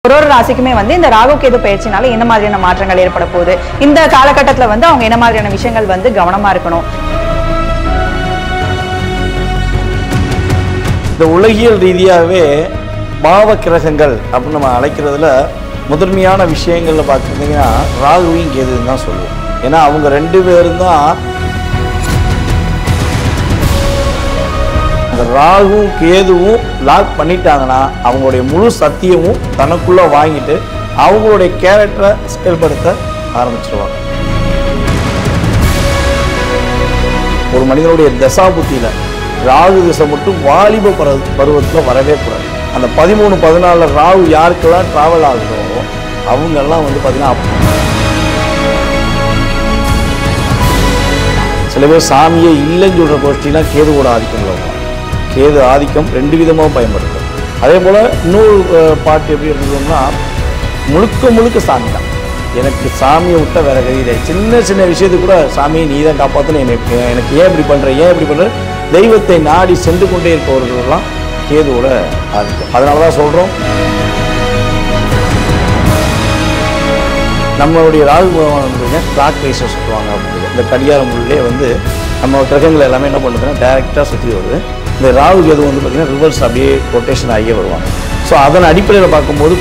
ஒரு ராசிக்குமே வந்து இந்த ராகு கேது பயிற்சினால என்ன மாதிரியான மாற்றங்கள் ஏற்பட போகுது, இந்த காலகட்டத்துல வந்து அவங்க என்ன மாதிரியான விஷயங்கள் வந்து கவனமா இருக்கணும். இந்த உலகியல் ரீதியாகவே பாவ கிரகங்கள் அப்படின்னு நம்ம அழைக்கிறதுல முதன்மையான விஷயங்கள்ல பார்த்துருந்தீங்கன்னா ராகுவையும் கேதுன்னு தான் சொல்லுவோம். ஏன்னா அவங்க ரெண்டு பேரும் தான் அந்த ராகுவும் கேதுவும் லாக் பண்ணிட்டாங்கன்னா அவங்களுடைய முழு சத்தியமும் தனக்குள்ள வாங்கிட்டு அவங்களுடைய கேரக்டரை செயல்படுத்த ஆரம்பிச்சிருவாங்க. ஒரு மனிதனுடைய தசாபுத்தியில ராகு திசை மட்டும் வாலிப பருவத்தில் வரவே கூடாது. அந்த 13-14 ராகு யாருக்கெல்லாம் டிராவல் ஆகுதோ அவங்கெல்லாம் வந்து பார்த்தீங்கன்னா சில பேர் சாமியே இல்லைன்னு சொல்கிற கோஷ்டிலாம் கேதுவோட ஆதிக்கம் வருவாங்க. கேது ஆதிக்கம் ரெண்டு விதமாக பயன்படுத்தும். அதே போல் இன்னொரு பாட்டு எப்படி இருந்ததுன்னா முழுக்க முழுக்க சாமி தான். எனக்கு சாமியை விட்ட வேற கதை. சின்ன சின்ன விஷயத்துக்கு கூட சாமியை நீ தான் காப்பாற்றணும், எனக்கு ஏன் இப்படி பண்ணுற தெய்வத்தை நாடி சென்று கொண்டே இருப்பவர்கள்லாம் கேதுவோட ஆதிக்கம். அதனால தான் சொல்கிறோம் நம்மளுடைய ராகு பகவான் கிளாக் வைஸாக சுற்றுவாங்க அப்படிங்கிறது. இந்த கடிகாரம் உள்ளே வந்து நம்ம கிரகங்கள் எல்லாமே என்ன பண்ணுறதுன்னா டைரெக்டாக சுற்றி வருது. இந்த ராகு கேது வந்து பார்த்திங்கன்னா ரிவர்ஸ் அப்படியே ரொட்டேஷன் ஆகியே வருவாங்க. ஸோ அதன் அடிப்படையில் பார்க்கும்போது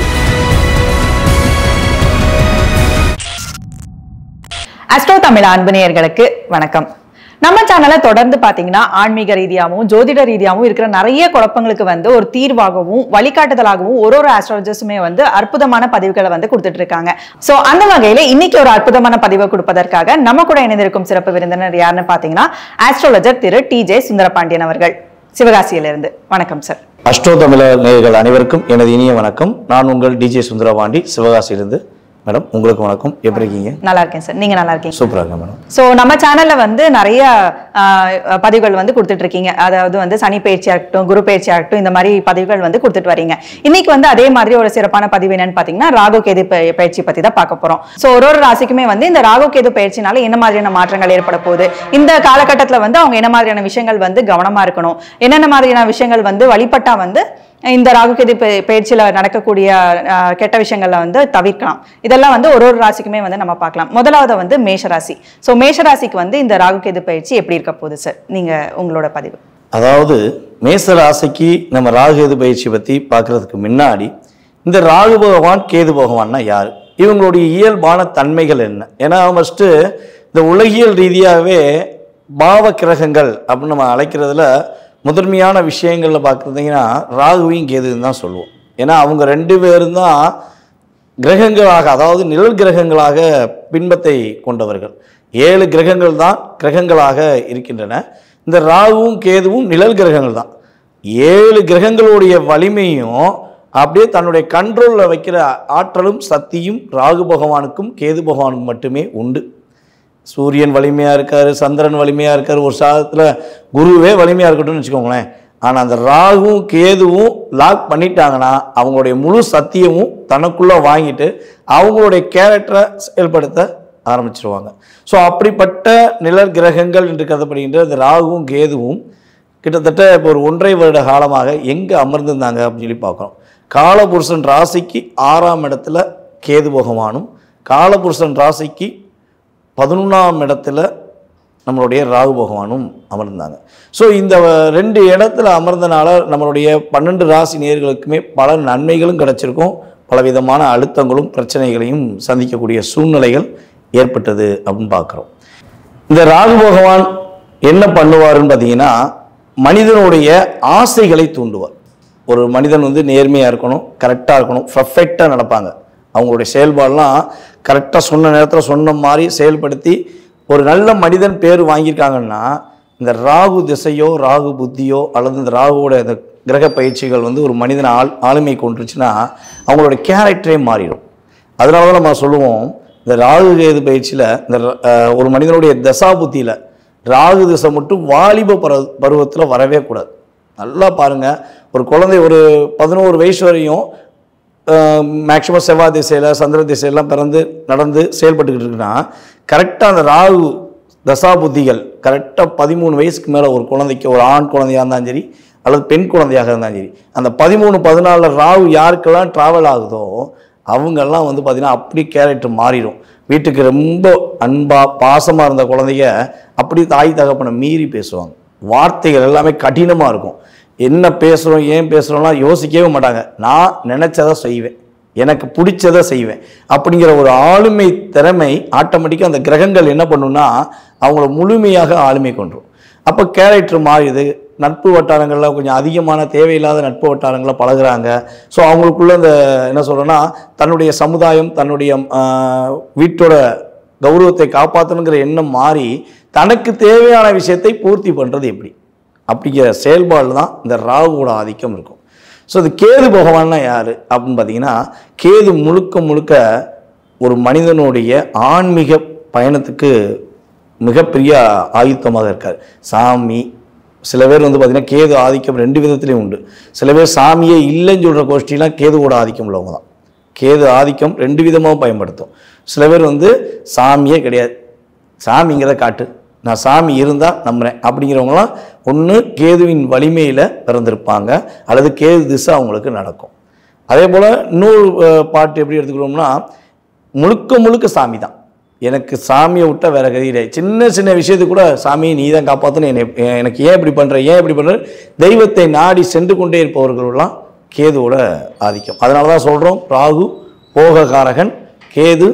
அஸ்ட்ரோ தமிழ் அன்பு நேயர்களுக்கு வணக்கம். நம்ம சேனலை தொடர்ந்து பாத்தீங்கன்னா ஆன்மீக ரீதியாகவும் ஜோதிட ரீதியாகவும் இருக்கிற நிறைய குழப்பங்களுக்கு வந்து ஒரு தீர்வாகவும் வழிகாட்டுதலாகவும் ஒரு ஆஸ்ட்ராலஜிஸ்டுமே வந்து அற்புதமான பதிவுகளை வந்து கொடுத்துட்டு இருக்காங்க. சோ அந்த வகையில இன்னைக்கு ஒரு அற்புதமான பதிவை கொடுப்பதற்காக நம்ம கூட இணைந்திருக்கும் சிறப்பு விருந்தினர் யாருன்னு பாத்தீங்கன்னா ஆஸ்ட்ராலஜர் திரு டி.ஜே. சுந்தரபாண்டியன் அவர்கள், சிவகாசியிலிருந்து. வணக்கம் சார். அஸ்ட்ரோ தமிழ் நேயர்கள் அனைவருக்கும் எனது இனிய வணக்கம். நான் உங்கள் டி.ஜே. சுந்தரபாண்டி, சிவகாசியிலிருந்து. மேடம் உங்களுக்கு வணக்கம், எப்படி இருக்கீங்க? நல்லா இருக்கேன் சார், நீங்க நல்லா இருக்கீங்க? சூப்பரா இருக்கேன் மேடம். ஸோ நம்ம சேனல்ல வந்து நிறைய பதிவுகள் வந்து கொடுத்துட்டு இருக்கீங்க. அதாவது வந்து சனி பயிற்சி ஆகட்டும், குரு பயிற்சி ஆகட்டும், இந்த மாதிரி பதிவுகள் வந்து கொடுத்துட்டு வரீங்க. இன்னைக்கு வந்து அதே மாதிரி ஒரு சிறப்பான பதிவு என்னன்னு பாத்தீங்கன்னா ராகு கேது பயிற்சி பத்தி தான் பார்க்க போறோம். ஸோ ஒரு ராசிக்குமே வந்து இந்த ராகு கேது பயிற்சினால என்ன மாதிரியான மாற்றங்கள் ஏற்பட போகுது, இந்த காலகட்டத்துல வந்து அவங்க என்ன மாதிரியான விஷயங்கள் வந்து கவனமா இருக்கணும், என்னென்ன மாதிரியான விஷயங்கள் வந்து வழிபட்டா வந்து இந்த ராகு கேது பயிற்சியில நடக்கக்கூடிய கெட்ட விஷயங்கள்ல வந்து தவிர்க்கலாம். இதெல்லாம் வந்து ஒரு ராசிக்குமே வந்து நம்ம பார்க்கலாம். முதலாவது வந்து மேஷராசி. ஸோ மேஷராசிக்கு வந்து இந்த ராகு கேது பயிற்சி எப்படி இருக்க போகுது சார், நீங்க உங்களோட பதிவு? அதாவது மேஷ ராசிக்கு நம்ம ராகு கேது பயிற்சி பத்தி பார்க்கறதுக்கு முன்னாடி இந்த ராகு பகவான் கேது பகவான்னா யாரு, இவங்களுடைய இயல்பான தன்மைகள் என்ன? ஏன்னா ஃபர்ஸ்ட் இந்த உலகியல் ரீதியாகவே பாவ கிரகங்கள் அப்படின்னு நம்ம அழைக்கிறதுல முதன்மையான விஷயங்களில் பார்க்குறீங்கன்னா ராகுவையும் கேதுன்னு தான் சொல்லுவோம். ஏன்னா அவங்க ரெண்டு பேரும் தான் கிரகங்களாக, அதாவது நிழல் கிரகங்களாக பின்பத்தை கொண்டவர்கள். 7 கிரகங்கள் தான் கிரகங்களாக இருக்கின்றன. இந்த ராகுவும் கேதுவும் நிழல் கிரகங்கள் தான். 7 கிரகங்களுடைய வலிமையும் அப்படியே தன்னுடைய கண்ட்ரோலில் வைக்கிற ஆற்றலும் சக்தியும் ராகு பகவானுக்கும் கேது பகவானுக்கும் மட்டுமே உண்டு. சூரியன் வலிமையாக இருக்கார், சந்திரன் வலிமையாக இருக்கார், ஒரு சாதத்தில் குருவே வலிமையாக இருக்கட்டும்னு வச்சுக்கோங்களேன். ஆனால் அந்த ராகுவும் கேதுவும் லாக் பண்ணிட்டாங்கன்னா அவங்களுடைய முழு சத்தியமும் தனக்குள்ளே வாங்கிட்டு அவங்களுடைய கேரக்டரை செயல்படுத்த ஆரம்பிச்சிருவாங்க. ஸோ அப்படிப்பட்ட நிழல் கிரகங்கள் என்று கருதப்படுகின்ற இந்த ராகுவும் கேதுவும் கிட்டத்தட்ட இப்போ ஒரு 1.5 வருட காலமாக எங்கே அமர்ந்திருந்தாங்க அப்படின்னு சொல்லி பார்க்குறோம். காலபுருஷன் ராசிக்கு 6ஆம் இடத்துல கேது பகவானும், காலபுருஷன் ராசிக்கு 11ஆம் இடத்துல நம்மளுடைய ராகு பகவானும் அமர்ந்தாங்க. ஸோ இந்த 2 இடத்துல அமர்ந்தனால நம்மளுடைய 12 ராசி நேயர்களுக்குமே பல நன்மைகளும் கிடைச்சிருக்கும், பலவிதமான அழுத்தங்களும் பிரச்சனைகளையும் சந்திக்கக்கூடிய சூழ்நிலைகள் ஏற்பட்டது அப்படின்னு பார்க்குறோம். இந்த ராகு பகவான் என்ன பண்ணுவாருன்னு பார்த்தீங்கன்னா மனிதனுடைய ஆசைகளை தூண்டுவார். ஒரு மனிதன் வந்து நேர்மையாக இருக்கணும், கரெக்டாக இருக்கணும், பர்ஃபெக்டாக நடப்பாங்க. அவங்களுடைய செயல்பாடெல்லாம் கரெக்டாக சொன்ன நேரத்தில் சொன்ன மாதிரி செயல்படுத்தி ஒரு நல்ல மனிதன் பேர் வாங்கியிருக்காங்கன்னா இந்த ராகு திசையோ ராகு புத்தியோ அல்லது இந்த ராகுவோட இந்த கிரக பயிற்சிகள் வந்து ஒரு மனிதனை ஆளுமை கொண்டுருச்சுன்னா அவங்களோட கேரக்டரே மாறிடும். அதனால தான் நம்ம சொல்லுவோம் இந்த ராகு கேது பயிற்சியில் இந்த ஒரு மனிதனுடைய தசாபுத்தியில் ராகு திசை மட்டும் வாலிப பருவத்தில் வரவே கூடாது. நல்லா பாருங்கள், ஒரு குழந்தை ஒரு 11 வயசு வரையும் மேக்சிமம் செவ்வாய் திசையில் சந்திர திசையெல்லாம் பிறந்து நடந்து செயல்பட்டுக்கிட்டு இருக்குன்னா கரெக்டாக அந்த ராகு தசாபுத்திகள் கரெக்டாக 13 வயசுக்கு மேலே ஒரு குழந்தைக்கு, ஒரு ஆண் குழந்தையாக இருந்தாலும் சரி அல்லது பெண் குழந்தையாக இருந்தாலும் சரி, அந்த 13, 14 ராகு யாருக்கெல்லாம் ட்ராவல் ஆகுதோ அவங்கெல்லாம் வந்து பார்த்திங்கன்னா அப்படி கேரக்டர் மாறிடும். வீட்டுக்கு ரொம்ப அன்பாக பாசமாக இருந்த குழந்தைங்க அப்படி தாய் தகப்பனை மீறி பேசுவாங்க. வார்த்தைகள் எல்லாமே கடினமாக இருக்கும். என்ன பேசுகிறோம் ஏன் பேசுகிறோம்லாம் யோசிக்கவே மாட்டாங்க. நான் நினச்சதை செய்வேன், எனக்கு பிடிச்சதை செய்வேன் அப்படிங்கிற ஒரு ஆளுமை திறமை ஆட்டோமேட்டிக்காக அந்த கிரகங்கள் என்ன பண்ணுன்னா அவங்கள முழுமையாக ஆளுமை கொண்டுரும். அப்போ கேரக்டர் மாறிடுது. நட்பு வட்டாரங்களில் கொஞ்சம் அதிகமான தேவையில்லாத நட்பு வட்டாரங்களில் பழகுறாங்க. ஸோ அவங்களுக்குள்ள இந்த என்ன சொல்கிறேன்னா தன்னுடைய சமுதாயம் தன்னுடைய வீட்டோட கௌரவத்தை காப்பாற்றணுங்கிற எண்ணம் மாறி தனக்கு தேவையான விஷயத்தை பூர்த்தி பண்ணுறது எப்படி அப்படிங்கிற செயல்பாடு தான் இந்த ராகுவோட ஆதிக்கம் இருக்கும். ஸோ இது கேது பகவான்னா யார் அப்படின்னு பார்த்தீங்கன்னா, கேது முழுக்க முழுக்க ஒரு மனிதனுடைய ஆன்மீக பயணத்துக்கு மிகப்பெரிய ஆயுத்தமாக இருக்கார். சாமி சில பேர் வந்து பார்த்திங்கன்னா கேது ஆதிக்கம் 2 விதத்துலேயும் உண்டு. சில பேர் சாமியே இல்லைன்னு சொல்கிற கோஷ்டிலாம் கேதுவோட ஆதிக்கம் உள்ளவங்க தான். கேது ஆதிக்கம் 2 விதமாக பயன்படுத்தும். சில பேர் வந்து சாமியே கிடையாது, சாமிங்கிறத காட்டு, நான் சாமி இருந்தால் நம்புகிறேன் அப்படிங்கிறவங்களாம் ஒன்று கேதுவின் வலிமையில் பிறந்திருப்பாங்க அல்லது கேது திசை அவங்களுக்கு நடக்கும். அதே போல் இன்னொரு பாட்டு எப்படி எடுத்துக்கிறோம்னா முழுக்க முழுக்க சாமி தான், எனக்கு சாமியை விட்டால் வேறு கதியில சின்ன சின்ன விஷயத்துக்கு கூட சாமியை நீ தான் காப்பாற்றணும், எனக்கு ஏன் இப்படி பண்ணுற ஏன் இப்படி பண்ணுற தெய்வத்தை நாடி சென்று கொண்டே இருப்பவர்களெல்லாம் கேதுவோட ஆதிக்கம். அதனால தான் சொல்கிறோம் ராகு போககாரகன், கேது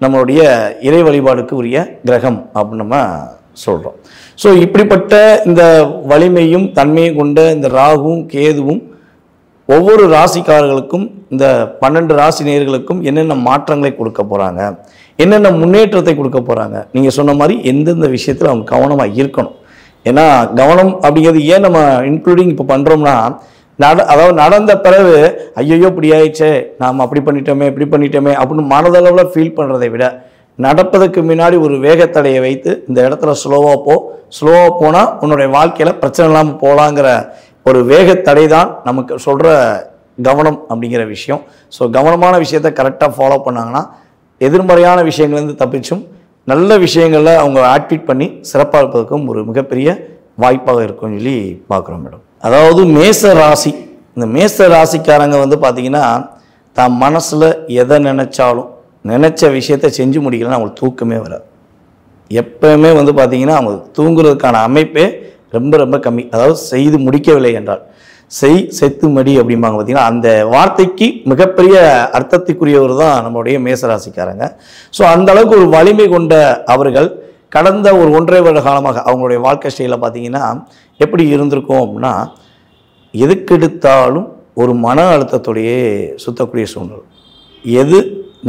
நம்மளுடைய இறை வழிபாடுக்கு உரிய கிரகம் அப்படின்னு நம்ம சொல்கிறோம். ஸோ இப்படிப்பட்ட இந்த வலிமையும் தன்மையும் கொண்ட இந்த ராகுவும் கேதுவும் ஒவ்வொரு ராசிக்காரர்களுக்கும் இந்த 12 ராசி நேயர்களுக்கும் என்னென்ன மாற்றங்களை கொடுக்க போகிறாங்க, என்னென்ன முன்னேற்றத்தை கொடுக்க போகிறாங்க. நீங்கள் சொன்ன மாதிரி எந்தெந்த விஷயத்தில் அவங்க கவனமாக இருக்கணும். ஏன்னா கவனம் அப்படிங்கிறது ஏன் நம்ம இன்க்ளூடிங் இப்போ பண்ணுறோம்னா அதாவது நடந்த பிறகு ஐயோ இப்படி ஆயிடுச்சே, நாம் அப்படி பண்ணிட்டோமே இப்படி பண்ணிட்டோமே அப்படின்னு மனதளவில் ஃபீல் பண்ணுறதை விட நடப்பதற்கு முன்னாடி ஒரு வேகத்தடையை வைத்து இந்த இடத்துல ஸ்லோவாக போனால் உன்னுடைய வாழ்க்கையில் பிரச்சனை இல்லாமல் போகலாங்கிற ஒரு வேகத்தடை தான் நமக்கு சொல்கிற கவனம் அப்படிங்கிற விஷயம். ஸோ கவனமான விஷயத்தை கரெக்டாக ஃபாலோ பண்ணாங்கன்னா எதிர்மறையான விஷயங்கள்லேருந்து தப்பிச்சும் நல்ல விஷயங்களில் அவங்க ஆக்டிவேட் பண்ணி சிறப்பாக இருப்பதற்கும் ஒரு மிகப்பெரிய வாய்ப்பாக இருக்கும்னு சொல்லி பார்க்குறோம் மேடம். அதாவது மேச ராசி, இந்த மேச ராசிக்காரங்க வந்து பார்த்திங்கன்னா தான் மனசில் எதை நினச்சாலும் நினச்ச விஷயத்தை செஞ்சு முடிக்கலன்னா அவங்களுக்கு தூக்கமே வராது. எப்போவுமே வந்து பார்த்திங்கன்னா அவங்க தூங்குறதுக்கான அமைப்பே ரொம்ப ரொம்ப கம்மி. அதாவது செய்து முடிக்கவில்லை என்றால் செத்து மடி அப்படிம்பாங்க பார்த்திங்கன்னா, அந்த வார்த்தைக்கு மிகப்பெரிய அர்த்தத்துக்குரியவர் தான் நம்மளுடைய மேசராசிக்காரங்க. ஸோ அந்த அளவுக்கு ஒரு வலிமை கொண்ட அவர்கள் கடந்த ஒரு 1.5 வருட காலமாக அவங்களுடைய வாழ்க்கை ஸ்டைலில் பார்த்திங்கன்னா எப்படி இருந்திருக்கும் அப்படின்னா, எதுக்கெடுத்தாலும் ஒரு மன அழுத்தத்தோடையே சுற்றக்கூடிய சூழ்நிலை. எது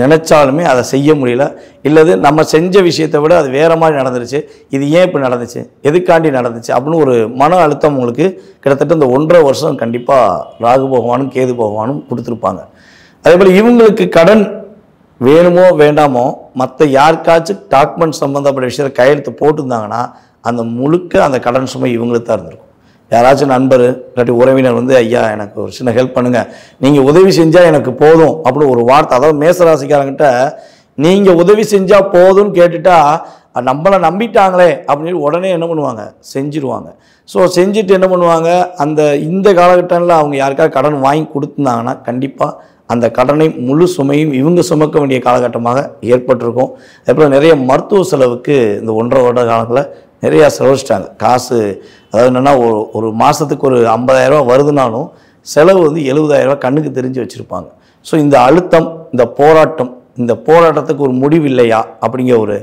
நினச்சாலுமே அதை செய்ய முடியல, இல்லது நம்ம செஞ்ச விஷயத்தை விட அது வேறு மாதிரி நடந்துருச்சு, இது ஏன் இப்படி நடந்துச்சு, எதுக்காண்டி நடந்துச்சு அப்படின்னு ஒரு மன அழுத்தம் உங்களுக்கு கிட்டத்தட்ட இந்த 1.5 வருஷம் கண்டிப்பாக ராகு பகவானும் கேது பகவானும் கொடுத்துருப்பாங்க. அதே போல் இவங்களுக்கு கடன் வேணுமோ வேண்டாமோ மற்ற யாருக்காச்சும் டாக்குமெண்ட் சம்மந்தப்பட்ட விஷயத்தை கையெழுத்து போட்டுருந்தாங்கன்னா அந்த முழுக்க அந்த கடன் சுமை இவங்களுக்கு தான் இருந்திருக்கும். யாராச்சும் நண்பர் இல்லாட்டி உறவினர் வந்து ஐயா எனக்கு ஒரு சின்ன ஹெல்ப் பண்ணுங்கள், நீங்கள் உதவி செஞ்சால் எனக்கு போதும் அப்படின்னு ஒரு வார்த்தை, அதாவது மேசராசிக்காரங்கிட்ட நீங்கள் உதவி செஞ்சால் போதும்னு கேட்டுட்டா நம்மளை நம்பிட்டாங்களே அப்படின்னு உடனே என்ன பண்ணுவாங்க செஞ்சுருவாங்க. ஸோ செஞ்சுட்டு என்ன பண்ணுவாங்க, இந்த காலகட்டத்தில் அவங்க யாருக்காவது கடன் வாங்கி கொடுத்துருந்தாங்கன்னா கண்டிப்பாக அந்த கடனை முழு சுமையும் இவங்க சுமக்க வேண்டிய காலகட்டமாக ஏற்பட்டிருக்கும். அதேபோல் நிறைய மருத்துவ செலவுக்கு இந்த 1.5 வருட காலத்தில் நிறையா செலவழிச்சிட்டாங்க. காசு அதாவது என்னென்னா ஒரு மாதத்துக்கு ஒரு 50,000 ரூபா வருதுனாலும் செலவு வந்து 70,000 ரூபா கண்ணுக்கு தெரிஞ்சு வச்சுருப்பாங்க. ஸோ இந்த அழுத்தம், இந்த போராட்டத்துக்கு ஒரு முடிவு இல்லையா அப்படிங்கிற ஒரு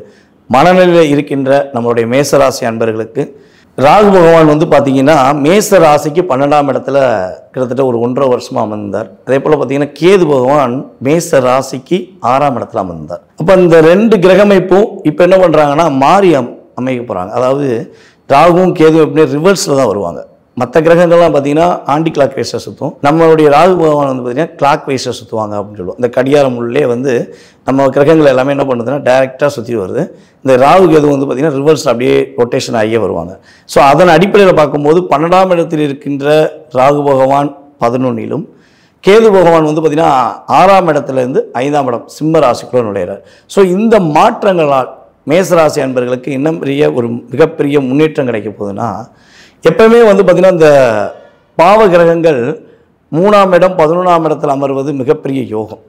மனநிலையில் இருக்கின்ற நம்மளுடைய மேசராசி அன்பர்களுக்கு ராகு பகவான் வந்து பார்த்திங்கன்னா மேச ராசிக்கு 12ஆம் இடத்துல கிட்டத்தட்ட ஒரு 1.5 வருஷமாக அமர்ந்தார். அதே போல் பார்த்திங்கன்னா கேது பகவான் மேச ராசிக்கு 6ஆம் இடத்துல அமர்ந்தார். அப்போ இந்த 2 கிரகமைப்பும் இப்போ என்ன பண்ணுறாங்கன்னா மாறி அமைக்க போகிறாங்க. அதாவது ராகுவும் கேதுவும் எப்படின்னா ரிவர்ஸில் தான் வருவாங்க. மற்ற கிரகங்கள்லாம் பார்த்திங்கன்னா ஆண்டி கிளாக் வைஸாக சுற்றும், நம்மளுடைய ராகு பகவான் வந்து பார்த்திங்கன்னா கிளாக் வைஸாக சுற்றுவாங்க அப்படின்னு சொல்லுவோம். இந்த கடிகாரம் உள்ளே வந்து நம்ம கிரகங்கள் எல்லாமே என்ன பண்ணுதுன்னா டைரெக்டாக சுற்றி வருது. இந்த ராகு கேது வந்து பார்த்திங்கன்னா ரிவர்ஸில் அப்படியே ரொட்டேஷன் ஆகியே வருவாங்க. ஸோ அதன் அடிப்படையில் பார்க்கும்போது 12ஆம் இடத்தில் இருக்கின்ற ராகு பகவான் 11லும் கேது பகவான் வந்து பார்த்திங்கன்னா 6ஆம் இடத்துலேருந்து 5ஆம் இடம் சிம்ம ராசிக்குள்ள நுழையிறார். ஸோ இந்த மாற்றங்களால் மேசராசி அன்பர்களுக்கு இன்னும் ஒரு மிகப்பெரிய முன்னேற்றம் கிடைக்க போகுதுன்னா, எப்பவுமே வந்து பார்த்திங்கன்னா இந்த பாவ கிரகங்கள் 3ஆம் இடம் 11ஆம் இடத்தில் அமர்வது மிகப்பெரிய யோகம்.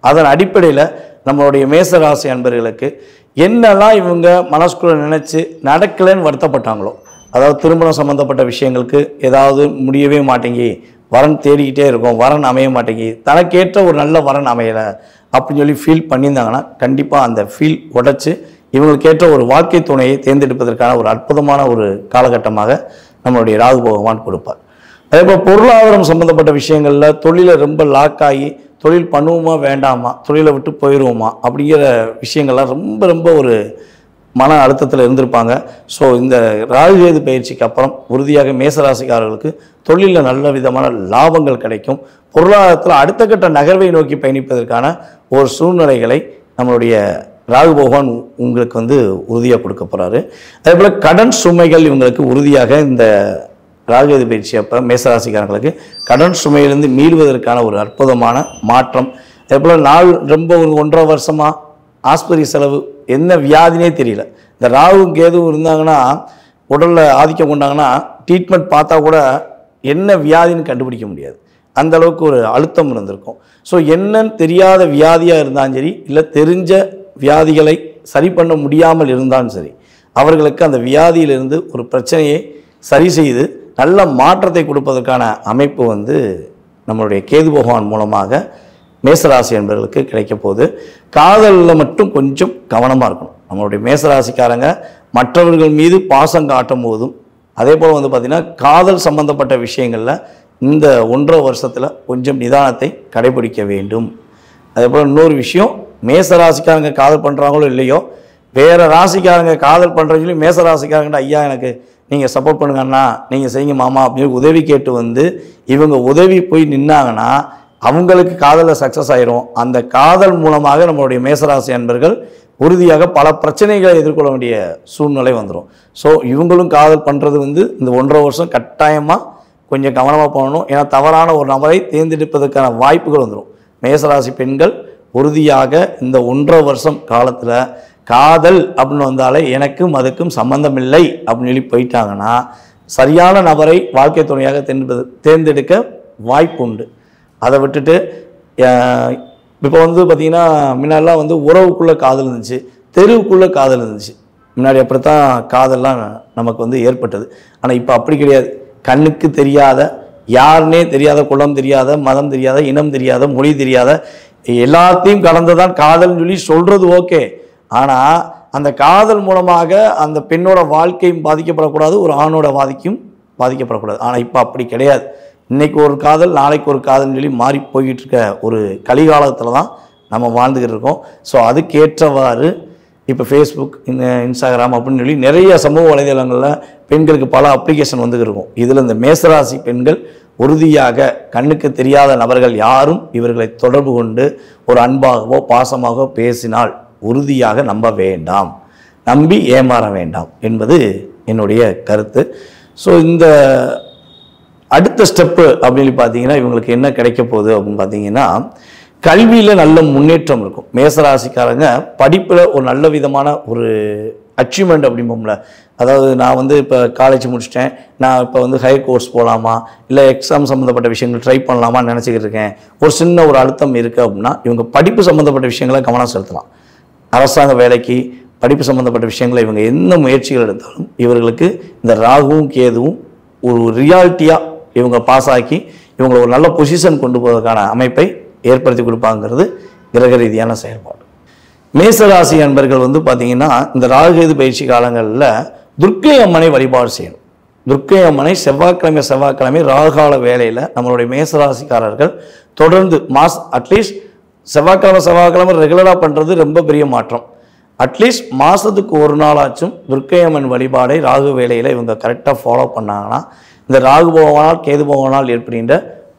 அதன் அடிப்படையில் நம்மளுடைய மேசராசி அன்பர்களுக்கு என்னெல்லாம் இவங்க மனசுக்குள்ள நினச்சி நடக்கலைன்னு வருத்தப்பட்டாங்களோ, அதாவது திருமணம் சம்மந்தப்பட்ட விஷயங்களுக்கு ஏதாவது முடியவே மாட்டேங்கி, வரன் தேடிக்கிட்டே இருக்கும், வரன் அமைய மாட்டேங்கி, தனக்கேற்ற ஒரு நல்ல வரன் அமையலை அப்படின்னு சொல்லி ஃபீல் பண்ணியிருந்தாங்கன்னா கண்டிப்பாக அந்த ஃபீல் உடைச்சி இவங்களுக்கு ஏற்ற ஒரு வாழ்க்கை துணையை தேர்ந்தெடுப்பதற்கான ஒரு அற்புதமான ஒரு காலகட்டமாக நம்மளுடைய ராகு பகவான் கொடுப்பார். அதே போல் பொருளாதாரம் சம்மந்தப்பட்ட விஷயங்களில் தொழிலை ரொம்ப லாக் ஆகி தொழில் பண்ணுவோமா வேண்டாமா, தொழிலை விட்டு போயிடுவோமா அப்படிங்கிற விஷயங்கள்லாம் ரொம்ப ரொம்ப ஒரு மன அழுத்தத்தில் இருந்திருப்பாங்க. ஸோ இந்த ராகுகேது பயிற்சிக்கு அப்புறம் உறுதியாக மேசராசிக்காரர்களுக்கு தொழிலில் நல்ல விதமான லாபங்கள் கிடைக்கும். பொருளாதாரத்தில் அடுத்த கட்ட நகர்வை நோக்கி பயணிப்பதற்கான ஒரு சூழ்நிலைகளை நம்மளுடைய ராகு பகவான் உங்களுக்கு உறுதியாக கொடுக்க போகிறாரு. அதே போல் கடன் சுமைகள் இவங்களுக்கு உறுதியாக இந்த ராகுகேது பயிற்சி அப்போ மேசராசிக்காரங்களுக்கு கடன் சுமையிலிருந்து மீள்வதற்கான ஒரு அற்புதமான மாற்றம். அதே போல் நாள் ரொம்ப ஒரு 1.5 வருஷமாக ஆஸ்பத்திரி செலவு, என்ன வியாதினே தெரியல. இந்த ராகு கேதுவும் இருந்தாங்கன்னா, உடலில் ஆதிக்கம் கொண்டாங்கன்னா ட்ரீட்மெண்ட் பார்த்தா கூட என்ன வியாதின்னு கண்டுபிடிக்க முடியாது. அந்த அளவுக்கு ஒரு அழுத்தம் இருந்திருக்கும். ஸோ என்னன்னு தெரியாத வியாதியாக இருந்தாலும் சரி, இல்லை தெரிஞ்ச வியாதிகளை சரி பண்ண முடியாமல் இருந்தாலும் சரி, அவர்களுக்கு அந்த வியாதியிலிருந்து ஒரு பிரச்சனையை சரி செய்து நல்ல மாற்றத்தை கொடுப்பதற்கான அமைப்பு நம்மளுடைய கேது பகவான் மூலமாக மேசராசி என்பவர்களுக்கு கிடைக்க போகுது. காதலில் மட்டும் கொஞ்சம் கவனமாக இருக்கணும். நம்மளுடைய மேசராசிக்காரங்க மற்றவர்கள் மீது பாசம் காட்டும் போதும், அதே போல் பார்த்திங்கன்னா காதல் சம்பந்தப்பட்ட விஷயங்களில் இந்த 1.5 வருஷத்தில் கொஞ்சம் நிதானத்தை கடைபிடிக்க வேண்டும். அதே போல் இன்னொரு விஷயம், மேசராசிக்காரங்க காதல் பண்ணுறாங்களோ இல்லையோ, வேறு ராசிக்காரங்க காதல் பண்ணுறன்னு சொல்லி மேசராசிக்காரங்கிட்ட ஐயா எனக்கு நீங்கள் சப்போர்ட் பண்ணுங்கன்னா நீங்கள் செய்யுங்க மாமா அப்படின்னு உதவி கேட்டு இவங்க உதவி போய் நின்னாங்கன்னா அவங்களுக்கு காதலில் சக்ஸஸ் ஆயிரும். அந்த காதல் மூலமாக நம்மளுடைய மேசராசி அன்பர்கள் உறுதியாக பல பிரச்சனைகளை எதிர்கொள்ள வேண்டிய சூழ்நிலை வந்துடும். ஸோ இவங்களும் காதல் பண்ணுறது இந்த 1.5 வருஷம் கட்டாயமாக கொஞ்சம் கவனமாக பண்ணணும். ஏன்னா தவறான ஒரு நபரை தேர்ந்தெடுப்பதற்கான வாய்ப்புகள் வந்துடும். மேசராசி பெண்கள் உறுதியாக இந்த 1.5 வருஷம் காலத்தில் காதல் அப்படின்னு வந்தாலே எனக்கும் அதுக்கும் சம்பந்தம் இல்லை அப்படின்னு சொல்லி போயிட்டாங்கன்னா சரியான நபரை வாழ்க்கை துணையாக தேர்ந்தெடுக்க வாய்ப்பு உண்டு. அதை விட்டுட்டு இப்போ பார்த்திங்கன்னா முன்னாடிலாம் உறவுக்குள்ளே காதல் இருந்துச்சு, தெருவுக்குள்ளே காதல் இருந்துச்சு. முன்னாடி அப்படித்தான் காதல்லாம் நமக்கு ஏற்பட்டது. ஆனால் இப்போ அப்படி கிடையாது. கண்ணுக்கு தெரியாத, யாருன்னே தெரியாத, குலம் தெரியாத, மதம் தெரியாத, இனம் தெரியாத, மொழி தெரியாத எல்லாத்தையும் கலந்துதான் காதல்னு சொல்லி சொல்கிறது ஓகே. ஆனால் அந்த காதல் மூலமாக அந்த பெண்ணோட வாழ்க்கையும் பாதிக்கப்படக்கூடாது, ஒரு ஆணோட பாதிக்கப்படக்கூடாது. ஆனால் இப்போ அப்படி கிடையாது. இன்றைக்கி ஒரு காதல், நாளைக்கு ஒரு காதல்னு சொல்லி மாறி போய்கிட்டு இருக்க ஒரு கலிகாலத்தில் தான் நம்ம வாழ்ந்துக்கிட்டு இருக்கோம். ஸோ அதுக்கேற்றவாறு இப்போ ஃபேஸ்புக், இன்ஸ்டாகிராம் அப்படின்னு சொல்லி நிறைய சமூக வலைதளங்களில் பெண்களுக்கு பல அப்ளிகேஷன் இருக்கும். இதில் இந்த மேசராசி பெண்கள் உறுதியாக கண்ணுக்கு தெரியாத நபர்கள் யாரும் இவர்களை தொடர்பு கொண்டு ஒரு அன்பாகவோ பாசமாகவோ பேசினால் உறுதியாக நம்ப வேண்டாம், நம்பி ஏமாற வேண்டாம் என்பது என்னுடைய கருத்து. ஸோ இந்த அடுத்த ஸ்டெப்பு அப்படின்னு பார்த்தீங்கன்னா இவங்களுக்கு என்ன கிடைக்க போகுது அப்படின்னு பார்த்தீங்கன்னா, கல்வியில் நல்ல முன்னேற்றம் இருக்கும். மேசராசிக்காரங்க படிப்பில் ஒரு நல்ல விதமான ஒரு அச்சீவ்மெண்ட் அப்படிம்போம்ல, அதாவது நான் இப்போ காலேஜ் முடிச்சிட்டேன், நான் இப்போ ஹையர் கோர்ஸ் போகலாமா, இல்லை எக்ஸாம் சம்மந்தப்பட்ட விஷயங்கள் ட்ரை பண்ணலாமான்னு நினச்சிக்கிட்டு இருக்கேன், ஒரு சின்ன ஒரு அழுத்தம் இருக்குது அப்படின்னா இவங்க படிப்பு சம்மந்தப்பட்ட விஷயங்களை கவனம் செலுத்தலாம். அரசாங்க வேலைக்கு, படிப்பு சம்மந்தப்பட்ட விஷயங்களை இவங்க என்ன முயற்சிகள் எடுத்தாலும் இவர்களுக்கு இந்த ராகுவும் கேதுவும் ஒரு ரியாலிட்டியாக இவங்க பாஸ் ஆக்கி இவங்களை ஒரு நல்ல பொசிஷன் கொண்டு போவதற்கான அமைப்பை ஏற்படுத்தி கொடுப்பாங்கிறது கிரக ரீதியான செயல்பாடு. மேசராசி அன்பர்கள் பார்த்தீங்கன்னா இந்த ராகுகேது பயிற்சி காலங்களில் துர்க்கை அம்மனை வழிபாடு செய்யணும். துர்க்கை அம்மனை செவ்வாய்க்கிழமை ராகுகால வேலையில் நம்மளுடைய மேசராசிக்காரர்கள் தொடர்ந்து அட்லீஸ்ட் செவ்வாய்க்கிழமை ரெகுலராக பண்ணுறது ரொம்ப பெரிய மாற்றம். அட்லீஸ்ட் மாதத்துக்கு ஒரு நாளாச்சும் துர்க்கை அம்மன் வழிபாடை ராகு வேலையில் இவங்க கரெக்டாக ஃபாலோ பண்ணாங்கன்னா இந்த ராகு பகவானால் கேது பகவானால் ஏற்படுகின்ற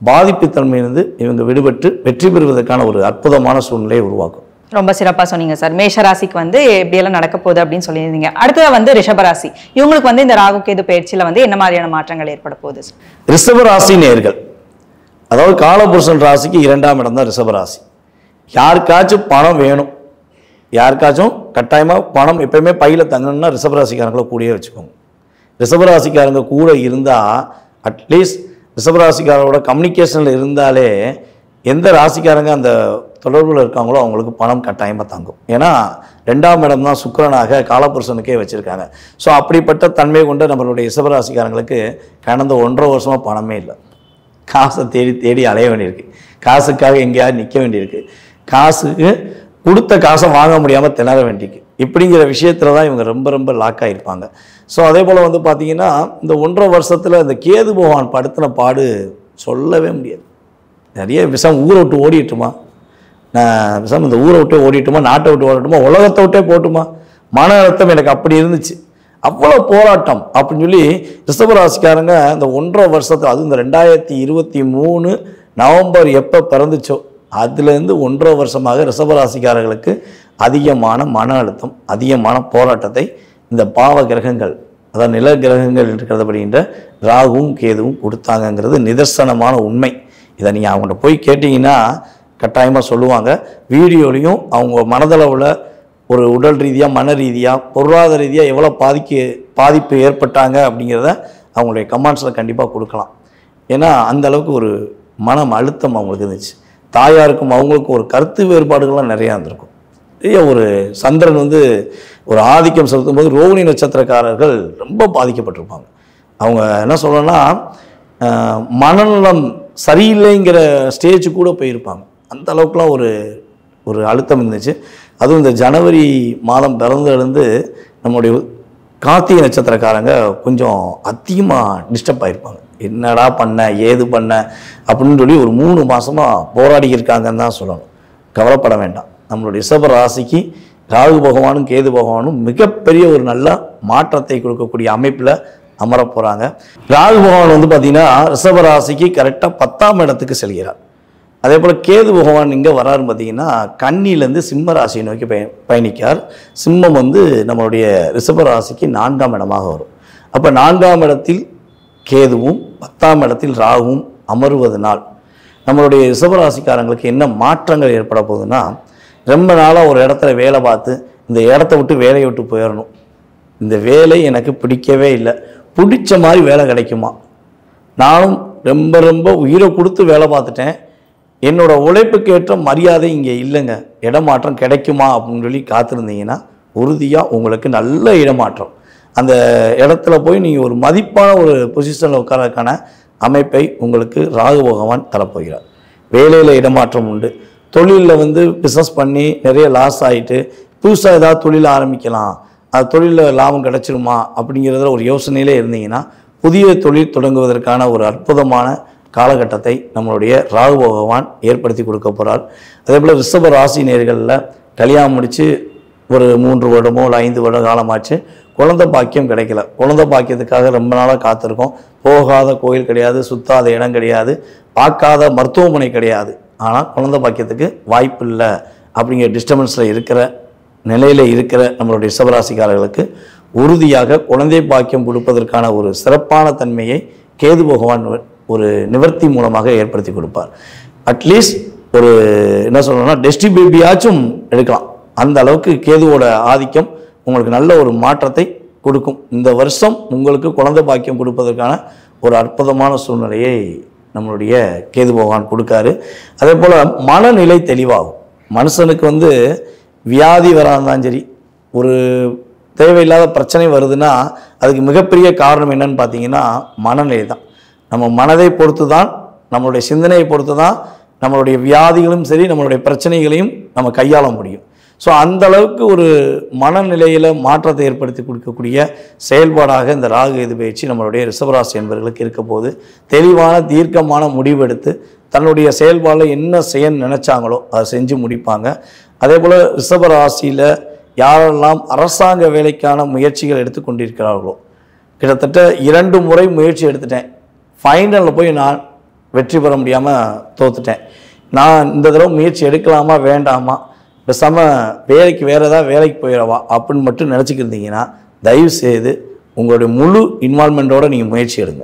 பாதிப்புத்தன்மையிலிருந்து இவங்க விடுபட்டு வெற்றி பெறுவதற்கான ஒரு அற்புதமான சூழ்நிலையை உருவாக்கும். ரொம்ப சிறப்பாக சொன்னீங்க சார். மேஷராசிக்கு எப்படியெல்லாம் நடக்க போகுது அப்படின்னு சொல்லியிருந்தீங்க. அடுத்தது ரிஷபராசி, இவங்களுக்கு இந்த ராகு கேது பயிற்சியில் என்ன மாதிரியான மாற்றங்கள் ஏற்பட போகுது? ரிஷபராசி நேயர்கள், அதாவது காலபுருஷன் ராசிக்கு 2ஆம் இடம் தான் ரிஷபராசி. யாருக்காச்சும் பணம் வேணும், யாருக்காச்சும் கட்டாயமாக பணம் எப்பயுமே பையில் தங்கணும்னா ரிஷபராசிக்காரங்களை கூடயே வச்சுக்கோங்க. ரிஷபராசிக்காரங்க கூட இருந்தால் அட்லீஸ்ட் ரிஷபராசிக்காரோட கம்யூனிகேஷனில் இருந்தாலே எந்த ராசிக்காரங்க அந்த தொடர்பில் இருக்காங்களோ அவங்களுக்கு பணம் கட்டாயமாக தாங்கும். ஏன்னா 2ஆம் இடம் தான் சுக்கிரனாக காலபுருஷனுக்கே வச்சுருக்காங்க. ஸோ அப்படிப்பட்ட தன்மை கொண்ட நம்மளுடைய ரிஷபராசிக்காரங்களுக்கு கடந்த 1.5 வருஷமாக பணமே இல்லை. காசை தேடி தேடி அலைய வேண்டியிருக்கு. காசுக்காக எங்கேயாவது நிற்க வேண்டியிருக்கு. காசுக்கு கொடுத்த காசை வாங்க முடியாமல் திணற வேண்டியிருக்கு. இப்படிங்கிற விஷயத்தில் தான் இவங்க ரொம்ப ரொம்ப லாக் ஆகிருப்பாங்க. ஸோ அதே போல் வந்து பார்த்திங்கன்னா இந்த 1.5 வருஷத்தில் இந்த கேது பகவான் படுத்தின பாடு சொல்லவே முடியாது. நிறைய விஷம் ஊரை விட்டு ஓடிட்டுமா, நான் விஷம் இந்த ஊரை விட்டே ஓடிட்டுமா, நாட்டை விட்டு ஓடட்டுமா, உலகத்தை விட்டே போட்டுமா, மன அழுத்தம் எனக்கு அப்படி இருந்துச்சு, அவ்வளோ போராட்டம் அப்படின்னு சொல்லி ரிஷபராசிக்காரங்க இந்த 1.5 வருஷத்தில், அதுவும் இந்த 2023 நவம்பர் எப்போ பிறந்துச்சோ அதுலேருந்து 1.5 வருஷமாக ரிஷபராசிக்காரர்களுக்கு அதிகமான மன அழுத்தம், அதிகமான போராட்டத்தை இந்த பாவ கிரகங்கள், அதாவது நில கிரகங்கள் இருக்கிறதுபடின்ற ராகுவும் கேதுவும் கொடுத்தாங்கங்கிறது நிதர்சனமான உண்மை. இதை நீங்கள் அவங்கள்ட்ட போய் கேட்டிங்கன்னா கட்டாயமாக சொல்லுவாங்க. வீடியோலையும் அவங்க மனதளவில் ஒரு உடல் ரீதியாக, மன ரீதியாக, பொருளாதார ரீதியாக எவ்வளோ பாதிப்பு ஏற்பட்டாங்க அப்படிங்கிறத அவங்களுடைய கமெண்ட்ஸில் கண்டிப்பாக கொடுக்கலாம். ஏன்னா அந்த அளவுக்கு ஒரு மனம் அழுத்தம் அவங்களுக்கு இருந்துச்சு. தாயாருக்கும் அவங்களுக்கும் ஒரு கருத்து வேறுபாடுகள்லாம் நிறையா இருந்திருக்கும். ஒரு சந்திரன் வந்து ஒரு ஆதிக்கம் செலுத்தும் போது ரோகிணி நட்சத்திரக்காரர்கள் ரொம்ப பாதிக்கப்பட்டிருப்பாங்க. அவங்க என்ன சொல்லணும்னா மனநலம் சரியில்லைங்கிற ஸ்டேஜ் கூட போயிருப்பாங்க. அந்த அளவுக்குலாம் ஒரு அழுத்தம் இருந்துச்சு. அதுவும் இந்த ஜனவரி மாதம் பிறந்ததுலேருந்து நம்முடைய கார்த்திகை நட்சத்திரக்காரங்க கொஞ்சம் அதிகமாக டிஸ்டர்ப் ஆகிருப்பாங்க. என்னடா பண்ண, ஏது பண்ண அப்படின்னு சொல்லி ஒரு 3 மாதமாக போராடி இருக்காங்கன்னு தான் சொல்லணும். கவலைப்பட வேண்டாம். நம்மளுடைய ரிஷப ராசிக்கு ராகு பகவானும் கேது பகவானும் மிகப்பெரிய ஒரு நல்ல மாற்றத்தை கொடுக்கக்கூடிய அமைப்பில் அமர போகிறாங்க. ராகு பகவான் வந்து பார்த்திங்கன்னா ரிஷப ராசிக்கு கரெக்டாக 10ஆம் இடத்துக்கு செல்கிறார். அதே போல் கேது பகவான் இங்கே வராருன்னு பார்த்தீங்கன்னா கன்னியிலேருந்து சிம்ம ராசியை நோக்கி பயணிக்கார். சிம்மம் வந்து நம்மளுடைய ரிஷப ராசிக்கு 4ஆம் இடமாக வரும். அப்போ 4ஆம் இடத்தில் கேதுவும் 10ஆம் இடத்தில் ராகுவும் அமருவதனால் நம்மளுடைய ரிஷபராசிக்காரங்களுக்கு என்ன மாற்றங்கள் ஏற்பட போகுதுன்னா, ரொம்ப நாளாக ஒரு இடத்துல வேலை பார்த்து இந்த இடத்த விட்டு வேலையை விட்டு போயிடணும், இந்த வேலை எனக்கு பிடிக்கவே இல்லை, பிடிச்ச மாதிரி வேலை கிடைக்குமா, நானும் ரொம்ப ரொம்ப உயிரை கொடுத்து வேலை பார்த்துட்டேன், என்னோட உழைப்புக்கு ஏற்ற மரியாதை இங்கே இல்லைங்க, இடமாற்றம் கிடைக்குமா அப்படின்னு சொல்லி காத்திருந்தீங்கன்னா உறுதியாக உங்களுக்கு நல்ல இடமாற்றம், அந்த இடத்துல போய் நீங்கள் ஒரு மதிப்பான ஒரு பொசிஷனில் உட்காரதுக்கான அமைப்பை உங்களுக்கு ராகு பகவான் தரப்போகிறார். வேலையில் இடமாற்றம் உண்டு. தொழிலில் வந்து பிஸ்னஸ் பண்ணி நிறைய லாஸ் ஆகிட்டு புதுசாக ஏதாவது தொழில் ஆரம்பிக்கலாம், அது தொழிலில் லாபம் கிடைச்சிருமா அப்படிங்கிறதுல ஒரு யோசனையிலே இருந்தீங்கன்னா புதிய தொழில் தொடங்குவதற்கான ஒரு அற்புதமான காலகட்டத்தை நம்மளுடைய ராகு பகவான் ஏற்படுத்தி கொடுக்க போகிறார். அதே போல் ரிஷப ராசி நேர்களில் கல்யாணம் முடித்து ஒரு 3 வருடமோ இல்லை 5 வருட காலமாச்சு, குழந்தை பாக்கியம் கிடைக்கல. குழந்தை பாக்கியத்துக்காக ரொம்ப நாளாக காத்திருக்கோம். போகாத கோயில் கிடையாது, சுத்தாத இடம் கிடையாது, பார்க்காத மருத்துவமனை கிடையாது, ஆனால் குழந்தை பாக்கியத்துக்கு வாய்ப்பு இல்லை அப்படிங்கிற டிஸ்டர்பன்ஸில் இருக்கிற நிலையில் இருக்கிற நம்மளுடைய ரிஷபராசிக்காரர்களுக்கு உறுதியாக குழந்தை பாக்கியம் கொடுப்பதற்கான ஒரு சிறப்பான தன்மையை கேது பகவான் ஒரு நிவர்த்தி மூலமாக ஏற்படுத்தி கொடுப்பார். அட்லீஸ்ட் ஒரு என்ன சொல்லணும்னா டெஸ்டி பேபியாச்சும் எடுக்கலாம். அந்த அளவுக்கு கேதுவோட ஆதிக்கம் உங்களுக்கு நல்ல ஒரு மாற்றத்தை கொடுக்கும். இந்த வருஷம் உங்களுக்கு குழந்தை பாக்கியம் கொடுப்பதற்கான ஒரு அற்புதமான சூழ்நிலையை நம்மளுடைய கேது பகவான் கொடுக்காரு. அதே போல் மனநிலை தெளிவாகும். மனுஷனுக்கு வந்து வியாதி வராதான் சரி, ஒரு தேவையில்லாத பிரச்சனை வருதுன்னா அதுக்கு மிகப்பெரிய காரணம் என்னன்னு பார்த்தீங்கன்னா மனநிலை தான். நம்ம மனதை பொறுத்து தான், நம்மளுடைய சிந்தனையை பொறுத்து தான் நம்மளுடைய வியாதிகளும் சரி நம்மளுடைய பிரச்சனைகளையும் நம்ம கையாள முடியும். ஸோ அந்த அளவுக்கு ஒரு மனநிலையில் மாற்றத்தை ஏற்படுத்தி கொடுக்கக்கூடிய செயல்பாடாக இந்த ராகு கேது பயிற்சி நம்மளுடைய ரிஷபராசி என்பவர்களுக்கு இருக்க போது தெளிவான தீர்க்கமான முடிவெடுத்து தன்னுடைய செயல்பாடில் என்ன செய்ய நினைச்சாங்களோ அதை செஞ்சு முடிப்பாங்க. அதே போல் ரிஷபராசியில் யாரெல்லாம் அரசாங்க வேலைக்கான முயற்சிகள் எடுத்து கொண்டிருக்கிறார்களோ, கிட்டத்தட்ட 2 முறை முயற்சி எடுத்துட்டேன், ஃபைனலில் போய் நான் வெற்றி பெற முடியாமல் தோத்துட்டேன், நான் இந்த தடவை முயற்சி எடுக்கலாமா வேண்டாமா, பேசாமல் வேலைக்கு வேறு ஏதாவது வேலைக்கு போயிடவா அப்படின்னு மட்டும் நினச்சிக்கிருந்தீங்கன்னா தயவு செய்து உங்களுடைய முழு இன்வால்மெண்ட்டோடு நீங்கள் முயற்சி எடுங்க.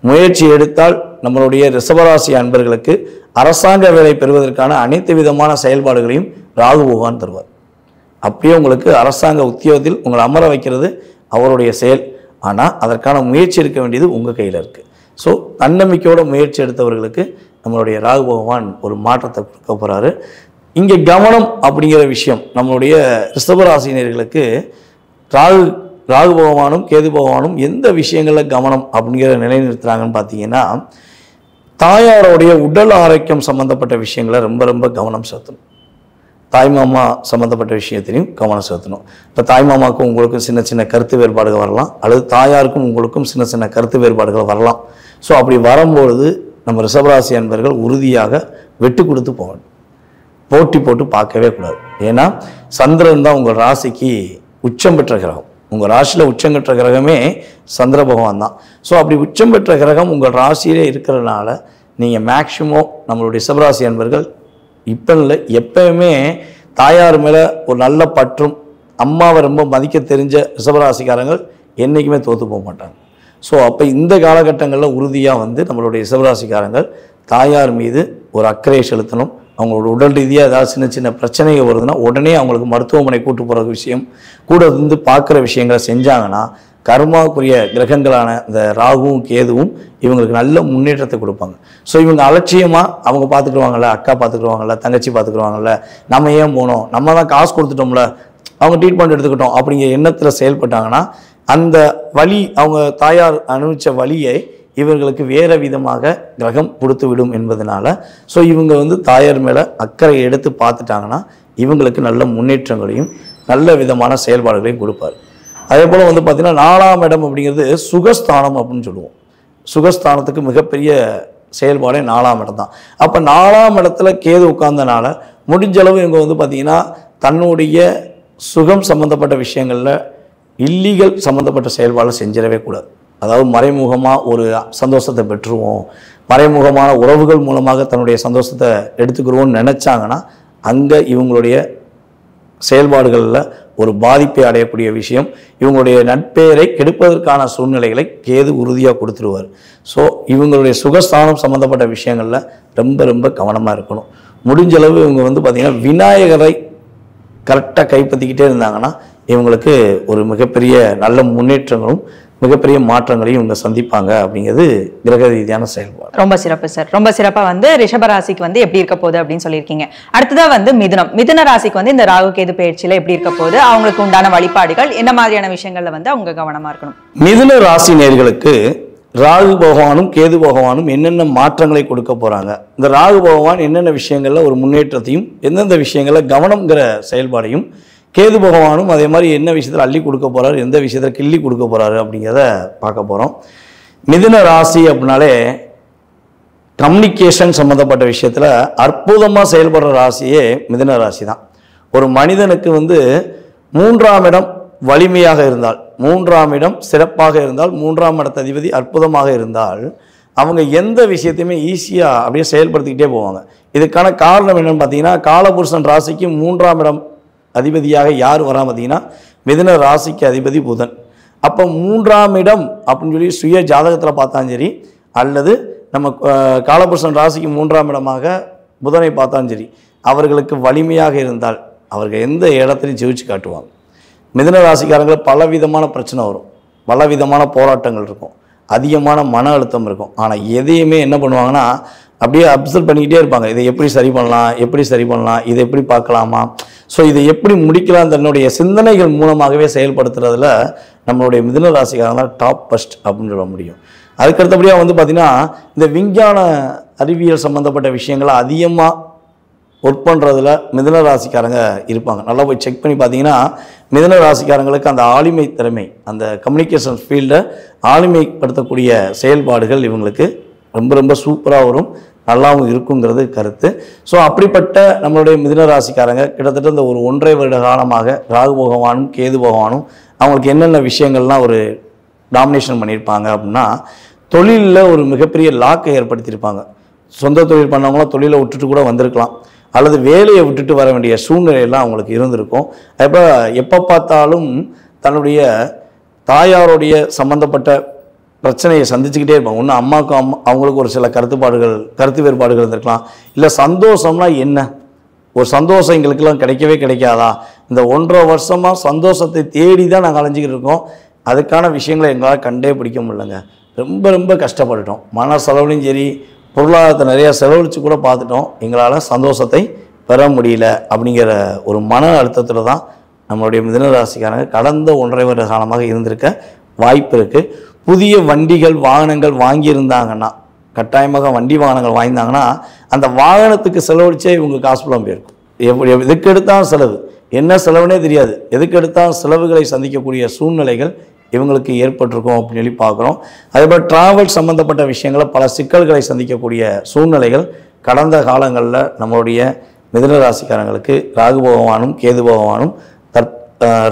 முயற்சி எடுத்தால் நம்மளுடைய ரிஷபராசி அன்பர்களுக்கு அரசாங்க வேலை பெறுவதற்கான அனைத்து விதமான செயல்பாடுகளையும் ராகு பகவான் தருவார். அப்படியே உங்களுக்கு அரசாங்க உத்தியோகத்தில் உங்களை அமர வைக்கிறது அவருடைய செயல். ஆனால் அதற்கான முயற்சி இருக்க வேண்டியது உங்கள் கையில் இருக்குது. ஸோ தன்னம்பிக்கையோட முயற்சி எடுத்தவர்களுக்கு நம்மளுடைய ராகு பகவான் ஒரு மாற்றத்தை கொடுக்க போகிறாரு. இங்கே கவனம் அப்படிங்கிற விஷயம் நம்மளுடைய ரிஷபராசினியர்களுக்கு ராகு பகவானும் கேது பகவானும் எந்த விஷயங்களில் கவனம் அப்படிங்கிற நிலைநிறுத்துறாங்கன்னு பார்த்தீங்கன்னா, தாயாரோடைய உடல் ஆரோக்கியம் சம்மந்தப்பட்ட விஷயங்களை ரொம்ப ரொம்ப கவனம் செலுத்தணும். தாய்மாமா சம்மந்தப்பட்ட விஷயத்திலையும் கவனம் செலுத்தணும். இப்போ தாய்மாமாவுக்கும் உங்களுக்கும் சின்ன சின்ன கருத்து வேறுபாடுகள் வரலாம், அல்லது தாயாருக்கும் உங்களுக்கும் சின்ன சின்ன கருத்து வேறுபாடுகள் வரலாம். ஸோ அப்படி வரும்பொழுது நம்ம ரிஷபராசி அன்பர்கள் உறுதியாக விட்டு கொடுத்து போகணும். போட்டி போட்டு பார்க்கவே கூடாது. ஏன்னா சந்திரன் தான் உங்கள் ராசிக்கு உச்சம் பெற்ற கிரகம். உங்கள் ராசியில் உச்சம் பெற்ற கிரகமே சந்திர பகவான் தான். ஸோ அப்படி உச்சம் பெற்ற கிரகம் உங்கள் ராசியிலே இருக்கிறதுனால நீங்கள் மேக்சிமம் நம்மளுடைய ரிஷபராசி அன்பர்கள் இப்போ இல்லை எப்பயுமே தாயார் மேலே ஒரு நல்ல பற்றும் அம்மாவை ரொம்ப மதிக்க தெரிஞ்ச ரிஷபராசிக்காரங்கள் என்றைக்குமே தோற்று போக மாட்டாங்க. ஸோ அப்போ இந்த காலகட்டங்களில் உறுதியாக நம்மளுடைய ரிஷபராசிக்காரங்கள் தாயார் மீது ஒரு அக்கறை செலுத்தணும். அவங்களோட உடல் ரீதியாக ஏதாவது சின்ன சின்ன பிரச்சனைகள் வருதுன்னா உடனே அவங்களுக்கு மருத்துவமனை கூட்டு போகிற விஷயம், கூட இருந்து பார்க்குற விஷயங்களை செஞ்சாங்கன்னா கர்மாவுக்குரிய கிரகங்களான இந்த ராகுவும் கேதுவும் இவங்களுக்கு நல்ல முன்னேற்றத்தை கொடுப்பாங்க. ஸோ இவங்க அலட்சியமாக அவங்க பார்த்துக்குருவாங்கல்ல, அக்கா பார்த்துக்குருவாங்கல்ல, தங்கச்சி பார்த்துக்குருவாங்கல்ல, நம்ம ஏன் போனோம், நம்ம தான் காசு கொடுத்துட்டோம்ல, அவங்க ட்ரீட்மெண்ட் எடுத்துக்கிட்டோம் அப்படிங்கிற எண்ணத்தில் செயல்பட்டாங்கன்னா அந்த வலி, அவங்க தாயார் அனுபவித்த வலியை இவர்களுக்கு வேறு விதமாக கிரகம் கொடுத்து விடும் என்பதனால ஸோ இவங்க தாயார் மேலே அக்கறை எடுத்து பார்த்துட்டாங்கன்னா இவங்களுக்கு நல்ல முன்னேற்றங்களையும் நல்ல விதமான செயல்பாடுகளையும் கொடுப்பார். அதே போல் பார்த்திங்கன்னா 4ஆம் இடம் அப்படிங்கிறது சுகஸ்தானம் அப்படின்னு சொல்லுவோம். சுகஸ்தானத்துக்கு மிகப்பெரிய செயல்பாடே 4ஆம் இடம் தான். அப்போ 4ஆம் இடத்துல கேது உட்கார்ந்தனால முடிஞ்சளவு இவங்க பார்த்திங்கன்னா தன்னுடைய சுகம் சம்மந்தப்பட்ட விஷயங்களில் இல்லீகல் சம்மந்தப்பட்ட செயல்பாடு செஞ்சிடவே கூடாது. அதாவது மறைமுகமாக ஒரு சந்தோஷத்தை பெற்றுருவோம், மறைமுகமான உறவுகள் மூலமாக தன்னுடைய சந்தோஷத்தை எடுத்துக்கிறோம்னு நினச்சாங்கன்னா அங்கே இவங்களுடைய செயல்பாடுகளில் ஒரு பாதிப்பை அடையக்கூடிய விஷயம், இவங்களுடைய நட்பெயரை கெடுப்பதற்கான சூழ்நிலைகளை கேது உறுதியாக கொடுத்துருவார். ஸோ இவங்களுடைய சுகஸ்தானம் சம்மந்தப்பட்ட விஷயங்களில் ரொம்ப ரொம்ப கவனமாக இருக்கணும். முடிஞ்சளவு இவங்க பார்த்திங்கன்னா விநாயகரை கரெக்டாக கைப்பற்றிக்கிட்டே இருந்தாங்கன்னா இவங்களுக்கு ஒரு மிகப்பெரிய நல்ல முன்னேற்றங்களும் மிகப்பெரிய மாற்றங்களையும் இவங்க சந்திப்பாங்க அப்படிங்கிறது கிரக ரீதியான செயல்பாடு. ரொம்ப சிறப்பு சார். ரொம்ப சிறப்பாக ரிஷபராசிக்கு எப்படி இருக்க போகுது அப்படின்னு சொல்லியிருக்கீங்க. அடுத்ததா மிதுன ராசிக்கு இந்த ராகு கேது பயிற்சியில எப்படி இருக்க போகுது, அவங்களுக்கு உண்டான வழிபாடுகள் என்ன மாதிரியான விஷயங்கள்ல அவங்க கவனமா இருக்கணும்? மிதுன ராசி நேயர்களுக்கு ராகு பகவானும் கேது பகவானும் என்னென்ன மாற்றங்களை கொடுக்க போறாங்க, இந்த ராகு பகவான் என்னென்ன விஷயங்கள்ல ஒரு முன்னேற்றத்தையும் எந்தெந்த விஷயங்கள்ல கவனம்ங்கிற செயல்பாடையும், கேது பகவானும் அதே மாதிரி என்ன விஷயத்தில் அள்ளி கொடுக்க போறாரு, எந்த விஷயத்தில் கிள்ளி கொடுக்க போறாரு அப்படிங்கிறத பார்க்க போறோம். மிதுன ராசி அப்படின்னாலே கம்யூனிகேஷன் சம்மந்தப்பட்ட விஷயத்தில் அற்புதமாக செயல்படுற ராசியே மிதுன ராசி தான். ஒரு மனிதனுக்கு 3ஆம் இடம் வலிமையாக இருந்தால், 3ஆம் இடம் சிறப்பாக இருந்தால், 3ஆம் இடத்த அதிபதி அற்புதமாக இருந்தால் அவங்க எந்த விஷயத்தையுமே ஈஸியாக அப்படியே செயல்படுத்திக்கிட்டே போவாங்க. இதுக்கான காரணம் என்னென்னு பார்த்தீங்கன்னா, காலபுருஷன் ராசிக்கு 3ஆம் இடம் அதிபதியாக யார் வரா பார்த்தீங்கன்னா மிதுன ராசிக்கு அதிபதி புதன். அப்போ 3ஆம் இடம் அப்படின்னு சொல்லி சுய ஜாதகத்தில் பார்த்தாலும் சரி, அல்லது நம்ம காலபுருஷன் ராசிக்கு 3ஆம் இடமாக புதனை பார்த்தாலும் சரி, அவர்களுக்கு வலிமையாக இருந்தால் அவர்கள் எந்த இடத்துலையும் ஜெயிச்சு காட்டுவாங்க. மிதுன ராசிக்காரங்களுக்கு பலவிதமான பிரச்சனை வரும், பலவிதமான போராட்டங்கள் இருக்கும், அதிகமான மன அழுத்தம் இருக்கும். ஆனால் எதையுமே என்ன பண்ணுவாங்கன்னா அப்படியே அப்சர்வ் பண்ணிக்கிட்டே இருப்பாங்க. இதை எப்படி சரி பண்ணலாம், எப்படி சரி பண்ணலாம், இதை எப்படி பார்க்கலாமா, ஸோ இதை எப்படி முடிக்கலாம், தன்னுடைய சிந்தனைகள் மூலமாகவே செயல்படுத்துறதுல நம்மளுடைய மிதுன ராசிக்காரங்க டாப் ஃபர்ஸ்ட் அப்படின்னு சொல்ல முடியும். அதுக்கடுத்தபடியாக பார்த்திங்கன்னா இந்த விஞ்ஞான அறிவியல் சம்மந்தப்பட்ட விஷயங்களை அதிகமாக ஒர்க் பண்ணுறதுல மிதுன ராசிக்காரங்க இருப்பாங்க. நல்லா போய் செக் பண்ணி பார்த்தீங்கன்னா மிதுன ராசிக்காரங்களுக்கு அந்த ஆளுமை திறமை, அந்த கம்யூனிகேஷன் ஃபீல்டை ஆளுமைப்படுத்தக்கூடிய செயல்பாடுகள் இவங்களுக்கு ரொம்ப ரொம்ப சூப்பராக வரும், நல்லாவும் இருக்குங்கிறது கருத்து. ஸோ அப்படிப்பட்ட நம்மளுடைய மிதுன ராசிக்காரங்க கிட்டத்தட்ட இந்த ஒரு 1.5 வருட காலமாக ராகு பகவானும் கேது பகவானும் அவங்களுக்கு என்னென்ன விஷயங்கள்லாம் ஒரு டாமினேஷன் பண்ணியிருப்பாங்க அப்படின்னா, தொழிலில் ஒரு மிகப்பெரிய லாக்கை ஏற்படுத்தியிருப்பாங்க. சொந்த தொழில் பண்ணவங்களாம் தொழிலை விட்டுட்டு கூட வந்திருக்கலாம், அல்லது வேலையை விட்டுட்டு வர வேண்டிய சூழ்நிலையெல்லாம் அவங்களுக்கு இருந்திருக்கும். அப்போ எப்போ பார்த்தாலும் தன்னுடைய தாயாருடைய சம்மந்தப்பட்ட பிரச்சனையை சந்திச்சுக்கிட்டே இருப்பாங்க. ஒன்று அம்மாவுக்கும் அவங்களுக்கு ஒரு சில கருத்து வேறுபாடுகள் இருந்திருக்கலாம். இல்லை சந்தோஷம்னா என்ன, ஒரு சந்தோஷம் எங்களுக்கெல்லாம் கிடைக்கவே கிடைக்காதா, இந்த 1.5 வருஷமாக சந்தோஷத்தை தேடி தான் நாங்கள் அலைஞ்சிக்கிட்டு இருக்கோம், அதுக்கான விஷயங்களை எங்களால் கண்டே பிடிக்க முடியலங்க, ரொம்ப ரொம்ப கஷ்டப்பட்டுட்டோம். மன செலவுலையும் சரி, பொருளாதாரத்தை நிறையா செலவழித்து கூட பார்த்துட்டோம், எங்களால் சந்தோஷத்தை பெற முடியல அப்படிங்கிற ஒரு மன அழுத்தத்தில் தான் நம்மளுடைய மிதுன ராசிக்காரங்க கடந்த 1.5 வருட காலமாக இருந்திருக்க வாய்ப்பு இருக்குது. புதிய வண்டிகள் வாகனங்கள் வாங்கியிருந்தாங்கன்னா, கட்டாயமாக வண்டி வாகனங்கள் வாங்கியிருந்தாங்கன்னா அந்த வாகனத்துக்கு செலவழிச்சே இவங்க காசு புலம் போயிருக்கும். எதுக்கு எடுத்தாலும் செலவு, என்ன செலவுனே தெரியாது, எதுக்கு எடுத்தாலும் செலவுகளை சந்திக்கக்கூடிய சூழ்நிலைகள் இவங்களுக்கு ஏற்பட்டிருக்கும் அப்படின்னு சொல்லி பார்க்குறோம். அதேபோல் டிராவல் சம்மந்தப்பட்ட விஷயங்களை பல சிக்கல்களை சந்திக்கக்கூடிய சூழ்நிலைகள் கடந்த காலங்களில் நம்மளுடைய மிதுன ராசிக்காரங்களுக்கு ராகு பகவானும் கேது பகவானும்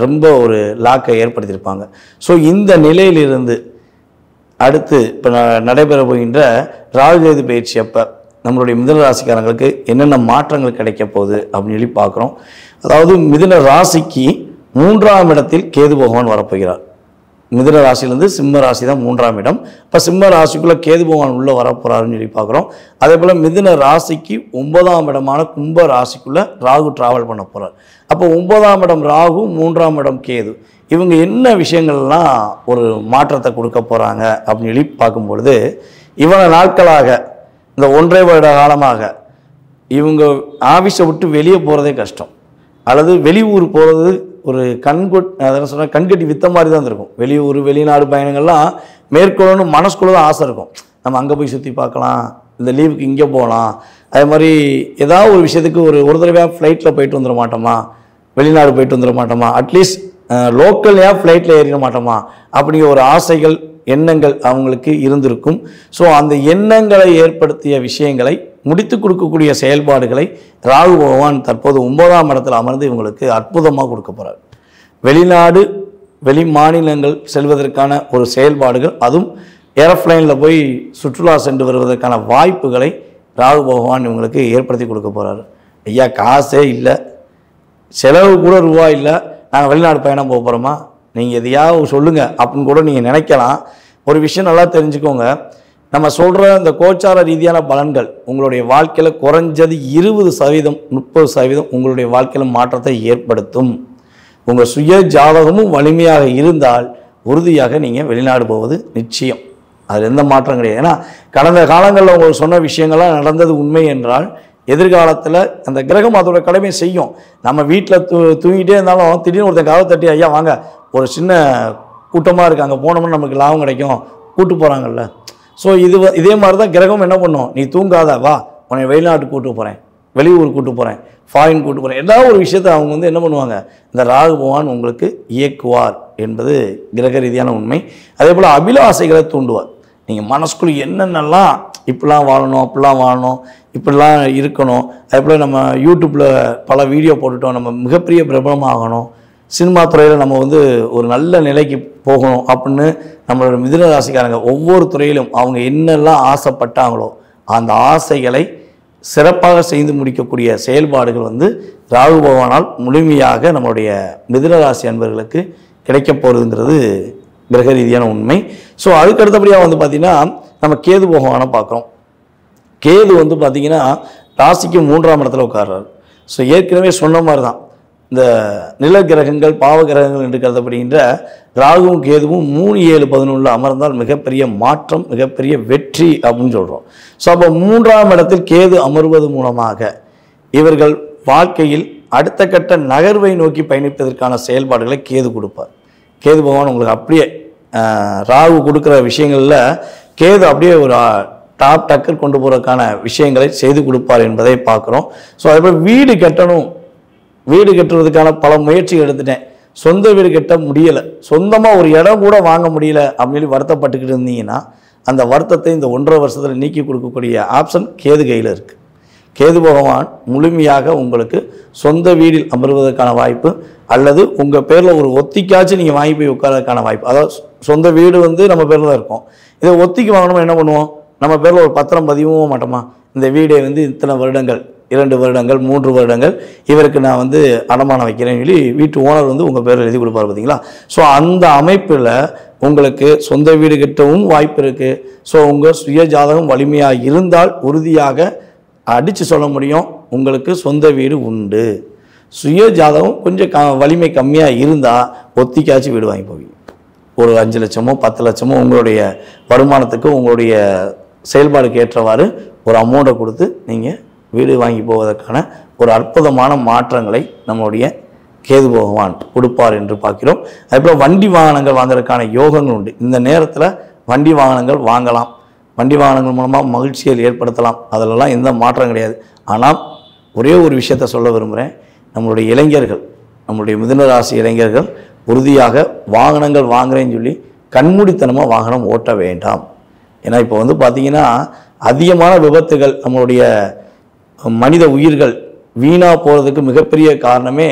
ரொம்ப ஒரு லாக்கை ஏற்படுத்தியிருப்பாங்க. ஸோ இந்த நிலையிலிருந்து அடுத்து இப்போ நடைபெற போகின்ற ராகு கேது பயிற்சி அப்போ நம்மளுடைய மிதுன ராசிக்காரங்களுக்கு என்னென்ன மாற்றங்கள் கிடைக்க போகுது அப்படின்னு சொல்லி பார்க்குறோம். அதாவது மிதுன ராசிக்கு 3ஆம் இடத்தில் கேது பகவான் வரப்போகிறார். மிதுன ராசியிலேருந்து சிம்ம ராசி தான் 3ஆம் இடம். இப்போ சிம்ம ராசிக்குள்ளே கேது பகவான் உள்ளே வரப்போகிறாருன்னு சொல்லி பார்க்குறோம். அதே போல் மிதுன ராசிக்கு 9ஆம் இடமான கும்ப ராசிக்குள்ளே ராகு ட்ராவல் பண்ண போகிறார். அப்போ 9ஆம் இடம் ராகு, 3ஆம் இடம் கேது, இவங்க என்ன விஷயங்கள்லாம் ஒரு மாற்றத்தை கொடுக்க போகிறாங்க அப்படின்னு சொல்லி பார்க்கும்பொழுது, இவ்வளவு நாட்களாக இந்த 1.5 வருட காலமாக இவங்க ஆஃபீஸை விட்டு வெளியே போகிறதே கஷ்டம், அல்லது வெளியூர் போகிறது ஒரு அதெல்லாம் சொன்னால் கண்கட்டி வித்த மாதிரி தான் இருக்கும். வெளியூர் வெளிநாடு பயணங்கள்லாம் மேற்கொள்ளணும் மனசுக்குள்ள தான் ஆசை இருக்கும். நம்ம அங்கே போய் சுற்றி பார்க்கலாம், இந்த லீவுக்கு இங்கே போகலாம், அதே மாதிரி ஏதாவது ஒரு விஷயத்துக்கு ஒரு தடவையாக ஃப்ளைட்டில் போயிட்டு வந்துட மாட்டோமா, வெளிநாடு போயிட்டு வந்துட மாட்டோமா, அட்லீஸ்ட் லோக்கல்லையாக ஃப்ளைட்டில் ஏறிட மாட்டோமா அப்படிங்கிற ஒரு ஆசைகள் எண்ணங்கள் அவங்களுக்கு இருந்திருக்கும். ஸோ அந்த எண்ணங்களை ஏற்படுத்திய விஷயங்களை முடித்து கொடுக்கக்கூடிய செயல்பாடுகளை ராகு பகவான் தற்போது 9ஆம் இடத்தில் அமர்ந்து இவங்களுக்கு அற்புதமாக கொடுக்க போகிறார். வெளிநாடு வெளி மாநிலங்கள் செல்வதற்கான ஒரு செயல்பாடுகள், அதுவும் ஏரோப்ளைனில் போய் சுற்றுலா சென்று வருவதற்கான வாய்ப்புகளை ராகு பகவான் இவங்களுக்கு ஏற்படுத்தி கொடுக்க போகிறார். ஐயா காசே இல்லை, செலவு கூட ரூபா இல்லை, நாங்கள் வெளிநாடு பயணம் போக போகிறோமா, நீங்கள் எதையாவது சொல்லுங்கள் அப்படின்னு கூட நீங்கள் நினைக்கலாம். ஒரு விஷயம் நல்லா தெரிஞ்சுக்கோங்க, நம்ம சொல்கிற இந்த கோச்சார ரீதியான பலன்கள் உங்களுடைய வாழ்க்கையில் குறைஞ்சது 20% 30% உங்களுடைய வாழ்க்கையில் மாற்றத்தை ஏற்படுத்தும். உங்கள் சுய ஜாதகமும் வலிமையாக இருந்தால் உறுதியாக நீங்கள் வெளிநாடு போவது நிச்சயம், அதில் எந்த மாற்றம் கிடையாது. ஏன்னா கடந்த காலங்களில் உங்களுக்கு சொன்ன விஷயங்கள்லாம் நடந்தது உண்மை என்றால் எதிர்காலத்தில் அந்த கிரகம் அதோட கடமை செய்யும். நம்ம வீட்டில் தூங்கிட்டே இருந்தாலும் திடீர்னு ஒருத்தன் கதவை தட்டி, ஐயா வாங்க ஒரு சின்ன கூட்டமாக இருக்குது, அங்கே போனோம்னா நமக்கு லாபம் கிடைக்கும், கூட்டு போகிறாங்கல்ல. ஸோ இதே மாதிரி தான் கிரகம் என்ன பண்ணும், நீ தூங்காத வா, உன்னை வெளிநாட்டுக்கு கூட்டு போகிறேன், வெளியூர் கூட்டு போகிறேன், ஃபாரின் கூட்டு போகிறேன், ஏதாவது ஒரு விஷயத்தை அவங்க என்ன பண்ணுவாங்க, இந்த ராகு பகவான் உங்களுக்கு இயக்குவார் என்பது கிரக ரீதியான உண்மை. அதே போல் அபிலாசைகளை தூண்டுவார். நீங்கள் மனசுக்குள்ள என்னென்னலாம் இப்படிலாம் வாழணும், அப்படிலாம் வாழணும், இப்படிலாம் இருக்கணும், அதே போல் நம்ம யூடியூப்பில் பல வீடியோ போட்டுட்டோம், நம்ம மிகப்பெரிய பிரபலமாகணும், சினிமா துறையில் நம்ம ஒரு நல்ல நிலைக்கு போகணும் அப்படின்னு நம்மளோட மிதுன ராசிக்காரங்க ஒவ்வொரு துறையிலும் அவங்க என்னெல்லாம் ஆசைப்பட்டாங்களோ அந்த ஆசைகளை சிறப்பாக செய்து முடிக்கக்கூடிய செயல்பாடுகள் ராகு பகவானால் முழுமையாக நம்மளுடைய மிதுன ராசி அன்பர்களுக்கு கிடைக்க போகிறதுங்கிறது கிரக ரீதியான உண்மை. ஸோ அதுக்கு அடுத்தபடியாக பார்த்திங்கன்னா நம்ம கேது பகவானை பார்க்குறோம். கேது பார்த்திங்கன்னா ராசிக்கு 3ஆம் இடத்துல உட்கார்றாரு. ஸோ ஏற்கனவே சொன்ன மாதிரி தான் இந்த நில கிரகங்கள் பாவ கிரகங்கள் என்று கருதப்படுகின்ற ராகுவும் கேதுவும் 3, 7, 11 அமர்ந்தால் மிகப்பெரிய மாற்றம், மிகப்பெரிய வெற்றி அப்படின்னு சொல்கிறோம். ஸோ அப்போ 3ஆம் இடத்தில் கேது அமர்வது மூலமாக இவர்கள் வாழ்க்கையில் அடுத்த கட்ட நகர்வை நோக்கி பயணிப்பதற்கான செயல்பாடுகளை கேது கொடுப்பார். கேது பகவான் உங்களுக்கு அப்படியே ராகு கொடுக்குற விஷயங்களில் கேது அப்படியே ஒரு டாப் டக்கர் கொண்டு போகிறதுக்கான விஷயங்களை செய்து கொடுப்பார் என்பதை பார்க்குறோம். ஸோ அதேபோல் வீடு கட்டணும், வீடு கட்டுறதுக்கான பல முயற்சி எடுத்துட்டேன், சொந்த வீடு கட்ட முடியலை, சொந்தமாக ஒரு இடம் கூட வாங்க முடியல அப்படின்னு வருத்தப்பட்டுக்கிட்டு இருந்தீங்கன்னா அந்த வருத்தத்தை இந்த 1.5 வருஷத்தில் நீக்கி கொடுக்கக்கூடிய ஆப்ஷன் கேது கையில் இருக்குது. கேது பகவான் முழுமையாக உங்களுக்கு சொந்த வீடில் அமர்வதற்கான வாய்ப்பு, அல்லது உங்கள் பேரில் ஒரு ஒத்திக்காச்சும் நீங்கள் வாங்கி போய் உட்காரதுக்கான வாய்ப்பு. அதாவது சொந்த வீடு நம்ம பேரில் தான் இருக்கும், இதை ஒத்திக்கு வாங்கணும்னு என்ன பண்ணுவோம், நம்ம பேரில் ஒரு பத்திரம் பதிவும் மாட்டோமா, இந்த வீடை இத்தனை வருடங்கள் 2 வருடங்கள் 3 வருடங்கள் இவருக்கு நான் அடமானம் வைக்கிறேன்னு சொல்லி வீட்டு ஓனர் உங்கள் பேரில் எழுதி கொடுப்பார் பார்த்தீங்களா. ஸோ அந்த அமைப்பில் உங்களுக்கு சொந்த வீடு கட்டவும் வாய்ப்பு இருக்குது. ஸோ உங்கள் சுய ஜாதகம் வலிமையாக இருந்தால் உறுதியாக அடித்து சொல்ல முடியும் உங்களுக்கு சொந்த வீடு உண்டு. சுய ஜாதகம் கொஞ்சம் வலிமை கம்மியாக இருந்தால் ஒத்திக்காச்சு வீடு வாங்கி போவீங்க. ஒரு 5 லட்சமோ 10 லட்சமோ உங்களுடைய வருமானத்துக்கு உங்களுடைய செயல்பாடுக்கு ஏற்றவாறு ஒரு அமௌண்ட்டை கொடுத்து நீங்கள் வீடு வாங்கி போவதற்கான ஒரு அற்புதமான மாற்றங்களை நம்மளுடைய கேது பகவான் கொடுப்பார் என்று பார்க்கிறோம். அதுபோல் வண்டி வாகனங்கள் வாங்குறதுக்கான யோகங்கள் உண்டு. இந்த நேரத்தில் வண்டி வாகனங்கள் வாங்கலாம், வண்டி வாகனங்கள் மூலமாக மகிழ்ச்சிகள் ஏற்படுத்தலாம், அதிலெல்லாம் எந்த மாற்றம் கிடையாது. ஆனால் ஒரே ஒரு விஷயத்த சொல்ல விரும்புகிறேன். நம்மளுடைய இளைஞர்கள், நம்மளுடைய மிதுன ராசி இளைஞர்கள் உறுதியாக வாகனங்கள் வாங்குறேன்னு சொல்லி கண்மூடித்தனமாக வாகனம் ஓட்ட வேண்டாம். ஏன்னா இப்போ வந்து பார்த்திங்கன்னா அதிகமான விபத்துகள், நம்மளுடைய மனித உயிர்கள் வீணாக போகிறதுக்கு மிகப்பெரிய காரணமே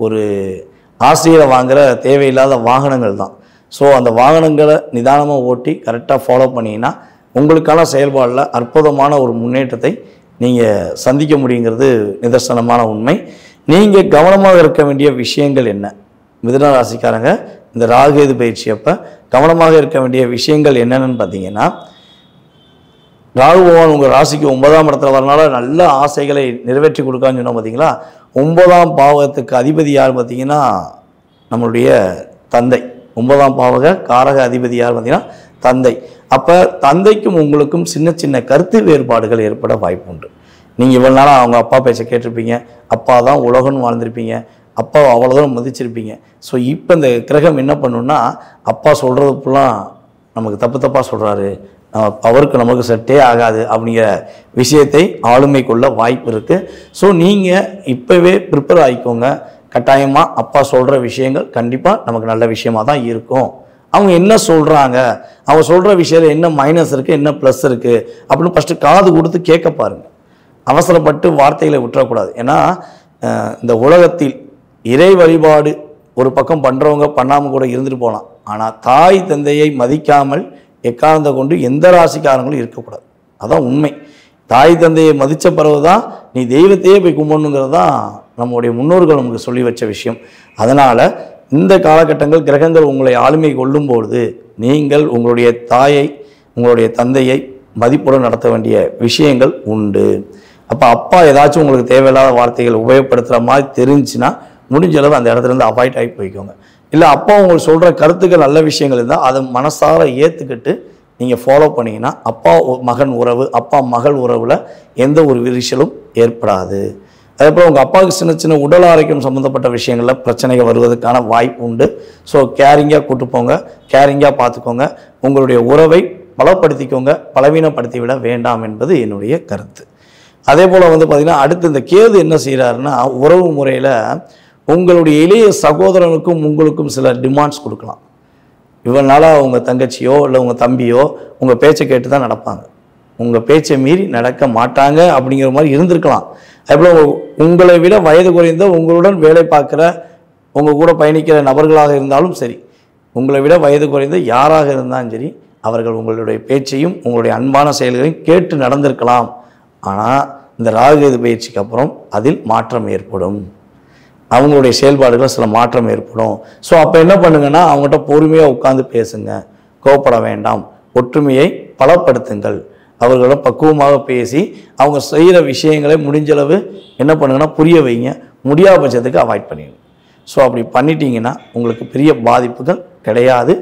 ஒரு ஆசிரியரை வாங்குகிற தேவையில்லாத வாகனங்கள் தான். ஸோ அந்த வாகனங்களை நிதானமாக ஓட்டி கரெக்டாக ஃபாலோ பண்ணிங்கன்னா உங்களுக்கான செயல்பாடில் அற்புதமான ஒரு முன்னேற்றத்தை நீங்கள் சந்திக்க முடியுங்கிறது நிதர்சனமான உண்மை. நீங்கள் கவனமாக இருக்க வேண்டிய விஷயங்கள் என்ன? மிதுன ராசிக்காரங்க இந்த ராகுகேது பயிற்சி அப்போ கவனமாக இருக்க வேண்டிய விஷயங்கள் என்னென்னு பார்த்தீங்கன்னா, ராகு பகவான் உங்கள் ராசிக்கு 9ஆம் இடத்துல வரனால நல்ல ஆசைகளை நிறைவேற்றி கொடுக்கான்னு சொன்னோம் பார்த்தீங்களா. 9ஆம் பாவகத்துக்கு அதிபதி யார் பார்த்தீங்கன்னா நம்மளுடைய தந்தை. 9ஆம் பாவக காரக அதிபதி யார் பார்த்தீங்கன்னா தந்தை. அப்போ தந்தைக்கும் உங்களுக்கும் சின்ன சின்ன கருத்து வேறுபாடுகள் ஏற்பட வாய்ப்பு உண்டு. நீங்கள் இவ்வளோ நாளாக அவங்க அப்பா பேச்சை கேட்டிருப்பீங்க, அப்பா தான் உலகம்னு வாழ்ந்திருப்பீங்க, அப்பா அவ்வளோதான் மதிச்சிருப்பீங்க. ஸோ இப்போ இந்த கிரகம் என்ன பண்ணுன்னா, அப்பா சொல்கிறது ஃபுல்லாக நமக்கு தப்பாக சொல்கிறாரு, அவருக்கு நமக்கு செட்டே ஆகாது அப்படிங்கிற விஷயத்தை ஆளுமை கொள்ள வாய்ப்பு இருக்குது. ஸோ நீங்கள் இப்போவே ப்ரிப்பேர் ஆகிக்கோங்க. கட்டாயமாக அப்பா சொல்கிற விஷயங்கள் கண்டிப்பாக நமக்கு நல்ல விஷயமாக தான் இருக்கும். அவங்க என்ன சொல்கிறாங்க, அவங்க சொல்கிற விஷயத்தில் என்ன மைனஸ் இருக்குது, என்ன ப்ளஸ் இருக்குது அப்படின்னு ஃபஸ்ட்டு காது கொடுத்து கேட்க பாருங்கள். அவசரப்பட்டு வார்த்தைகளை விட்டுறக்கூடாது. ஏன்னா இந்த உலகத்தில் இறை வழிபாடு ஒரு பக்கம் பண்ணுறவங்க பண்ணாமல் கூட இருந்துட்டு போகலாம். ஆனால் தாய் தந்தையை மதிக்காமல் எக்காரணத்தை கொண்டு எந்த ராசிக்காரங்களும் இருக்கக்கூடாது. அதான் உண்மை. தாய் தந்தையை மதித்த பிறகு தான் நீ தெய்வத்தையே போய் கும்பிடணுங்கிறது தான் நம்முடைய முன்னோர்கள் நமக்கு சொல்லி வச்ச விஷயம். அதனால் இந்த காலகட்டங்கள் கிரகங்கள் உங்களை ஆளுமை கொள்ளும்பொழுது நீங்கள் உங்களுடைய தாயை உங்களுடைய தந்தையை மதிப்புடன் நடத்த வேண்டிய விஷயங்கள் உண்டு. அப்போ அப்பா ஏதாச்சும் உங்களுக்கு தேவையில்லாத வார்த்தைகள் உபயோகப்படுத்துகிற மாதிரி தெரிஞ்சுன்னா முடிஞ்ச அளவு அந்த இடத்துலேருந்து அவாய்ட் ஆகி போய்க்கோங்க. இல்லை அப்பா உங்களுக்கு சொல்கிற கருத்துக்கள் நல்ல விஷயங்கள் இருந்தால் அதை மனசார ஏற்றுக்கிட்டு நீங்கள் ஃபாலோ பண்ணிங்கன்னா அப்பா மகன் உறவு, அப்பா மகள் உறவில் எந்த ஒரு விரிசலும் ஏற்படாது. அதேபோல் உங்கள் அப்பாவுக்கு சின்ன சின்ன உடல் ஆரோக்கியம் சம்மந்தப்பட்ட விஷயங்களில் பிரச்சனைகள் வருவதற்கான வாய்ப்பு உண்டு. ஸோ கேரிங்காக கூட்டு போங்க, கேரிங்காக பார்த்துக்கோங்க. உங்களுடைய உறவை பலப்படுத்திக்கோங்க, பலவீனப்படுத்தி விட வேண்டாம் என்பது என்னுடைய கருத்து. அதே போல் வந்து பார்த்திங்கன்னா அடுத்து இந்த கேது என்ன செய்கிறாருன்னா, உறவு முறையில் உங்களுடைய இளைய சகோதரனுக்கும் உங்களுக்கும் சில டிமாண்ட்ஸ் கொடுக்கலாம். இவனால உங்கள் தங்கச்சியோ இல்லை உங்கள் தம்பியோ உங்கள் பேச்சை கேட்டு தான் நடப்பாங்க, உங்கள் பேச்சை மீறி நடக்க மாட்டாங்க அப்படிங்கிற மாதிரி இருந்திருக்கலாம். அதுபோல் உங்களை விட வயது குறைந்த உங்களுடன் வேலை பார்க்குற உங்கள் கூட பயணிக்கிற நபர்களாக இருந்தாலும் சரி, உங்களை விட வயது குறைந்த யாராக இருந்தாலும் சரி, அவர்கள் உங்களுடைய பேச்சையும் உங்களுடைய அன்பான செயல்களையும் கேட்டு நடந்திருக்கலாம். ஆனால் இந்த ராகுகேது பயிற்சிக்கு அப்புறம் அதில் மாற்றம் ஏற்படும், அவங்களுடைய செயல்பாடுகள் சில மாற்றம் ஏற்படும். ஸோ அப்போ என்ன பண்ணுங்கன்னா அவங்ககிட்ட பொறுமையாக உட்காந்து பேசுங்க, கோவப்பட வேண்டாம், ஒற்றுமையை பலப்படுத்துங்கள், அவர்களிடம் பக்குவமாக பேசி அவங்க செய்கிற விஷயங்களை முடிஞ்சளவு என்ன பண்ணுங்கன்னா புரிய வைங்க, முடியாத பட்சத்துக்கு அவாய்ட் பண்ணிடுங்க. ஸோ அப்படி பண்ணிட்டீங்கன்னா உங்களுக்கு பெரிய பாதிப்புகள் கிடையாது.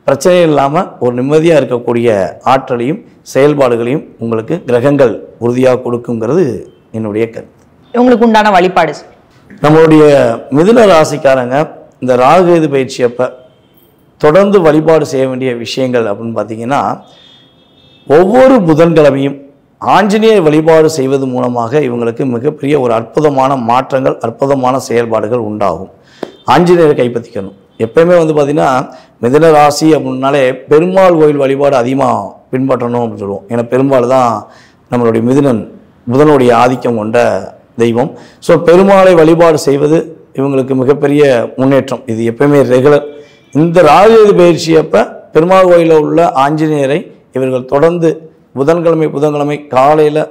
பிரச்சனை இல்லாமல் ஒரு நிம்மதியாக இருக்கக்கூடிய ஆற்றலையும் செயல்பாடுகளையும் உங்களுக்கு கிரகங்கள் உறுதியாக கொடுக்குங்கிறது என்னுடைய கருத்து. உங்களுக்கு உண்டான வழிபாடு நம்மளுடைய மிதுன ராசிக்காரங்க இந்த ராகுகேது பயிற்சி அப்போ தொடர்ந்து வழிபாடு செய்ய வேண்டிய விஷயங்கள் அப்படின்னு பார்த்தீங்கன்னா, ஒவ்வொரு புதன்கிழமையும் ஆஞ்சநேயர் வழிபாடு செய்வது மூலமாக இவங்களுக்கு மிகப்பெரிய ஒரு அற்புதமான மாற்றங்கள், அற்புதமான செயல்பாடுகள் உண்டாகும். ஆஞ்சநேயரை கைப்பற்றிக்கணும். எப்பயுமே வந்து பார்த்திங்கன்னா மிதுன ராசி அப்படின்னாலே பெருமாள் கோயில் வழிபாடு அதிகமாக பின்பற்றணும் அப்படின்னு சொல்லுவோம். ஏன்னா பெருமாள் தான் நம்மளுடைய புதனுடைய ஆதிக்கம் கொண்ட தெய்வம். ஸோ பெருமாளை வழிபாடு செய்வது இவங்களுக்கு மிகப்பெரிய முன்னேற்றம். இது எப்பயுமே ரெகுலர். இந்த ராகுகேது பயிற்சி அப்போ பெருமாள் கோயிலில் உள்ள ஆஞ்சநேயரை இவர்கள் தொடர்ந்து புதன்கிழமை காலையில்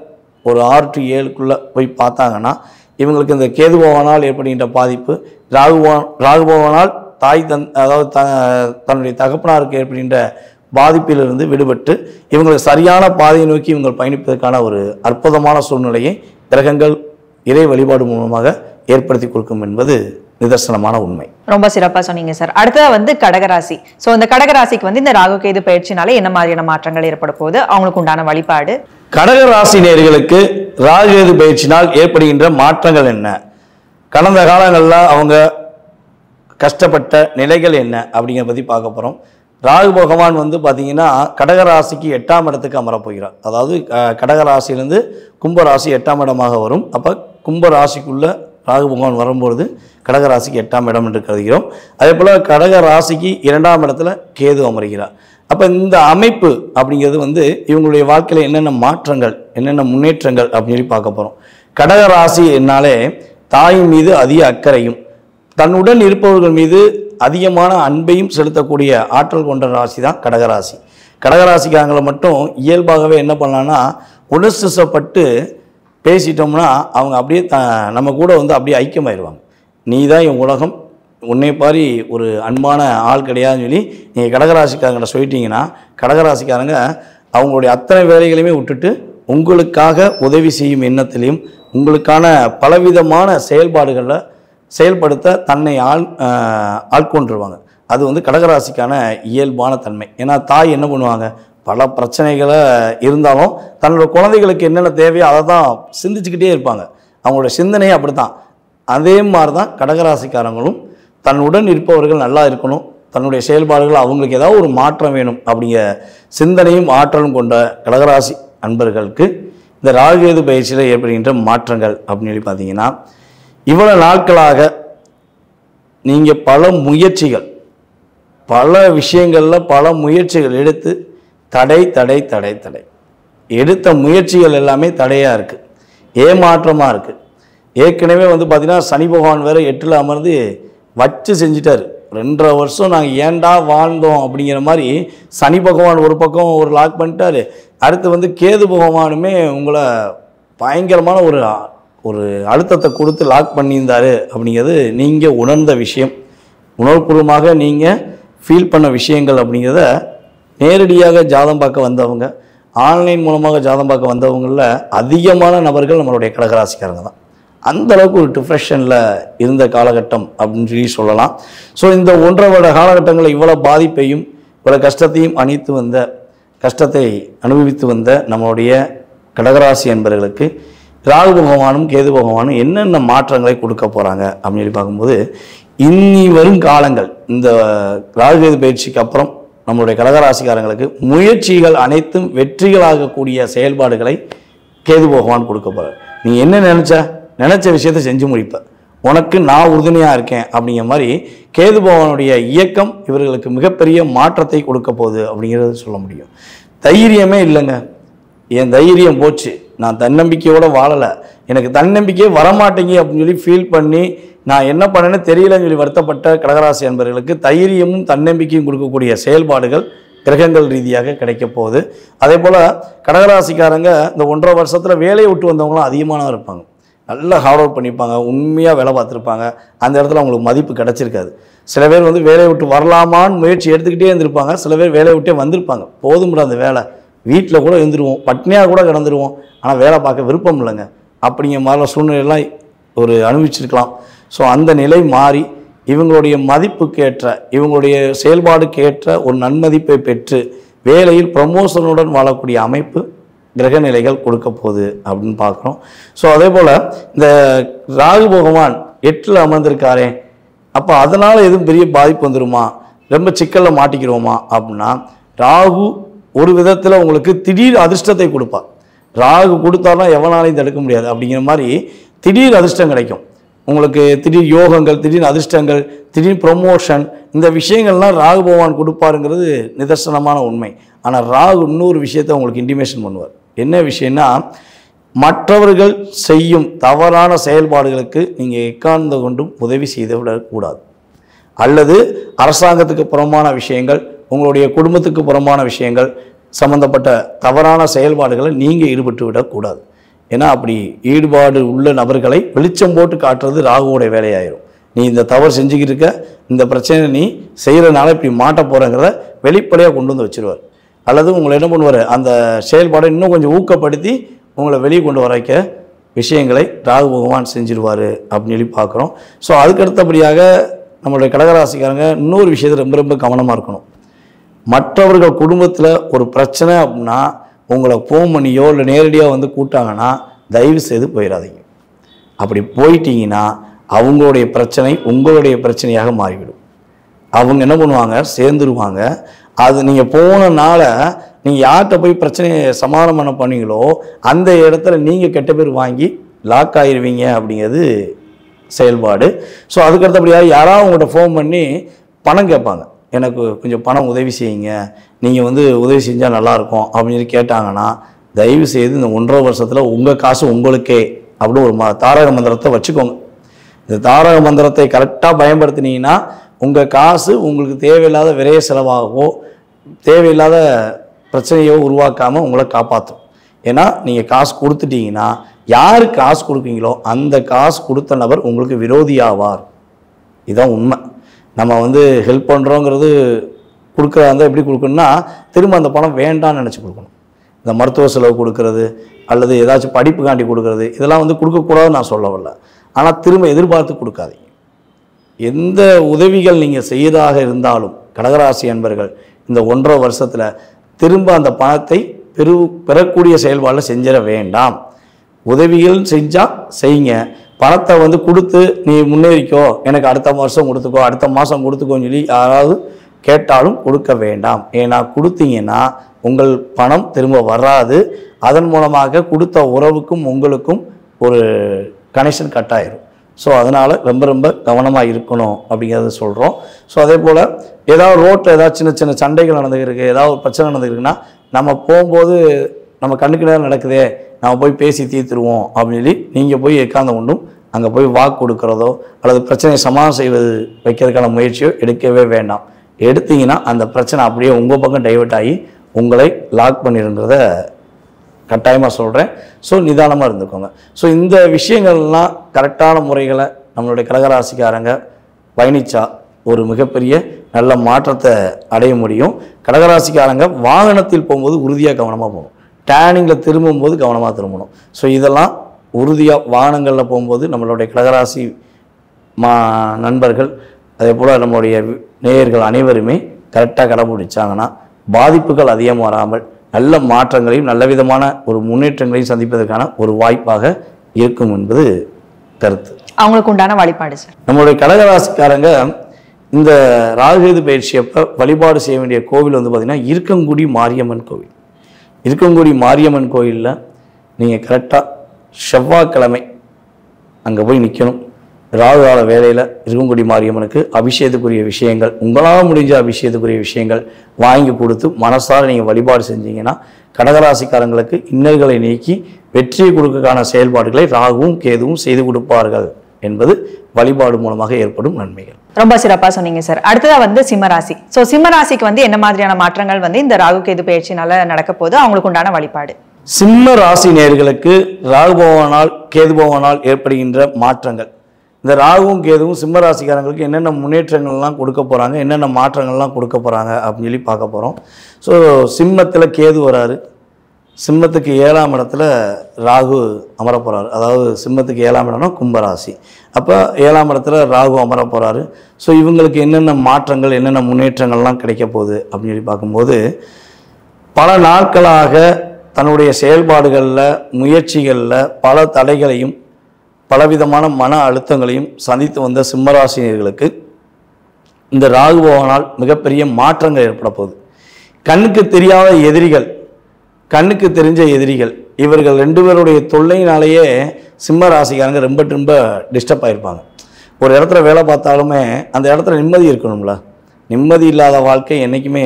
ஒரு 6 to 7க்குள்ளே போய் பார்த்தாங்கன்னா இவங்களுக்கு இந்த கேது பகவானால் ஏற்படுகின்ற பாதிப்பு, ராகு பகவானால் அதாவது தன்னுடைய தகப்பனாருக்கு ஏற்படுகின்ற பாதிப்பிலிருந்து விடுபட்டு இவங்களுக்கு சரியான பாதையை நோக்கி இவங்க பயணிப்பதற்கான ஒரு அற்புதமான சூழ்நிலையை கிரகங்கள் இறை வழிபாடு மூலமாக ஏற்படுத்தி கொடுக்கும் என்பது நிதர்சனமான உண்மை. ரொம்ப சிறப்பா சொன்னீங்க சார். அடுத்தது வந்து கடகராசி. சோ இந்த கடகராசிக்கு வந்து இந்த ராகு கேது பயிற்சினால என்ன மாதிரியான மாற்றங்கள் ஏற்பட போகுது, அவங்களுக்கு உண்டான வழிபாடு? கடகராசி நேயர்களுக்கு ராகு கேது பயிற்சினால் ஏற்படுகின்ற மாற்றங்கள் என்ன, கடந்த காலங்களில் அவங்க கஷ்டப்பட்ட நிலைகள் என்ன அப்படிங்கிற பற்றி பார்க்க போகிறோம். ராகு பகவான் வந்து பார்த்தீங்கன்னா கடகராசிக்கு 8ஆம் இடத்துக்கு அமரப் போகிறார். அதாவது கடகராசியிலேருந்து கும்பராசி 8ஆம் இடமாக வரும். அப்போ கும்பராசிக்குள்ள ராகு பகவான் வரும்பொழுது கடகராசிக்கு 8ஆம் இடம் என்று கருதுகிறோம். அதே போல் கடகராசிக்கு 2ஆம் இடத்துல கேது அமர்கிறார். அப்போ இந்த அமைப்பு அப்படிங்கிறது வந்து இவங்களுடைய வாழ்க்கையில் என்னென்ன மாற்றங்கள், என்னென்ன முன்னேற்றங்கள் அப்படின்னு சொல்லி பார்க்க போகிறோம். கடகராசி என்னாலே தாயின் மீது அதிக அக்கறையும் தன்னுடன் இருப்பவர்கள் மீது அதிகமான அன்பையும் செலுத்தக்கூடிய ஆற்றல் கொண்ட ராசி தான் கடகராசி. கடகராசிக்காரங்களை மட்டும் இயல்பாகவே என்ன பண்ணலான்னா, உணர்ச்சிப்பட்டு பேசிட்டோம்னா அவங்க அப்படியே நம்ம கூட வந்து அப்படியே ஐக்கியமாயிருவாங்க. நீ தான் என் உலகம், உன்னை பாரி ஒரு அன்பான ஆள் கிடையாதுன்னு சொல்லி நீங்கள் கடகராசிக்காரங்களை சொல்லிட்டீங்கன்னா கடகராசிக்காரங்க அவங்களுடைய அத்தனை வேலைகளையுமே விட்டுட்டு உங்களுக்காக உதவி செய்யும் எண்ணத்திலையும் உங்களுக்கான பலவிதமான செயல்பாடுகளில் செயல்படுத்த தன்னை ஆட்கொண்டுருவாங்க. அது வந்து கடகராசிக்கான இயல்பான தன்மை. ஏன்னா தாய் என்ன பண்ணுவாங்க, பல பிரச்சனைகளை இருந்தாலும் தன்னோட குழந்தைகளுக்கு என்னென்ன தேவையோ அதை தான் சிந்திச்சுக்கிட்டே இருப்பாங்க. அவங்களோட சிந்தனையே அப்படி தான். அதே மாதிரி தான் கடகராசிக்காரங்களும் தன்னுடன் இருப்பவர்கள் நல்லா இருக்கணும், தன்னுடைய செயல்பாடுகள் அவங்களுக்கு ஏதாவது ஒரு மாற்றம் வேணும் அப்படிங்கிற சிந்தனையும் ஆற்றலும் கொண்ட கடகராசி அன்பர்களுக்கு இந்த ராகு கேது பயிற்சியில் ஏற்படுகின்ற மாற்றங்கள் அப்படின்னு சொல்லி பார்த்தீங்கன்னா, இவ்வளவு நாட்களாக நீங்கள் பல முயற்சிகள், பல விஷயங்களில் பல முயற்சிகள் எடுத்து தடை தடை தடை தடை எடுத்த முயற்சிகள் எல்லாமே தடையாக இருக்குது, ஏமாற்றமாக இருக்குது. ஏற்கனவே வந்து பார்த்திங்கன்னா சனி பகவான் வேறு 8ல் அமர்ந்து வச்சு செஞ்சிட்டார். 2.5 வருஷம் நாங்கள் ஏண்டா வாழ்ந்தோம் அப்படிங்கிற மாதிரி சனி பகவான் ஒரு பக்கம் ஒரு லாக் பண்ணிட்டார். அடுத்து வந்து கேது பகவானுமே உங்களை பயங்கரமான ஒரு அழுத்தத்தை கொடுத்து லாக் பண்ணியிருந்தார் அப்படிங்கிறது நீங்கள் உணர்ந்த விஷயம், உணர்வுபூர்வமாக நீங்கள் ஃபீல் பண்ண விஷயங்கள் அப்படிங்கிறத நேரடியாக ஜாதம் பார்க்க வந்தவங்க, ஆன்லைன் மூலமாக ஜாதம் பார்க்க வந்தவங்களில் அதிகமான நபர்கள் நம்மளுடைய கடகராசிக்காரங்க தான். அந்தளவுக்கு ஒரு டிப்ரெஷனில் இருந்த காலகட்டம் அப்படின்னு சொல்லலாம். ஸோ இந்த 1.5 வருட காலகட்டங்களில் இவ்வளோ பாதிப்பையும் இவ்வளோ கஷ்டத்தையும் கஷ்டத்தை அனுபவித்து வந்த நம்மளுடைய கடகராசி என்பவர்களுக்கு ராகு பகவானும் கேது பகவானும் என்னென்ன மாற்றங்களை கொடுக்க போகிறாங்க அப்படின்னு சொல்லி பார்க்கும்போது, இனி வரும் காலங்கள் இந்த ராகு கேது பயிற்சிக்கு அப்புறம் நம்மளுடைய கடகராசிக்காரங்களுக்கு முயற்சிகள் அனைத்தும் வெற்றிகளாகக்கூடிய செயல்பாடுகளை கேது பகவான் கொடுக்க போகிறார். நீ என்ன நினச்ச விஷயத்தை செஞ்சு முடிப்ப, உனக்கு நான் உறுதுணையாக இருக்கேன் அப்படிங்கிற மாதிரி கேது பகவானுடைய இயக்கம் இவர்களுக்கு மிகப்பெரிய மாற்றத்தை கொடுக்க போகுது அப்படிங்கிறது சொல்ல முடியும். தைரியமே இல்லைங்க, என் தைரியம் போச்சு, நான் தன்னம்பிக்கையோடு வாழலை, எனக்கு தன்னம்பிக்கையே வரமாட்டேங்க அப்படின்னு சொல்லி ஃபீல் பண்ணி நான் என்ன பண்ணேன்னு தெரியலன்னு சொல்லி வருத்தப்பட்ட கடகராசி என்பவர்களுக்கு தைரியமும் தன்னம்பிக்கையும் கொடுக்கக்கூடிய செயல்பாடுகள் கிரகங்கள் ரீதியாக கிடைக்க போகுது. அதே போல் கடகராசிக்காரங்க இந்த 1.5 வருஷத்தில் வேலையை விட்டு வந்தவங்களும் அதிகமாக இருப்பாங்க. நல்லா ஹார்ட் ஒர்க் பண்ணியிருப்பாங்க, உண்மையாக வேலை பார்த்துருப்பாங்க, அந்த இடத்துல அவங்களுக்கு மதிப்பு கிடச்சிருக்காது. சில பேர் வந்து வேலையை விட்டு வரலாமான்னு முயற்சி எடுத்துக்கிட்டே இருந்திருப்பாங்க, சில பேர் வேலையை விட்டே வந்திருப்பாங்க. போதும்டா அந்த வேலை, வீட்டில் கூட இருந்துருவோம், பட்னியாக கூட கிடந்துருவோம், ஆனால் வேலை பார்க்க விருப்பம் இல்லைங்க அப்படிங்கிற மாதிரிலாம் சூழ்நிலையெல்லாம் ஒரு அனுபவிச்சிருக்கலாம். ஸோ அந்த நிலை மாறி இவங்களுடைய மதிப்புக்கேற்ற இவங்களுடைய செயல்பாடுக்கேற்ற ஒரு நன்மதிப்பை பெற்று வேலையில் ப்ரமோஷனுடன் வாழக்கூடிய அமைப்பு கிரகநிலைகள் கொடுக்க போகுது அப்படின்னு பார்க்குறோம். ஸோ அதே போல் இந்த ராகு பகவான் 8ல் அமர்ந்திருக்காரே, அப்போ அதனால் எதுவும் பெரிய பாதிப்பு வந்துடுமா, ரொம்ப சிக்கலில் மாட்டிக்கிறோமா அப்படின்னா, ராகு ஒரு விதத்தில் உங்களுக்கு திடீர் அதிர்ஷ்டத்தை கொடுப்பார். ராகு கொடுத்தாருன்னா எவனாலையும் தடுக்க முடியாது அப்படிங்கிற மாதிரி திடீர் அதிர்ஷ்டம் கிடைக்கும் உங்களுக்கு. திடீர் யோகங்கள், திடீர் அதிர்ஷ்டங்கள், திடீர் ப்ரொமோஷன், இந்த விஷயங்கள்லாம் ராகு பகவான் கொடுப்பாருங்கிறது நிதர்சனமான உண்மை. ஆனால் ராகு இன்னொரு விஷயத்தை உங்களுக்கு இன்டிமேஷன் பண்ணுவார். என்ன விஷயம்னா, மற்றவர்கள் செய்யும் தவறான செயல்பாடுகளுக்கு நீங்கள் எக்கார்ந்து கொண்டும் உதவி செய்து விடக்கூடாது, அல்லது அரசாங்கத்துக்கு புறமான விஷயங்கள், உங்களுடைய குடும்பத்துக்கு புறமான விஷயங்கள் சம்பந்தப்பட்ட தவறான செயல்பாடுகளை நீங்கள் ஈடுபட்டு விடக்கூடாது. ஏன்னா அப்படி ஈடுபாடு உள்ள நபர்களை வெளிச்சம் போட்டு காட்டுறது ராகுவோடைய வேலையாயிரும். நீ இந்த தவறு செஞ்சுக்கிட்டு இருக்க, இந்த பிரச்சனை நீ செய்கிறனால இப்படி மாட்ட போகிறங்கிறத வெளிப்படையாக கொண்டு வந்து வச்சுருவார். அல்லது உங்களை என்ன பண்ணுவார், அந்த செயல்பாடை இன்னும் கொஞ்சம் ஊக்கப்படுத்தி உங்களை வெளியே கொண்டு வரைக்க விஷயங்களை ராகு பகவான் செஞ்சிருவார் அப்படின்னு சொல்லி பார்க்குறோம். ஸோ அதுக்கு அடுத்தபடியாக நம்மளுடைய கடகராசிக்காரங்க இன்னொரு விஷயத்தை ரொம்ப ரொம்ப கவனமாக இருக்கணும். மற்றவர்கள் குடும்பத்தில் ஒரு பிரச்சனை அப்படின்னா உங்களை ஃபோன் பண்ணியோ இல்லை நேரடியாக வந்து கூட்டாங்கன்னா தயவு செய்து போயிடாதீங்க. அப்படி போயிட்டீங்கன்னா அவங்களுடைய பிரச்சனை உங்களுடைய பிரச்சனையாக மாறிவிடும். அவங்க என்ன பண்ணுவாங்க, சேர்ந்துருவாங்க. அது நீங்கள் போனனால நீங்கள் யார்கிட்ட போய் பிரச்சனையை சமாதானம் பண்ணீங்களோ அந்த இடத்துல நீங்கள் கெட்ட பேர் வாங்கி லாக் ஆகிடுவீங்க அப்படிங்கிறது செயல்பாடு. ஸோ அதுக்கடுத்தபடியாக யாராவது உங்கள்கிட்ட ஃபோன் பண்ணி பணம் கேட்பாங்க, எனக்கு கொஞ்சம் பணம் உதவி செய்யுங்க, நீங்கள் வந்து உதவி செஞ்சால் நல்லாயிருக்கும் அப்படின்னு சொல்லி கேட்டாங்கன்னா தயவு செய்து இந்த 1.5 வருஷத்தில் உங்கள் காசு உங்களுக்கே அப்படின்னு ஒரு தாரக மந்திரத்தை வச்சுக்கோங்க. இந்த தாரக மந்திரத்தை கரெக்டாக பயன்படுத்தினீங்கன்னா உங்கள் காசு உங்களுக்கு தேவையில்லாத விரைய செலவாகவோ தேவையில்லாத பிரச்சனையோ உருவாக்காமல் உங்களை காப்பாற்றும். ஏன்னா நீங்கள் காசு கொடுத்துட்டீங்கன்னா யாருக்கு காசு கொடுப்பீங்களோ அந்த காசு கொடுத்த நபர் உங்களுக்கு விரோதியாவார். இதுதான் உண்மை. நம்ம வந்து ஹெல்ப் பண்ணுறோங்கிறது கொடுக்குறதா இருந்தால் எப்படி கொடுக்கணும்னா திரும்ப அந்த பணம் வேண்டான்னு நினச்சி கொடுக்கணும். இந்த மருத்துவ செலவு கொடுக்கறது அல்லது ஏதாச்சும் படிப்புக்காண்டி கொடுக்கறது இதெல்லாம் வந்து கொடுக்கக்கூடாதுன்னு நான் சொல்ல வரல. ஆனால் திரும்ப எதிர்பார்த்து கொடுக்காதீங்க. எந்த உதவிகள் நீங்கள் செய்யதாக இருந்தாலும் கடகராசி அன்பர்கள் இந்த 1.5 வருஷத்தில் திரும்ப அந்த பணத்தை பெறக்கூடிய செயல்பாடில் செஞ்சிட வேண்டாம். உதவிகள் செஞ்சால் செய்யுங்க. பணத்தை வந்து கொடுத்து நீ முன்னேறிக்கோ, எனக்கு அடுத்த வருஷம் கொடுத்துக்கோ, அடுத்த மாதம் கொடுத்துக்கோன்னு சொல்லி யாராவது கேட்டாலும் கொடுக்க வேண்டாம். ஏன்னா கொடுத்தீங்கன்னா உங்கள் பணம் திரும்ப வராது. அதன் மூலமாக கொடுத்த உறவுக்கும் உங்களுக்கும் ஒரு கனெக்ஷன் கட் ஆயிரும். ஸோ அதனால் ரொம்ப ரொம்ப கவனமாக இருக்கணும் அப்படிங்கிறத சொல்கிறோம். ஸோ அதே போல் ஏதாவது ரோட்டில் ஏதாவது சின்ன சின்ன சண்டைகள் நடந்துருக்கு, ஏதாவது ஒரு பிரச்சனை நடந்துருக்குன்னா நம்ம போகும்போது நம்ம கண்ணுக்கு நேரம் நடக்குதே நம்ம போய் பேசி தீர்த்துருவோம் அப்படின்னு சொல்லி நீங்கள் போய் எக்காந்த ஒன்றும் அங்கே போய் வாக்கு கொடுக்குறதோ அல்லது பிரச்சனையை சமாதானம் செய்வது வைக்கிறதுக்கான முயற்சியோ எடுக்கவே வேண்டாம். எடுத்தீங்கன்னா அந்த பிரச்சனை அப்படியே உங்கள் பக்கம் டைவெர்ட் ஆகி உங்களை லாக் பண்ணிருங்கிறத கட்டாயமாக சொல்கிறேன். ஸோ நிதானமாக இருந்துக்கோங்க. ஸோ இந்த விஷயங்கள்லாம் கரெக்டான முறைகளை நம்மளுடைய கடகராசிக்காரங்க பயணித்தா ஒரு மிகப்பெரிய நல்ல மாற்றத்தை அடைய முடியும். கடகராசிக்காரங்க வாகனத்தில் போகும்போது உறுதியாக கவனமாக போகணும். டேனிங்கில் திரும்பும்போது கவனமாக திரும்பணும். ஸோ இதெல்லாம் உறுதியாக வாகனங்களில் போகும்போது நம்மளுடைய கடகராசி நண்பர்கள் அதே போல் நம்மளுடைய நேயர்கள் அனைவருமே கரெக்டாக கடைபிடிச்சாங்கன்னா பாதிப்புகள் அதிகம் வராமல் நல்ல மாற்றங்களையும் நல்ல விதமான ஒரு முன்னேற்றங்களையும் சந்திப்பதற்கான ஒரு வாய்ப்பாக இருக்கும் என்பது கருத்து. அவங்களுக்கு உண்டான வழிபாடு சார், நம்மளுடைய கடகராசிக்காரங்க இந்த ராகுகேது பயிற்சியப்ப வழிபாடு செய்ய வேண்டிய கோவில் வந்து பார்த்திங்கன்னா இருக்கங்குடி மாரியம்மன் கோவில். இருக்கங்குடி மாரியம்மன் கோயிலில் நீங்கள் கரெக்டாக செவ்வாய்க்கிழமை அங்கே போய் நிற்கணும். ராகு கால வேளையில் இருக்கங்குடி மாரியம்மனுக்கு அபிஷேகத்துக்குரிய விஷயங்கள் உங்களால் முடிஞ்ச அபிஷேகத்துக்குரிய விஷயங்கள் வாங்கி கொடுத்து மனசார நீங்கள் வழிபாடு செஞ்சீங்கன்னா கடகராசிக்காரங்களுக்கு இன்னல்களை நீக்கி வெற்றியை கொடுக்கக்கான செயல்பாடுகளை ராகுவும் கேதுவும் செய்து கொடுப்பார்கள் என்பது வழிபாடு மூலமாக ஏற்படும் நன்மைகள். ரொம்ப சிறப்பாக சொன்னீங்க சார். அடுத்ததா வந்து சிம்மராசி. ஸோ சிம்மராசிக்கு வந்து என்ன மாதிரியான மாற்றங்கள் வந்து இந்த ராகு கேது பயிற்சினால நடக்க போது அவங்களுக்கு உண்டான வழிபாடு? சிம்ம ராசி நேயர்களுக்கு ராகு பகவானால் கேது பகவானால் ஏற்படுகின்ற மாற்றங்கள், இந்த ராகுவும் கேதுவும் சிம்ம ராசிக்காரங்களுக்கு என்னென்ன முன்னேற்றங்கள்லாம் கொடுக்க போகிறாங்க, என்னென்ன மாற்றங்கள்லாம் கொடுக்க போகிறாங்க அப்படின்னு சொல்லி பார்க்க போகிறோம். ஸோ சிம்மத்தில் கேது வராரு, சிம்மத்துக்கு 7ஆம் இடத்துல ராகு அமர போகிறாரு. அதாவது சிம்மத்துக்கு 7ஆம் இடம்னா கும்பராசி. அப்போ 7ஆம் இடத்துல ராகு அமர போகிறாரு. ஸோ இவங்களுக்கு என்னென்ன மாற்றங்கள் என்னென்ன முன்னேற்றங்கள்லாம் கிடைக்க போகுது அப்படின்னு சொல்லி பார்க்கும்போது பல நாட்களாக தன்னுடைய செயல்பாடுகளில் முயற்சிகளில் பல தடைகளையும் பலவிதமான மன அழுத்தங்களையும் சந்தித்து வந்த சிம்மராசினியர்களுக்கு இந்த ராகு பகவானால் மிகப்பெரிய மாற்றங்கள் ஏற்பட போகுது. கண்ணுக்கு தெரியாத எதிரிகள், கண்ணுக்கு தெரிஞ்ச எதிரிகள், இவர்கள் 2 பேருடைய தொல்லையினாலேயே சிம்ம ராசிக்காரங்க ரொம்ப டிஸ்டர்ப் ஆகிருப்பாங்க. ஒரு இடத்துல வேலை பார்த்தாலுமே அந்த இடத்துல நிம்மதி இருக்கணும்ல. நிம்மதி இல்லாத வாழ்க்கை என்றைக்குமே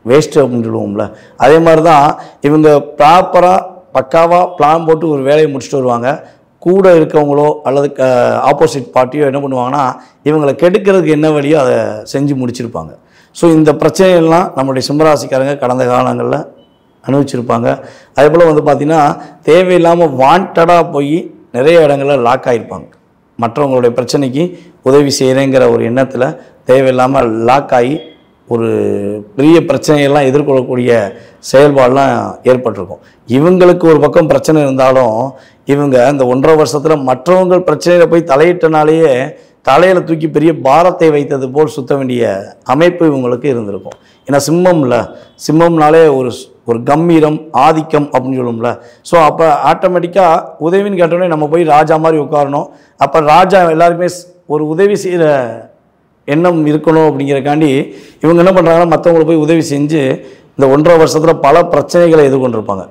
வேஸ்ட்டு அப்படின்னு சொல்லுவோம்ல. அதே மாதிரி தான் இவங்க ப்ராப்பராக பக்காவாக பிளான் போட்டு ஒரு வேலையை முடிச்சுட்டு வருவாங்க. கூட இருக்கவங்களோ அல்லது ஆப்போசிட் பார்ட்டியோ என்ன பண்ணுவாங்கன்னா இவங்களை கெடுக்கிறதுக்கு என்ன வழியோ அதை செஞ்சு முடிச்சிருப்பாங்க. ஸோ இந்த பிரச்சனைகள்லாம் நம்மளுடைய சிம்மராசிக்காரங்க கடந்த காலங்களில் அனுபவிச்சிருப்பாங்க. அதே போல் வந்து பார்த்திங்கன்னா தேவையில்லாமல் வாண்டடாக போய் நிறைய இடங்களில் லாக் ஆகிருப்பாங்க. மற்றவங்களுடைய பிரச்சனைக்கு உதவி செய்கிறேங்கிற ஒரு எண்ணத்தில் தேவையில்லாமல் லாக் ஆகி ஒரு பெரிய பிரச்சனையெல்லாம் எதிர்கொள்ளக்கூடிய செயல்பாடெலாம் ஏற்பட்டிருக்கும். இவங்களுக்கு ஒரு பக்கம் பிரச்சனை இருந்தாலும் இவங்க இந்த 1.5 வருஷத்தில் மற்றவங்க பிரச்சனையில் போய் தலையிட்டனாலேயே தலையில் தூக்கி பெரிய பாரத்தை வைத்தது போல் சுத்த வேண்டிய அமைப்பு இவங்களுக்கு இருந்திருக்கும். ஏன்னா சிம்மம்னாலே ஒரு கம்பீரம், ஆதிக்கம் அப்படின்னு சொல்லுவோம்ல. ஸோ அப்போ ஆட்டோமேட்டிக்காக உதவின்னு கேட்டோடனே நம்ம போய் ராஜா மாதிரி உட்காரணும். அப்போ ராஜா எல்லாருக்குமே ஒரு உதவி செய்கிற எண்ணம் இருக்கணும். அப்படிங்கிறக்காண்டி இவங்க என்ன பண்ணுறாங்கன்னா மற்றவங்களுக்கு போய் உதவி செஞ்சு இந்த 1.5 வருஷத்தில் பல பிரச்சனைகளை எதிர்கொண்டிருப்பாங்க.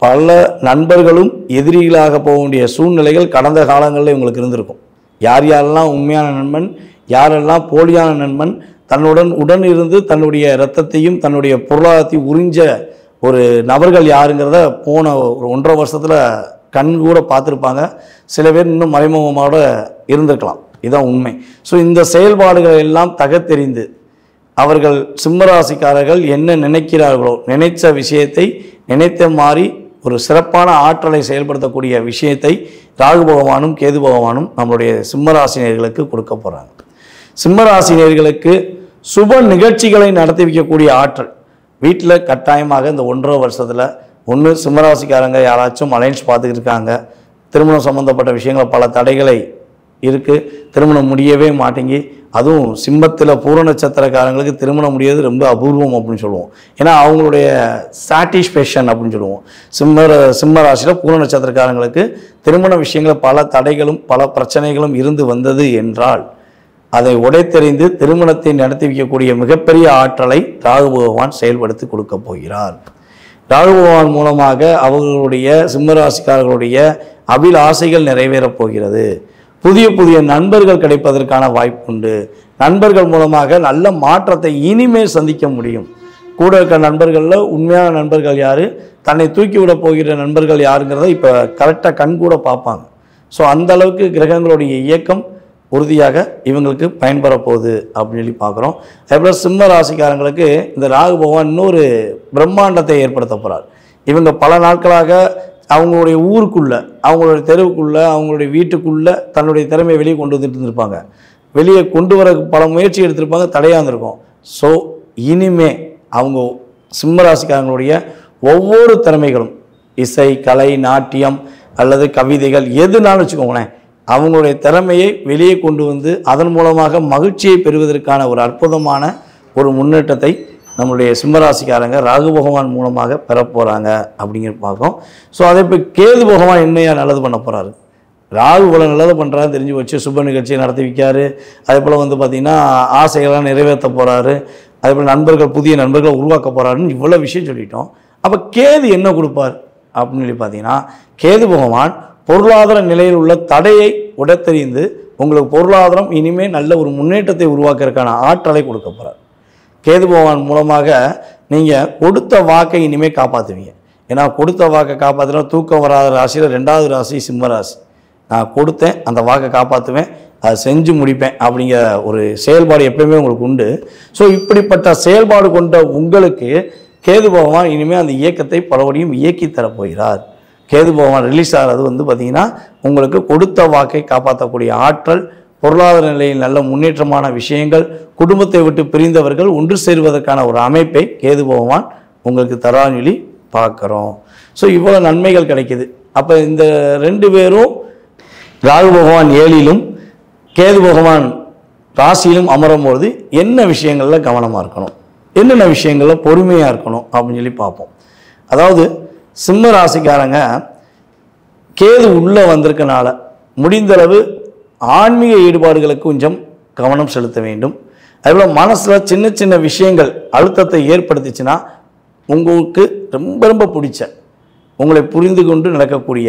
பல நண்பர்களும் எதிரிகளாக போக வேண்டிய சூழ்நிலைகள் கடந்த காலங்களில் இவங்களுக்கு இருந்திருக்கும். யாரெல்லாம் உண்மையான நண்பன், யாரெல்லாம் போலியான நண்பன், உடன் இருந்து தன்னுடைய இரத்தத்தையும் தன்னுடைய பொருளாதாரத்தையும் உறிஞ்ச ஒரு நபர்கள் யாருங்கிறத போன ஒரு 1.5 வருஷத்தில் கண் கூட பார்த்துருப்பாங்க. சில பேர் இன்னும் மறைமுகமாக இருந்திருக்கலாம். இதுதான் உண்மை. ஸோ இந்த செயல்பாடுகள் எல்லாம் தகத்தெறிந்து அவர்கள் சிம்மராசிக்காரர்கள் என்ன நினைக்கிறார்களோ, நினைச்ச விஷயத்தை நினைத்த மாதிரி ஒரு சிறப்பான ஆற்றலை செயல்படுத்தக்கூடிய விஷயத்தை ராகு பகவானும் கேது பகவானும் நம்மளுடைய சிம்மராசினியர்களுக்கு கொடுக்க போகிறாங்க. சிம்மராசினியர்களுக்கு சுப நிகழ்ச்சிகளை நடத்தி வைக்கக்கூடிய ஆற்றல் வீட்டில் கட்டாயமாக இந்த 1.5 வருஷத்தில் ஒன்று சிம்மராசிக்காரங்க யாராச்சும் அலைன்ஸ் பார்த்துக்கிட்டு இருக்காங்க, திருமணம் சம்மந்தப்பட்ட விஷயங்கள் பல தடைகளை இருக்குது, திருமணம் முடியவே மாட்டேங்கி, அதுவும் சிம்மத்தில் பூர நட்சத்திரக்காரங்களுக்கு திருமணம் முடியாது ரொம்ப அபூர்வம் அப்படின்னு சொல்லுவோம். ஏன்னா அவங்களுடைய சாட்டிஸ்ஃபேக்ஷன் அப்படின்னு சொல்லுவோம். சிம்ம ராசியில் பூர நட்சத்திரக்காரங்களுக்கு திருமண விஷயங்கள் பல தடைகளும் பல பிரச்சனைகளும் இருந்து வந்தது என்றால் அதை உடைத்தெறிந்து திருமணத்தை நடத்தி வைக்கக்கூடிய மிகப்பெரிய ஆற்றலை ராகு பகவான் செயல்படுத்தி கொடுக்க போகிறார். ராகு பகவான் மூலமாக அவர்களுடைய சிம்மராசிக்காரர்களுடைய அபிலாசைகள் நிறைவேறப் போகிறது. புதிய நண்பர்கள் கிடைப்பதற்கான வாய்ப்புண்டு. நண்பர்கள் மூலமாக நல்ல மாற்றத்தை இனிமேல் சந்திக்க முடியும். கூட இருக்க நண்பர்களில் உண்மையான நண்பர்கள் யார், தன்னை தூக்கி விட போகிற நண்பர்கள் யாருங்கிறத இப்போ கரெக்டாக கண்கூட பார்ப்பாங்க. ஸோ அந்த அளவுக்கு கிரகங்களுடைய இயக்கம் உறுதியாக இவங்களுக்கு பயன்பெற போகுது அப்படின்னு சொல்லி பார்க்குறோம். அதேபோல் சிம்ம ராசிக்காரங்களுக்கு இந்த ராகு பகவான் இன்னொரு பிரம்மாண்டத்தை ஏற்படுத்த போகிறார். இவங்க பல நாட்களாக அவங்களுடைய ஊருக்குள்ளே, அவங்களுடைய தெருவுக்குள்ளே, அவங்களுடைய வீட்டுக்குள்ளே தன்னுடைய திறமையை வெளியே கொண்டு வந்துட்டு இருந்திருப்பாங்க. வெளியே கொண்டு வர பல முயற்சி எடுத்திருப்பாங்க, தடையாக இருந்திருக்கும். ஸோ இனிமே அவங்க சிம்மராசிக்காரங்களுடைய ஒவ்வொரு திறமைகளும் இசை, கலை, நாட்டியம் அல்லது கவிதைகள் எதுனாலும் வச்சுக்கோங்களேன், அவங்களுடைய திறமையை வெளியே கொண்டு வந்து அதன் மூலமாக மகிழ்ச்சியை பெறுவதற்கான ஒரு அற்புதமான ஒரு முன்னேற்றத்தை நம்மளுடைய சிம்மராசிக்காரங்க ராகு பகவான் மூலமாக பெற போகிறாங்க அப்படிங்கிற பார்க்கும். ஸோ அதே இப்போ கேது பகவான் என்னையா நல்லது பண்ண போகிறாரு, ராகு போல நல்லது பண்ணுறாரு தெரிஞ்சு வச்சு சுப நிகழ்ச்சியை நடத்தி வைக்காரு. அதே போல் வந்து பார்த்திங்கன்னா ஆசைகள்லாம் நிறைவேற்ற போகிறாரு. அதே போல் புதிய நண்பர்களை உருவாக்க போகிறாருன்னு இவ்வளோ விஷயம் சொல்லிட்டோம். அப்போ கேது என்ன கொடுப்பார் அப்படின்னு சொல்லி பார்த்தீங்கன்னா, கேது பகவான் பொருளாதார நிலையில் உள்ள தடையை உடைத்தெறிந்து உங்களுக்கு பொருளாதாரம் இனிமேல் நல்ல ஒரு முன்னேற்றத்தை உருவாக்குறதுக்கான ஆற்றலை கொடுக்க போகிறார். கேது பகவான் மூலமாக நீங்கள் கொடுத்த வாக்கை இனிமேல் காப்பாற்றுவீங்க. ஏன்னா கொடுத்த வாக்கை காப்பாற்றினா தூக்கம் வராத ராசியில் 2வது ராசி சிம்ம ராசி. நான் கொடுத்தேன், அந்த வாக்கை காப்பாற்றுவேன், அதை செஞ்சு முடிப்பேன் அப்படிங்கிற ஒரு செயல்பாடு எப்பயுமே உங்களுக்கு உண்டு. ஸோ இப்படிப்பட்ட செயல்பாடு கொண்ட உங்களுக்கு கேது பகவான் இனிமேல் அந்த இயக்கத்தை பலபடியும் இயக்கி தரப்போகிறார். கேது பகவான் ரிலீஸ் ஆகிறது வந்து பார்த்திங்கன்னா உங்களுக்கு கொடுத்த வாக்கை காப்பாற்றக்கூடிய ஆற்றல், பொருளாதார நிலையில் நல்ல முன்னேற்றமான விஷயங்கள், குடும்பத்தை விட்டு பிரிந்தவர்கள் ஒன்று சேருவதற்கான ஒரு அமைப்பை கேது பகவான் உங்களுக்கு தரான்னு சொல்லி பார்க்குறோம். ஸோ இவ்வளோ நன்மைகள் கிடைக்கிது. அப்போ இந்த 2 பேரும் ராகு பகவான் 7லும் கேது பகவான் ராசியிலும் அமரும்போது என்ன விஷயங்களில் கவனமாக இருக்கணும், என்னென்ன விஷயங்களில் பொறுமையாக இருக்கணும் அப்படின்னு சொல்லி பார்ப்போம். அதாவது சிம்ம ராசிக்காரங்க கேது உள்ளே வந்திருக்கனால முடிந்தளவு ஆன்மீக ஈடுபாடுகளுக்கு கொஞ்சம் கவனம் செலுத்த வேண்டும். அதுபோல் மனசில் சின்ன சின்ன விஷயங்கள் அழுத்தத்தை ஏற்படுத்திச்சுன்னா உங்களுக்கு ரொம்ப ரொம்ப பிடிச்ச, உங்களை புரிந்து கொண்டு நடக்கக்கூடிய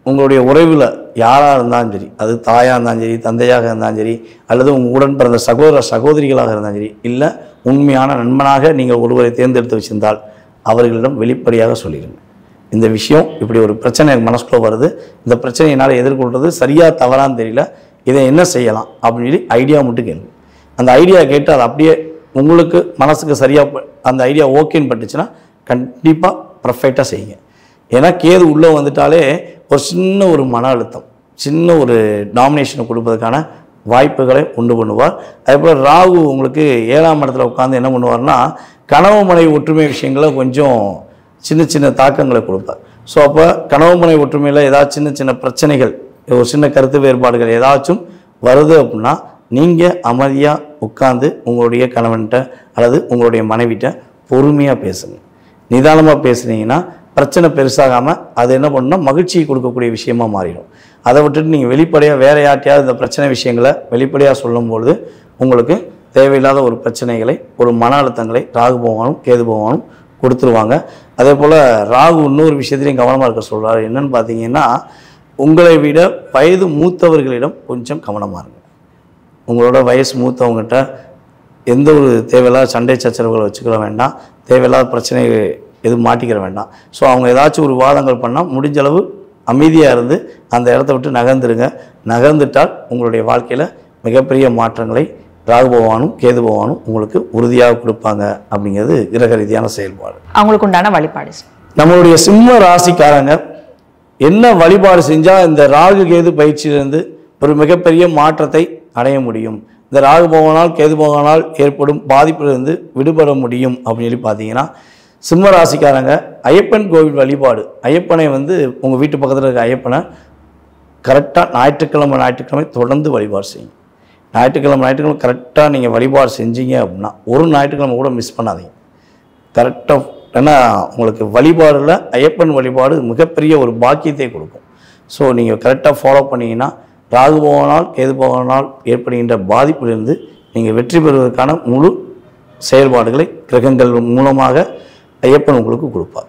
உங்களுடைய உறவில் யாராக இருந்தாலும் சரி, அது தாயாக இருந்தாலும் சரி, தந்தையாக இருந்தாலும் சரி, அல்லது உங்கள் உடன் பிறந்த சகோதரிகளாக இருந்தாலும் சரி, இல்லை உண்மையான நண்பனாக நீங்கள் ஒருவரை தேர்ந்தெடுத்து வச்சிருந்தால் அவர்களிடம் வெளிப்படையாக சொல்லிடுங்க. இந்த விஷயம் இப்படி ஒரு பிரச்சனை எனக்கு மனசுக்குள்ள வருது, இந்த பிரச்சனை என்னால் எதிர்கொள்வது சரியாக தவறான்னு தெரியல, இதை என்ன செய்யலாம் அப்படின்னு சொல்லி ஐடியா மட்டும் கேளுங்க. அந்த ஐடியா கேட்டு அதை அப்படியே உங்களுக்கு மனசுக்கு சரியாக அந்த ஐடியா ஓகேன்னு பட்டுச்சுன்னா கண்டிப்பாக பர்ஃபெக்டாக செய்யுங்க. ஏன்னா கேது உள்ளே வந்துட்டாலே ஒரு சின்ன ஒரு மன அழுத்தம், சின்ன ஒரு டாமினேஷனை கொடுப்பதற்கான வாய்ப்புகளை உண்டு பண்ணுவார். அதேபோல் ராகு உங்களுக்கு 7ஆம் இடத்துல உட்காந்து என்ன பண்ணுவார்னா கணவன் மனைவி ஒற்றுமை விஷயங்களை கொஞ்சம் சின்ன சின்ன தாக்கங்களை கொடுப்பார். ஸோ அப்போ கணவன் மனைவி ஒற்றுமையில் ஏதாவது சின்ன சின்ன பிரச்சனைகள், ஒரு சின்ன கருத்து வேறுபாடுகள் ஏதாச்சும் வருது அப்படின்னா நீங்கள் அமைதியாக உட்காந்து உங்களுடைய கணவன்கிட்ட அல்லது உங்களுடைய மனைவிட்ட பொறுமையாக பேசுங்க. நிதானமாக பேசுனீங்கன்னா பிரச்சனை பெருசாகாமல் அது என்ன பண்ணணும்னா மகிழ்ச்சியை கொடுக்கக்கூடிய விஷயமாக மாறிடும். அதை விட்டுட்டு நீங்கள் வெளிப்படையாக வேற யார்ட்டையாவது இந்த பிரச்சனை விஷயங்களை வெளிப்படையாக சொல்லும்பொழுது உங்களுக்கு தேவையில்லாத ஒரு பிரச்சனைகளை, ஒரு மன அழுத்தங்களை ராகு பகவானும் கேது பகவானும் கொடுத்துருவாங்க. அதே போல் ராகு இன்னொரு விஷயத்துலையும் கவனமாக இருக்க சொல்கிறாரு. என்னன்னு பார்த்தீங்கன்னா, உங்களை விட வயது மூத்தவர்களிடம் கொஞ்சம் கவனமாக இருங்க. உங்களோட வயசு மூத்தவங்ககிட்ட எந்த ஒரு தேவையில்லாத சண்டை சச்சரவுகளை வச்சுக்கிற வேண்டாம், தேவையில்லாத பிரச்சனை எதுவும் மாட்டிக்கிற வேண்டாம். ஸோ அவங்க ஏதாச்சும் ஒரு வாதங்கள் பண்ணால் முடிஞ்ச அளவு அமைதியாக இருந்து அந்த இடத்த விட்டு நகர்ந்துருங்க. நகர்ந்துட்டால் உங்களுடைய வாழ்க்கையில் மிகப்பெரிய மாற்றங்களை ராகு பகவானும் கேது பகவானும் உங்களுக்கு உறுதியாக கொடுப்பாங்க. அப்படிங்கிறது கிரக ரீதியான செயல்பாடு. அவங்களுக்கு உண்டான வழிபாடு நம்மளுடைய சிம்ம ராசிக்காரங்க என்ன வழிபாடு செஞ்சால் இந்த ராகு கேது பயிற்சியிலிருந்து ஒரு மிகப்பெரிய மாற்றத்தை அடைய முடியும், இந்த ராகு பகவானால் கேது பகவானால் ஏற்படும் பாதிப்பிலிருந்து விடுபட முடியும் அப்படின்னு சொல்லி பார்த்தீங்கன்னா, சிம்ம ராசிக்காரங்க ஐயப்பன் கோவில் வழிபாடு, ஐயப்பனை உங்கள் வீட்டு பக்கத்தில் இருக்க ஐயப்பனை கரெக்டாக ஞாயிற்றுக்கிழமை தொடர்ந்து வழிபாடு செய்யுங்க. ஞாயிற்றுக்கிழமை கரெக்டாக நீங்கள் வழிபாடு செஞ்சீங்க அப்படின்னா ஒரு ஞாயிற்றுக்கிழமை கூட மிஸ் பண்ணாதீங்க. கரெக்டாக, ஏன்னா உங்களுக்கு வழிபாடில் ஐயப்பன் வழிபாடு மிகப்பெரிய ஒரு பாக்கியத்தை கொடுக்கும். ஸோ நீங்கள் கரெக்டாக ஃபாலோ பண்ணிங்கன்னா ராகு பகவானால் கேது பகவானால் ஏற்படுகின்ற பாதிப்பிலிருந்து நீங்கள் வெற்றி பெறுவதற்கான முழு செயல்பாடுகளை கிரகங்கள் மூலமாக ஐயப்பன் உங்களுக்கு கொடுப்பார்.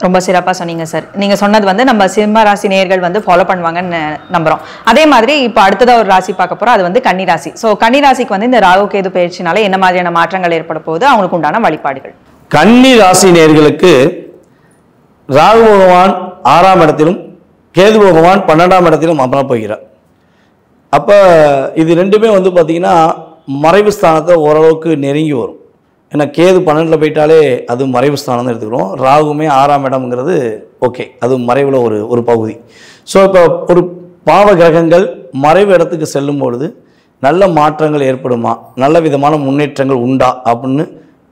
ரொம்ப சிறப்பாக சொன்னீங்க சார். நீங்கள் சொன்னது நம்ம சிம்ம ராசி நேயர்கள் ஃபாலோ பண்ணுவாங்கன்னு நம்புகிறோம். அதே மாதிரி இப்போ அடுத்ததாக ஒரு ராசி பார்க்க போகிறோம், அது கன்னி ராசி. ஸோ கன்னி ராசிக்கு இந்த ராகு கேது பயிற்சினால என்ன மாதிரியான மாற்றங்கள் ஏற்பட போகுது, அவங்களுக்கு உண்டான வழிபாடுகள். கன்னி ராசி நேயர்களுக்கு ராகு பகவான் 6ஆம் இடத்திலும் கேது பகவான் 12ஆம் இடத்திலும் அமர போகிறார். அப்போ இது ரெண்டுமே பார்த்தீங்கன்னா மறைவு ஸ்தானத்தை ஓரளவுக்கு நெருங்கி வரும். ஏன்னா கேது 12ல் போயிட்டாலே அது மறைவு ஸ்தானம் தான் எடுத்துக்கிறோம். ராகுமே 6ஆம் இடம்ங்கிறது ஓகே, அது மறைவில் ஒரு பகுதி. ஸோ இப்போ ஒரு பாவ கிரகங்கள் மறைவு இடத்துக்கு செல்லும் பொழுது நல்ல மாற்றங்கள் ஏற்படுமா, நல்ல விதமான முன்னேற்றங்கள் உண்டா அப்படின்னு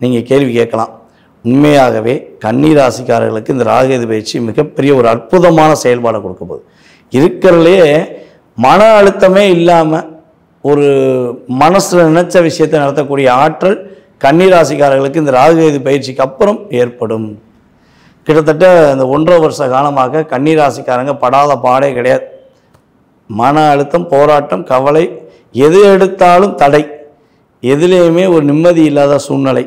நீங்கள் கேள்வி கேட்கலாம். உண்மையாகவே கன்னி ராசிக்காரர்களுக்கு இந்த ராகுகேது பயிற்சி மிகப்பெரிய ஒரு அற்புதமான செயல்பாடை கொடுக்க போகுது. இருக்கிறதுலே மன அழுத்தமே இல்லாமல் ஒரு மனசில் நினைச்ச விஷயத்தை நடத்தக்கூடிய ஆற்றல் கன்னி ராசிக்காரர்களுக்கு இந்த ராகுகேது பயிற்சிக்கு அப்புறம் ஏற்படும். கிட்டத்தட்ட இந்த 1.5 வருஷ காலமாக கன்னி ராசிக்காரங்க படாத பாடே கிடையாது. மன அழுத்தம், போராட்டம், கவலை, எது எடுத்தாலும் தடை, எதுலேயுமே ஒரு நிம்மதி இல்லாத சூழ்நிலை,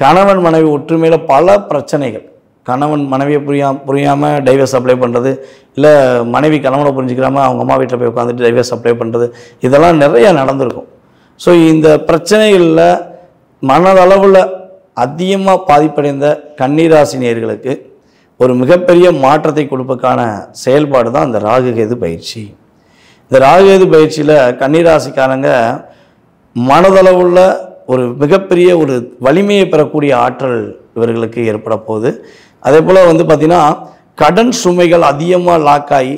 கணவன் மனைவி ஒற்றுமையில் பல பிரச்சனைகள், கணவன் மனைவியை புரியாமல் டைவர்ஸ் அப்ளை பண்ணுறது, இல்லை மனைவி கணவனை புரிஞ்சுக்கிறாமல் அவங்க அம்மா வீட்டில் போய் உட்காந்துட்டு டைவர்ஸ் அப்ளை பண்ணுறது, இதெல்லாம் நிறையா நடந்திருக்கும். ஸோ இந்த பிரச்சனைகளில் மனதளவில் அதிகமாக பாதிப்படைந்த கன்னிராசி நேயர்களுக்கு ஒரு மிகப்பெரிய மாற்றத்தை கொடுப்பதற்கான செயல்பாடு தான் இந்த ராகுகேது பயிற்சி. இந்த ராகுகேது பயிற்சியில் கன்னிராசிக்காரங்க மனதளவுள்ள ஒரு மிகப்பெரிய ஒரு வலிமையை பெறக்கூடிய ஆற்றல் இவர்களுக்கு ஏற்பட போகுது. அதே போல் பார்த்திங்கன்னா கடன் சுமைகள் அதிகமாக லாக் ஆகி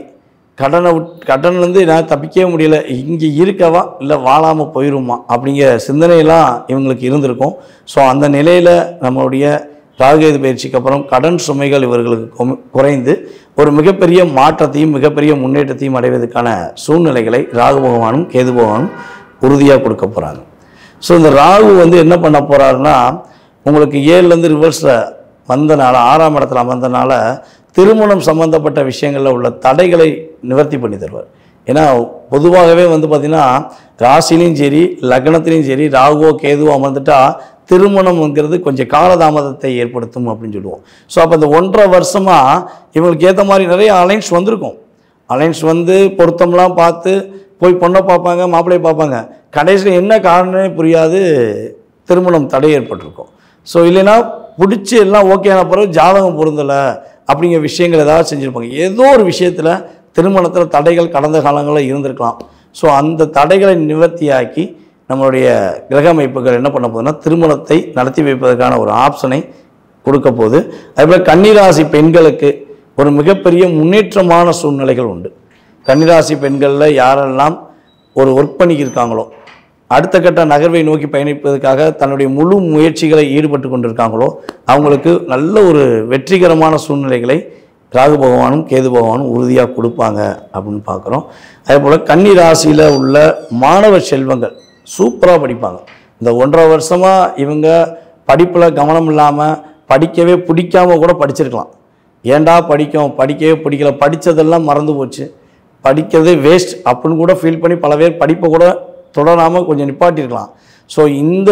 கடன்லேருந்து நான் தப்பிக்கவே முடியல, இங்கே இருக்கவா இல்லை வாழாமல் போயிடுமா அப்படிங்கிற சிந்தனையெல்லாம் இவங்களுக்கு இருந்திருக்கும். ஸோ அந்த நிலையில் நம்மளுடைய ராகுகேது பயிற்சிக்கு அப்புறம் கடன் சுமைகள் இவர்களுக்கு குறைந்து ஒரு மிகப்பெரிய மாற்றத்தையும் மிகப்பெரிய முன்னேற்றத்தையும் அடைவதற்கான சூழ்நிலைகளை ராகு பகவானும் கேது பகவானும் உறுதியாக கொடுக்க போகிறாங்க. ஸோ இந்த ராகு என்ன பண்ண போகிறாருன்னா, உங்களுக்கு 7லேருந்து ரிவர்ஸில் வந்தனால 6ஆம் இடத்துல அமர்ந்தனால திருமணம் சம்பந்தப்பட்ட விஷயங்களில் உள்ள தடைகளை நிவர்த்தி பண்ணி தருவார். ஏன்னா பொதுவாகவே பார்த்திங்கன்னா ராசிலையும் சரி லக்னத்திலையும் சரி ராகுவோ கேதுவோ அமர்ந்துட்டா திருமணம்ங்கிறது கொஞ்சம் காலதாமதத்தை ஏற்படுத்தும் அப்படின்னு சொல்லுவோம். ஸோ அப்போ இந்த 1.5 வருஷமாக இவங்களுக்கு ஏற்ற மாதிரி நிறைய அலைன்ஸ் வந்திருக்கும். அலைன்ஸ் பொருத்தம்லாம் பார்த்து போய் பொண்ணை பார்ப்பாங்க, மாப்பிள்ளையை பார்ப்பாங்க, கடைசியில் என்ன காரணமே புரியாது திருமணம் தடை ஏற்பட்டிருக்கும். ஸோ இல்லைன்னா பிடிச்சி எல்லாம் ஓகேயான பிறகு ஜாதகம் பொருந்தலை அப்படிங்கிற விஷயங்கள் ஏதாவது செஞ்சுருப்பாங்க. ஏதோ ஒரு விஷயத்தில் திருமணத்தில் தடைகள் கடந்த காலங்களில் இருந்திருக்கலாம். ஸோ அந்த தடைகளை நிவர்த்தியாக்கி நம்மளுடைய கிரக அமைப்புகள் என்ன பண்ண போகுதுன்னா திருமணத்தை நடத்தி வைப்பதற்கான ஒரு ஆப்ஷனை கொடுக்க போகுது. அதேபோல் கன்னிராசி பெண்களுக்கு ஒரு மிகப்பெரிய முன்னேற்றமான சூழ்நிலைகள் உண்டு. கன்னிராசி பெண்களில் யாரெல்லாம் ஒரு ஒர்க் பண்ணிக்கிருக்காங்களோ, அடுத்த கட்ட நகர்வை நோக்கி பயணிப்பதற்காக தன்னுடைய முழு முயற்சிகளை ஈடுபட்டு கொண்டிருக்காங்களோ அவங்களுக்கு நல்ல ஒரு வெற்றிகரமான சூழ்நிலைகளை ராகு பகவானும் கேது பகவானும் உறுதியாக கொடுப்பாங்க அப்படின்னு பார்க்குறோம். அதே போல் கன்னி ராசியில் உள்ள மாணவ செல்வங்கள் சூப்பராக படிப்பாங்க. இந்த 1.5 வருஷமாக இவங்க படிப்பில் கவனம் இல்லாமல் படிக்கவே பிடிக்காமல் கூட படிச்சிருக்கலாம். ஏண்டா படிக்கவே பிடிக்கல, படித்ததெல்லாம் மறந்து போச்சு, படிக்கிறதே வேஸ்ட் அப்படின்னு கூட ஃபீல் பண்ணி பல பேர் படிப்பை கூட தொடராமல் கொஞ்சம் நிப்பாட்டியிருக்கலாம். ஸோ இந்த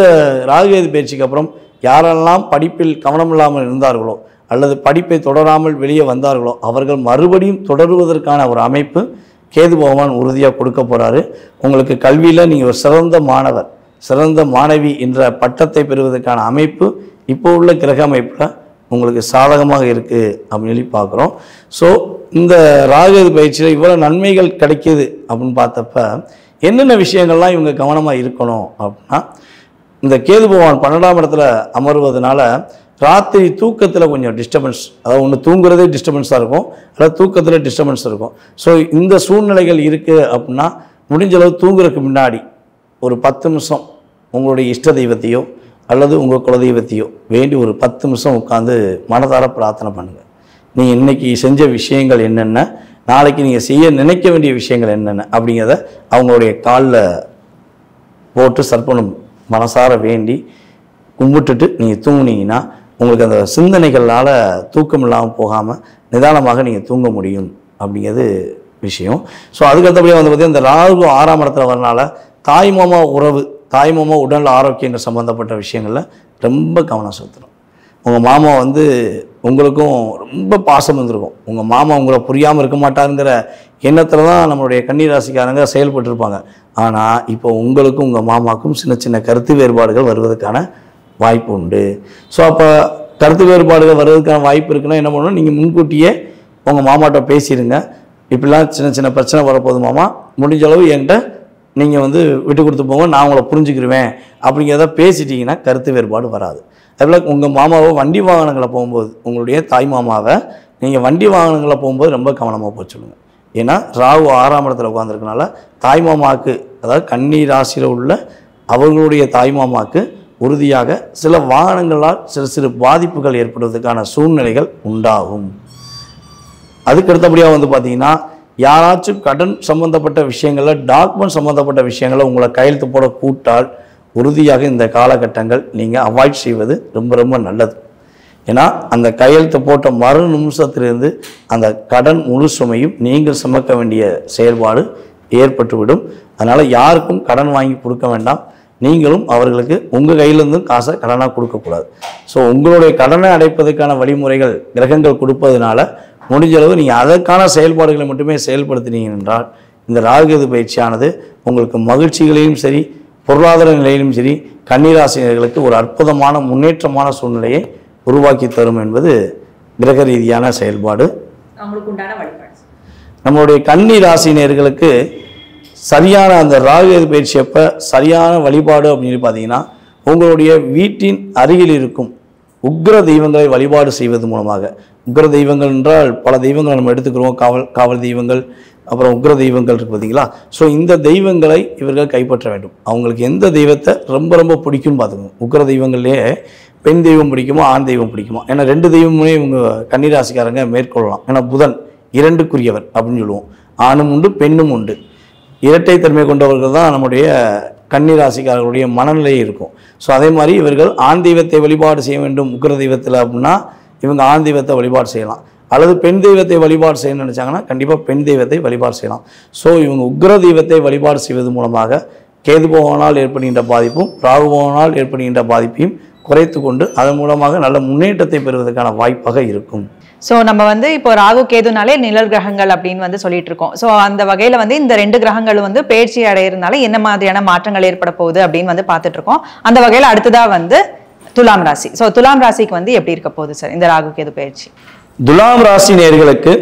ராகுகேது பயிற்சிக்கு அப்புறம் யாரெல்லாம் படிப்பில் கவனம் இல்லாமல் இருந்தார்களோ அல்லது படிப்பை தொடராமல் வெளியே வந்தார்களோ அவர்கள் மறுபடியும் தொடருவதற்கான ஒரு அமைப்பு கேது பகவான் உறுதியாக கொடுக்க போகிறாரு. உங்களுக்கு கல்வியில் நீங்கள் ஒரு சிறந்த மாணவர், சிறந்த மாணவி என்ற பட்டத்தை பெறுவதற்கான அமைப்பு இப்போ உள்ள கிரக அமைப்பில் உங்களுக்கு சாதகமாக இருக்குது அப்படின்னு சொல்லி பார்க்குறோம். ஸோ இந்த ராகுகேது பயிற்சியில் இவ்வளோ நன்மைகள் கிடைக்கிது அப்படின்னு பார்த்தப்ப என்னென்ன விஷயங்கள்லாம் இவங்க கவனமாக இருக்கணும் அப்படின்னா, இந்த கேது பகவான் 12ஆம் இடத்துல அமர்வதனால ராத்திரி தூக்கத்தில் கொஞ்சம் டிஸ்டர்பன்ஸ், அதாவது ஒன்று தூங்குறதே டிஸ்டர்பன்ஸாக இருக்கும், அதாவது தூக்கத்தில் டிஸ்டர்பன்ஸ் இருக்கும். ஸோ இந்த சூழ்நிலைகள் இருக்குது அப்படின்னா முடிஞ்சளவு தூங்குறதுக்கு முன்னாடி ஒரு 10 நிமிஷம் உங்களுடைய இஷ்ட தெய்வத்தையோ அல்லது உங்கள் குலதெய்வத்தையோ வேண்டி ஒரு 10 நிமிஷம் உட்காந்து மனதார பிரார்த்தனை பண்ணுங்கள். நீங்கள் இன்றைக்கி செஞ்ச விஷயங்கள் என்னென்ன, நாளைக்கு நீங்கள் செய்ய நினைக்க வேண்டிய விஷயங்கள் என்னென்ன அப்படிங்கிறத அவங்களுடைய காலில் போட்டு சர்ப்பணம் மனசார வேண்டி கும்பிட்டுட்டு நீங்கள் தூங்குனீங்கன்னா உங்களுக்கு அந்த சிந்தனைகளால் தூக்கம் இல்லாமல் போகாமல் நிதானமாக நீங்கள் தூங்க முடியும் அப்படிங்கிறது விஷயம். ஸோ அதுக்கடுத்தபடியாக வந்து பார்த்திங்கன்னா இந்த ராகு 6ஆம் இடத்துல வரனால தாய்மாமா உறவு, தாய்மாமா உடல் ஆரோக்கியங்கள் சம்மந்தப்பட்ட விஷயங்களில் ரொம்ப கவனம் செலுத்தணும். உங்கள் மாமா வந்து உங்களுக்கும் ரொம்ப பாசம் இருந்திருக்கும், உங்கள் மாமா உங்களை புரியாமல் இருக்க மாட்டாருங்கிற எண்ணத்தில் தான் நம்மளுடைய கன்னிராசிக்காரங்க செயல்பட்டுருப்பாங்க. ஆனால் இப்போ உங்களுக்கும் உங்கள் மாமாவுக்கும் சின்ன சின்ன கருத்து வேறுபாடுகள் வருவதற்கான வாய்ப்பு உண்டு. ஸோ அப்போ கருத்து வேறுபாடுகள் வருவதற்கான வாய்ப்பு இருக்குன்னா என்ன பண்ணணும், நீங்கள் முன்கூட்டியே உங்கள் மாமாட்ட பேசிடுங்க. இப்படிலாம் சின்ன சின்ன பிரச்சனை வரப்போகுது மாமா, முடிஞ்ச அளவு என்கிட்ட நீங்கள் வந்து விட்டு கொடுத்து போங்க, நான் உங்களை புரிஞ்சுக்கிடுவேன் அப்படிங்கிறத பேசிட்டிங்கன்னா கருத்து வேறுபாடு வராது. அதுபோல் உங்கள் மாமாவை வண்டி வாகனங்களை போகும்போது, உங்களுடைய தாய் மாமாவை நீங்கள் வண்டி வாகனங்களை போகும்போது ரொம்ப கவனமாக போக சொல்லுங்கள். ஏன்னா ராகு 6ஆம் இடத்துல உட்காந்துருக்கனால தாய்மாமாவுக்கு, அதாவது கன்னி ராசியில் உள்ள அவர்களுடைய தாய்மாமாவுக்கு உறுதியாக சில வாகனங்களால் சிறு சிறு பாதிப்புகள் ஏற்படுவதற்கான சூழ்நிலைகள் உண்டாகும். அதுக்கடுத்தபடியாக வந்து பார்த்திங்கன்னா யாராச்சும் கடன் சம்மந்தப்பட்ட விஷயங்களில், டாக்குமெண்ட் சம்மந்தப்பட்ட விஷயங்களில் உங்களை கையெழுத்து போட கூட்டால் உறுதியாக இந்த காலகட்டங்கள் நீங்கள் அவாய்ட் செய்வது ரொம்ப ரொம்ப நல்லது. ஏன்னா அந்த கையெழுத்து போட்ட மறு நிமிஷத்திலிருந்து அந்த கடன் முழு சுமையும் நீங்கள் சுமக்க வேண்டிய செயல்பாடு ஏற்பட்டுவிடும். அதனால் யாருக்கும் கடன் வாங்கி கொடுக்க வேண்டாம், நீங்களும் அவர்களுக்கு உங்கள் கையிலேருந்தும் காசை கடனாக கொடுக்கக்கூடாது. ஸோ உங்களுடைய கடனை அடைப்பதற்கான வழிமுறைகள் கிரகங்கள் கொடுப்பதனால முடிஞ்சளவு நீங்கள் அதற்கான செயல்பாடுகளை மட்டுமே செயல்படுத்தினீங்க என்றால் இந்த ராகுகேது பயிற்சியானது உங்களுக்கு மகிழ்ச்சிகளையும் சரி, பொருளாதார நிலையிலும் சரி, கன்னிராசினர்களுக்கு ஒரு அற்புதமான முன்னேற்றமான சூழ்நிலையை உருவாக்கி தரும் என்பது கிரக ரீதியான செயல்பாடு. நம்மளுடைய கன்னி ராசினியர்களுக்கு சரியான அந்த ராகுகேது பயிற்சி அப்போ சரியான வழிபாடு அப்படின்னு பார்த்தீங்கன்னா, உங்களுடைய வீட்டின் அருகில் இருக்கும் உக்ர தெய்வங்களை வழிபாடு செய்வது மூலமாக, உக்ர தெய்வங்கள் என்றால் பல தெய்வங்கள் நம்ம எடுத்துக்கிறோம், காவல் தெய்வங்கள், அப்புறம் உக்ர தெய்வங்கள் இருக்கு பார்த்தீங்களா. ஸோ இந்த தெய்வங்களை இவர்கள் கைப்பற்ற வேண்டும். அவங்களுக்கு எந்த தெய்வத்தை ரொம்ப ரொம்ப பிடிக்கும்னு பார்த்துக்கோங்க. உக்ர தெய்வங்கள்லேயே பெண் தெய்வம் பிடிக்குமா ஆண் தெய்வம் பிடிக்குமா, ஏன்னா 2 தெய்வமுமே இவங்க கன்னிராசிக்காரங்க மேற்கொள்ளலாம். ஏன்னா புதன் 2க்குரியவர் அப்படின்னு சொல்லுவோம், ஆணும் உண்டு பெண்ணும் உண்டு. இரட்டை தன்மை கொண்டவர்கள் தான் நம்முடைய கன்னிராசிக்காரர்களுடைய மனநிலையை இருக்கும். ஸோ அதே மாதிரி இவர்கள் ஆண் தெய்வத்தை வழிபாடு செய்ய வேண்டும் உக்ர தெய்வத்தில் அப்படின்னா இவங்க ஆண் தெய்வத்தை வழிபாடு செய்யலாம், அல்லது பெண் தெய்வத்தை வழிபாடு செய்யணும்னு நினச்சாங்கன்னா கண்டிப்பாக பெண் தெய்வத்தை வழிபாடு செய்யலாம். ஸோ இவங்க உக்ர தெய்வத்தை வழிபாடு செய்வது மூலமாக கேது பகவானால் ஏற்படுகின்ற பாதிப்பும் ராகு பகவானால் ஏற்படுகின்ற பாதிப்பையும் குறைத்து கொண்டு அதன் மூலமாக நல்ல முன்னேற்றத்தை பெறுவதற்கான வாய்ப்பாக இருக்கும். ஸோ நம்ம வந்து இப்போ ராகு கேதுனாலே நிழல் கிரகங்கள் அப்படின்னு வந்து சொல்லிட்டு இருக்கோம். ஸோ அந்த வகையில வந்து இந்த 2 கிரகங்களும் வந்து பயிற்சி அடையிறதுனால என்ன மாதிரியான மாற்றங்கள் ஏற்பட போகுது அப்படின்னு வந்து பார்த்துட்டு இருக்கோம். அந்த வகையில அடுத்ததா வந்து துலாம் ராசி. ஸோ துலாம் ராசிக்கு வந்து எப்படி இருக்க போகுது சார் இந்த ராகு கேது பயிற்சி? துலாம் ராசி நேயர்களுக்கு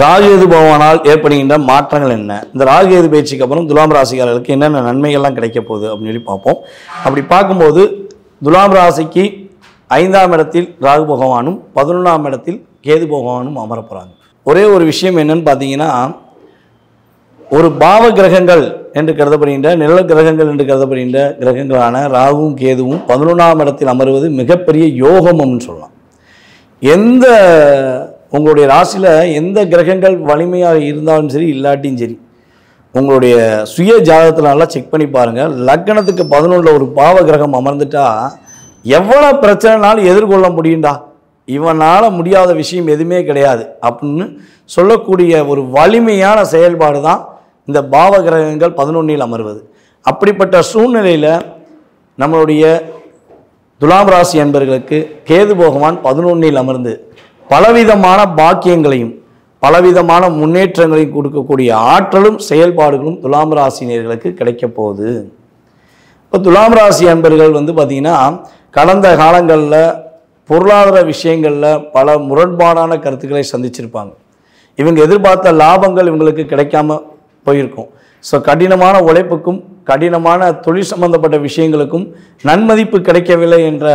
ராகுகேது பகவானால் ஏற்படுகின்ற மாற்றங்கள் என்ன, இந்த ராகுகேது பயிற்சிக்கு அப்புறம் துலாம் ராசிக்காரர்களுக்கு என்னென்ன நன்மைகள்லாம் கிடைக்க போகுது அப்படின்னு சொல்லி பார்ப்போம். அப்படி பார்க்கும்போது துலாம் ராசிக்கு 5ஆம் இடத்தில் ராகு பகவானும் 11ஆம் இடத்தில் கேது பகவானும் அமர போகிறாங்க. ஒரே ஒரு விஷயம் என்னன்னு பார்த்தீங்கன்னா, ஒரு பாவ கிரகங்கள் என்று கருதப்படுகின்ற நிழல் கிரகங்கள் என்று கருதப்படுகின்ற கிரகங்களான ராகுவும் கேதுவும் 11ஆம் இடத்தில் அமர்வது மிகப்பெரிய யோகம்னு சொல்லலாம். எந்த உங்களுடைய ராசியில் எந்த கிரகங்கள் வலிமையாக இருந்தாலும் சரி இல்லாட்டியும் சரி, உங்களுடைய சுய ஜாதகத்தினால செக் பண்ணி பாருங்கள். லக்னத்துக்கு 11 ஒரு பாவ கிரகம் அமர்ந்துட்டா எவ்வளோ பிரச்சனைனாலும் எதிர்கொள்ள முடியும்டா, இவனால் முடியாத விஷயம் எதுவுமே கிடையாது அப்படின்னு சொல்லக்கூடிய ஒரு வலிமையான செயல்பாடு தான் இந்த பாவ கிரகங்கள் 11இல் அமர்வது. அப்படிப்பட்ட சூழ்நிலையில் நம்மளுடைய துலாம் ராசி என்பவர்களுக்கு கேது பகவான் 11இல் அமர்ந்து பலவிதமான பாக்கியங்களையும் பலவிதமான முன்னேற்றங்களையும் கொடுக்கக்கூடிய ஆற்றலும் செயல்பாடுகளும் துலாம் ராசினியர்களுக்கு கிடைக்க போகுது. இப்போ துலாம் ராசி அன்பர்கள் பார்த்திங்கன்னா கடந்த காலங்களில் பொருளாதார விஷயங்களில் பல முரண்பாடான கருத்துக்களை சந்திச்சிருப்பாங்க. இவங்க எதிர்பார்த்த லாபங்கள் இவங்களுக்கு கிடைக்காம போயிருக்கும். ஸோ கடினமான உழைப்புக்கும் கடினமான தொழில் சம்பந்தப்பட்ட விஷயங்களுக்கும் நன்மதிப்பு கிடைக்கவில்லை என்ற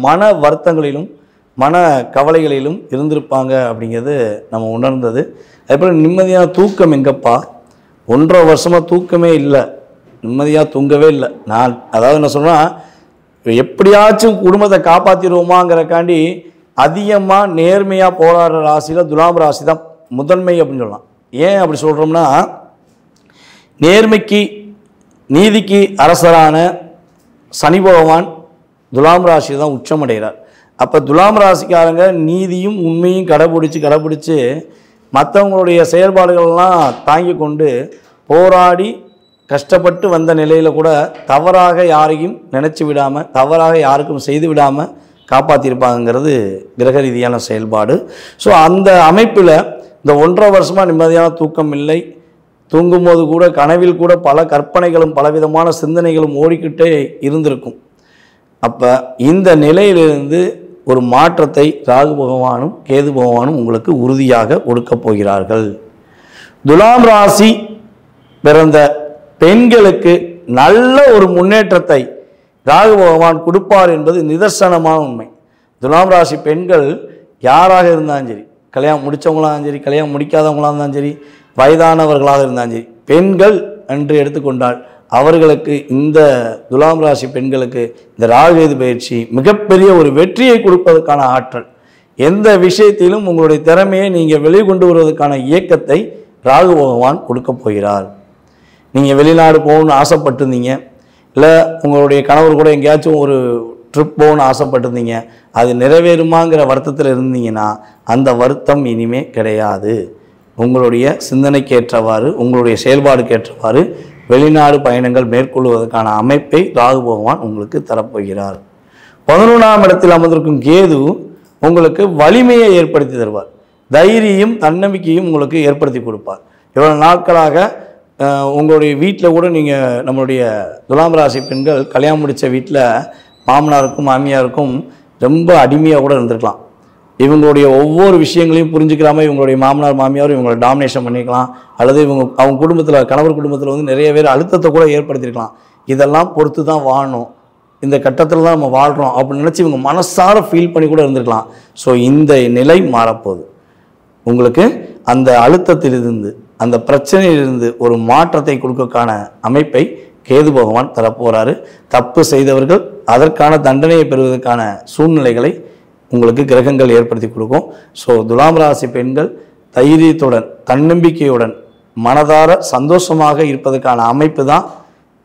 மன வருத்தங்களிலும் மன கவலைகளிலும் இருந்திருப்பாங்க அப்படிங்கிறது நம்ம உணர்ந்தது. அதேபோல் நிம்மதியான தூக்கம் எங்கப்பா, 1.5 வருஷமாக தூக்கமே இல்லை, நிம்மதியாக தூங்கவே இல்லை. நான் அதாவது என்ன சொன்னால், எப்படியாச்சும் குடும்பத்தை காப்பாற்றிடுவோமாங்கிறக்காண்டி அதிகமாக நேர்மையாக போராடுற ராசியில் துலாம் ராசி தான் முதன்மை அப்படின்னு சொல்லலாம். ஏன் அப்படி சொல்கிறோம்னா, நேர்மைக்கு நீதிக்கு அரசரான சனி பகவான் துலாம் ராசி தான் உச்சமடைகிறார். அப்போ துலாம் ராசிக்காரங்க நீதியும் உண்மையும் கடைபிடிச்சு மற்றவங்களுடைய செயல்பாடுகள்லாம் தாங்கி கொண்டு போராடி கஷ்டப்பட்டு வந்த நிலையில் கூட தவறாக யாரையும் நினச்சி விடாமல் தவறாக யாருக்கும் செய்து விடாமல் காப்பாற்றிருப்பாங்கிறது கிரக ரீதியான செயல்பாடு. ஸோ அந்த அமைப்பில் இந்த 1.5 வருஷமாக நிம்மதியான தூக்கம் இல்லை. தூங்கும்போது கூட கனவில் கூட பல கற்பனைகளும் பலவிதமான சிந்தனைகளும் ஓடிக்கிட்டே இருந்திருக்கும். அப்போ இந்த நிலையிலிருந்து ஒரு மாற்றத்தை ராகு பகவானும் கேது பகவானும் உங்களுக்கு உறுதியாக கொடுக்க போகிறார்கள். துலாம் ராசி பிறந்த பெண்களுக்கு நல்ல ஒரு முன்னேற்றத்தை ராகு பகவான் கொடுப்பார் என்பது நிதர்சனமான உண்மை. துலாம் ராசி பெண்கள் யாராக இருந்தாலும் சரி, கல்யாணம் முடித்தவங்களாக இருந்தாலும் சரி, கல்யாணம் முடிக்காதவங்களாக இருந்தாலும் சரி, வயதானவர்களாக இருந்தாலும் சரி, பெண்கள் என்று எடுத்துக்கொண்டால் அவர்களுக்கு இந்த துலாம் ராசி பெண்களுக்கு இந்த ராகுகேது பயிற்சி மிகப்பெரிய ஒரு வெற்றியை கொடுப்பதற்கான ஆற்றல். எந்த விஷயத்திலும் உங்களுடைய திறமையை நீங்கள் வெளிக்கொண்டு வருவதற்கான இயக்கத்தை ராகு பகவான் கொடுக்க போகிறார். நீங்கள் வெளிநாடு போகணும்னு ஆசைப்பட்டிருந்தீங்க, இல்லை உங்களுடைய கணவர் கூட எங்கேயாச்சும் ஒரு ட்ரிப் போகணும்னு ஆசைப்பட்டிருந்தீங்க, அது நிறைவேறுமாங்கிற வருத்தத்தில் இருந்தீங்கன்னா அந்த வருத்தம் இனிமே கிடையாது. உங்களுடைய சிந்தனைக்கு ஏற்றவாறு உங்களுடைய செயல்பாடுக்கு ஏற்றவாறு வெளிநாடு பயணங்கள் மேற்கொள்வதற்கான அமைப்பை ராகு பகவான் உங்களுக்கு தரப்போகிறார். 11ஆம் இடத்தில் அமர்ந்திருக்கும் கேது உங்களுக்கு வலிமையை ஏற்படுத்தி தருவார். தைரியம் தன்னம்பிக்கையும் உங்களுக்கு ஏற்படுத்தி கொடுப்பார். இவ்வளவு நாட்களாக உங்களுடைய வீட்டில் கூட நீங்கள் நம்மளுடைய துலாம் ராசி பெண்கள் கல்யாணம் முடித்த வீட்டில் மாமனாருக்கும் மாமியாருக்கும் ரொம்ப அடிமையாக கூட இருந்திருக்கலாம். இவங்களுடைய ஒவ்வொரு விஷயங்களையும் புரிஞ்சுக்கிறாம இவங்களுடைய மாமனார் மாமியாரும் இவங்களை டாமினேஷன் பண்ணிக்கலாம், அல்லது அவங்க குடும்பத்தில் கணவர் குடும்பத்தில் நிறைய பேர் அழுத்தத்தை கூட ஏற்படுத்தியிருக்கலாம். இதெல்லாம் பொறுத்து தான் வாழணும், இந்த கட்டத்தில் தான் நம்ம வாழ்கிறோம் அப்படின்னு நினச்சி இவங்க மனசார ஃபீல் பண்ணி கூட இருந்திருக்கலாம். ஸோ இந்த நிலை மாறப்போகுது. உங்களுக்கு அந்த அழுத்தத்திலிருந்து அந்த பிரச்சனையிலிருந்து ஒரு மாற்றத்தை கொடுக்கக்கான அமைப்பை கேது பகவான் தரப்போகிறாரு. தப்பு செய்தவர்கள் அதற்கான தண்டனையை பெறுவதற்கான சூழ்நிலைகளை உங்களுக்கு கிரகங்கள் ஏற்படுத்தி கொடுக்கும். ஸோ துலாம் ராசி பெண்கள் தைரியத்துடன் தன்னம்பிக்கையுடன் மனதார சந்தோஷமாக இருப்பதற்கான அமைப்பு தான்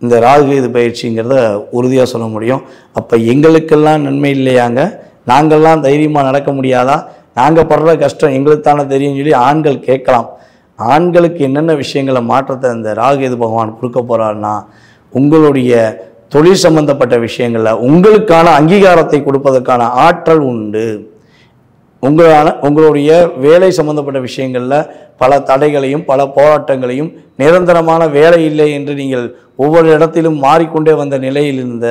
இந்த ராகுகேது பயிற்சிங்கிறத உறுதியாக சொல்ல முடியும். அப்போ எங்களுக்கெல்லாம் நன்மை இல்லையாங்க, நாங்கள்லாம் தைரியமாக நடக்க முடியாதா, நாங்கள் படுற கஷ்டம் எங்களுக்கு தானே தெரியும் சொல்லி ஆண்கள் கேட்கலாம். ஆண்களுக்கு என்னென்ன விஷயங்களை மாற்றத்தை இந்த ராகுகேது பகவான் கொடுக்க போகிறாருன்னா, உங்களுடைய தொழில் சம்பந்தப்பட்ட விஷயங்களில் உங்களுக்கான அங்கீகாரத்தை கொடுப்பதற்கான ஆற்றல் உண்டு. உங்களுடைய வேலை சம்பந்தப்பட்ட விஷயங்களில் பல தடைகளையும் பல போராட்டங்களையும் நிரந்தரமான வேலை இல்லை என்று நீங்கள் ஒவ்வொரு இடத்திலும் மாறிக்கொண்டே வந்த நிலையில் இருந்த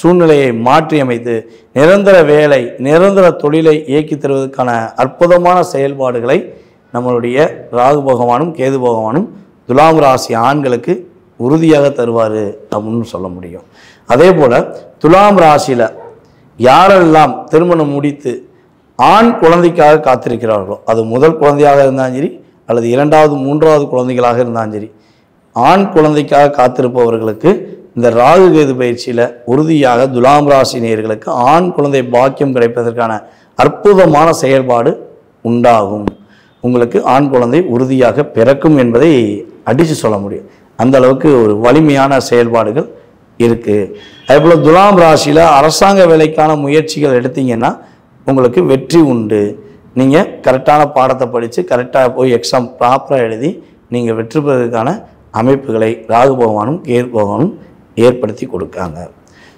சூழ்நிலையை மாற்றி அமைத்து நிரந்தர வேலை நிரந்தர தொழிலை இயக்கி தருவதற்கான அற்புதமான செயல்பாடுகளை நம்மளுடைய ராகு பகவானும் கேது பகவானும் துலாம் ராசி ஆண்களுக்கு உறுதியாக தருவார் அப்படின்னு சொல்ல முடியும். அதே போல் துலாம் ராசியில் யாரெல்லாம் திருமணம் முடித்து ஆண் குழந்தைக்காக காத்திருக்கிறார்களோ, அது முதல் குழந்தையாக இருந்தாலும் சரி அல்லது 2வது 3வது குழந்தைகளாக இருந்தாலும் சரி, ஆண் குழந்தைக்காக காத்திருப்பவர்களுக்கு இந்த ராகு கேது பயிற்சியில் உறுதியாக துலாம் ராசி நேயர்களுக்கு ஆண் குழந்தை பாக்கியம் கிடைப்பதற்கான அற்புதமான செயல்பாடு உண்டாகும். உங்களுக்கு ஆண் குழந்தை உறுதியாக பிறக்கும் என்பதை அடித்து சொல்ல முடியும். அந்த அளவுக்கு ஒரு வலிமையான செயல்பாடுகள் இருக்குது. அதேபோல் துலாம் ராசியில் அரசாங்க வேலைக்கான முயற்சிகள் எடுத்தீங்கன்னா உங்களுக்கு வெற்றி உண்டு. நீங்கள் கரெக்டான பாடத்தை படித்து கரெக்டாக போய் எக்ஸாம் ப்ராப்பராக எழுதி நீங்கள் வெற்றி பெறுவதற்கான அமைப்புகளை ராகு பகவானும் கேது பகவானும் ஏற்படுத்தி கொடுக்காங்க.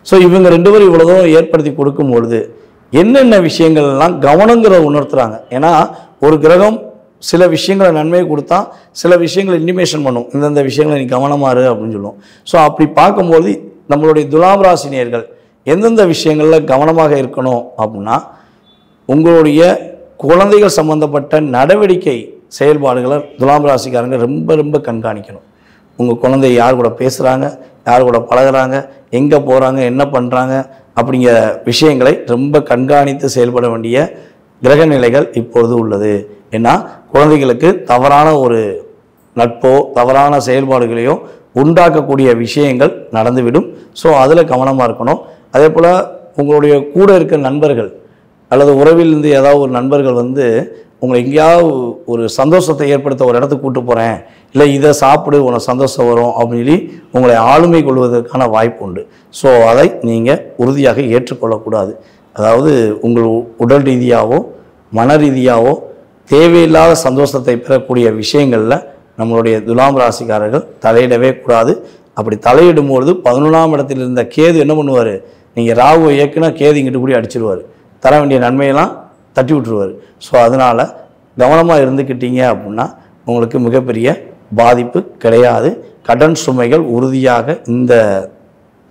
ஸோ இவங்க 2 பேரும் இவ்வளோ தூரம் ஏற்படுத்தி கொடுக்கும்பொழுது என்னென்ன விஷயங்கள்லாம் கவனங்கிற உணர்த்துறாங்க. ஏன்னா ஒரு கிரகம் சில விஷயங்களை நன்மையை கொடுத்தா சில விஷயங்களை இன்டிமேஷன் பண்ணும், இந்தந்த விஷயங்களை நீ கவனமாறு அப்படின்னு சொல்லுவோம். ஸோ அப்படி பார்க்கும்போது நம்மளுடைய துலாம் ராசி நேயர்கள் எந்தெந்த விஷயங்களில் கவனமாக இருக்கணும் அப்படின்னா, உங்களுடைய குழந்தைகள் சம்பந்தப்பட்ட நடவடிக்கை செயல்பாடுகளை துலாம் ராசிக்காரங்க ரொம்ப ரொம்ப கண்காணிக்கணும். உங்கள் குழந்தை யார் கூட பேசுகிறாங்க, யார் கூட பழகிறாங்க, எங்கே போகிறாங்க, என்ன பண்ணுறாங்க அப்படிங்கிற விஷயங்களை ரொம்ப கண்காணித்து செயல்பட வேண்டிய கிரக நிலைகள் இப்பொழுது உள்ளது. ஏன்னா குழந்தைகளுக்கு தவறான ஒரு நட்போ தவறான செயல்பாடுகளையோ உண்டாக்கக்கூடிய விஷயங்கள் நடந்துவிடும். ஸோ அதில் கவனமாக இருக்கணும். அதே போல் உங்களுடைய கூட இருக்கிற நண்பர்கள் அல்லது உறவிலிருந்து ஏதாவது ஒரு நண்பர்கள் வந்து உங்களை எங்கேயாவது ஒரு சந்தோஷத்தை ஏற்படுத்த ஒரு இடத்துக்கு கூப்பிட்டு போகிறேன், இல்லை இதை சாப்பிடு உனக்கு சந்தோஷம் வரும் அப்படின்னு சொல்லி உங்களை ஆளுமை கொள்வதற்கான வாய்ப்பு உண்டு. ஸோ அதை நீங்கள் உறுதியாக ஏற்றுக்கொள்ளக்கூடாது. அதாவது உங்கள் உடல் ரீதியாகவோ மன ரீதியாகவோ தேவையில்லாத சந்தோஷத்தை பெறக்கூடிய விஷயங்களில் நம்மளுடைய துலாம் ராசிக்காரர்கள் தலையிடவே கூடாது. அப்படி தலையிடும்பொழுது 11ஆம் இடத்தில் இருந்த கேது என்ன பண்ணுவார், நீங்கள் ராகுவை இயக்குனா கேது இங்கிட்டு கூடி அடிச்சிடுவார், தர வேண்டிய நன்மையெல்லாம் தட்டி விட்டுருவார். ஸோ அதனால் கவனமாக இருந்துக்கிட்டீங்க அப்படின்னா உங்களுக்கு மிகப்பெரிய பாதிப்பு கிடையாது. கடன் சுமைகள் உறுதியாக இந்த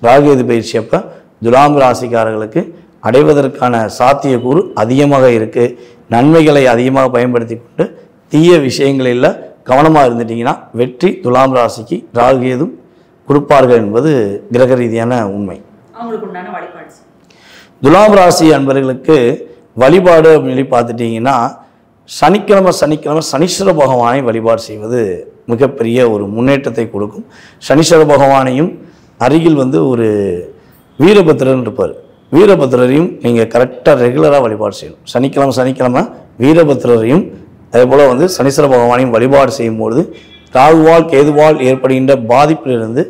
ராகுகேது பயிற்சி அப்போ துலாம் ராசிக்காரர்களுக்கு அடைவதற்கான சாத்தியக்கூறு அதிகமாக இருக்குது. நன்மைகளை அதிகமாக பயன்படுத்தி கொண்டு தீய விஷயங்களில் கவனமாக இருந்துட்டிங்கன்னா வெற்றி துலாம் ராசிக்கு ராகுகேதும் கொடுப்பார்கள் என்பது கிரக ரீதியான உண்மை. அவங்களுக்கு உண்டான வழிபாடு துலாம் ராசி அன்பர்களுக்கு வழிபாடு அப்படின்னு சொல்லி பார்த்துட்டிங்கன்னா சனிக்கிழமை சனீஸ்வர பகவானை வழிபாடு செய்வது மிகப்பெரிய ஒரு முன்னேற்றத்தை கொடுக்கும். சனீஸ்வர பகவானையும் அருகில் வந்து ஒரு வீரபத்திரன் இருப்பார், வீரபத்திரரையும் நீங்கள் கரெக்டாக ரெகுலராக வழிபாடு செய்யணும். சனிக்கிழமை வீரபத்திரரையும் அதே போல் வந்து சனீஸ்வர பகவானையும் வழிபாடு செய்யும்பொழுது ராகுவால் கேதுவால் ஏற்படுகின்ற பாதிப்பிலிருந்து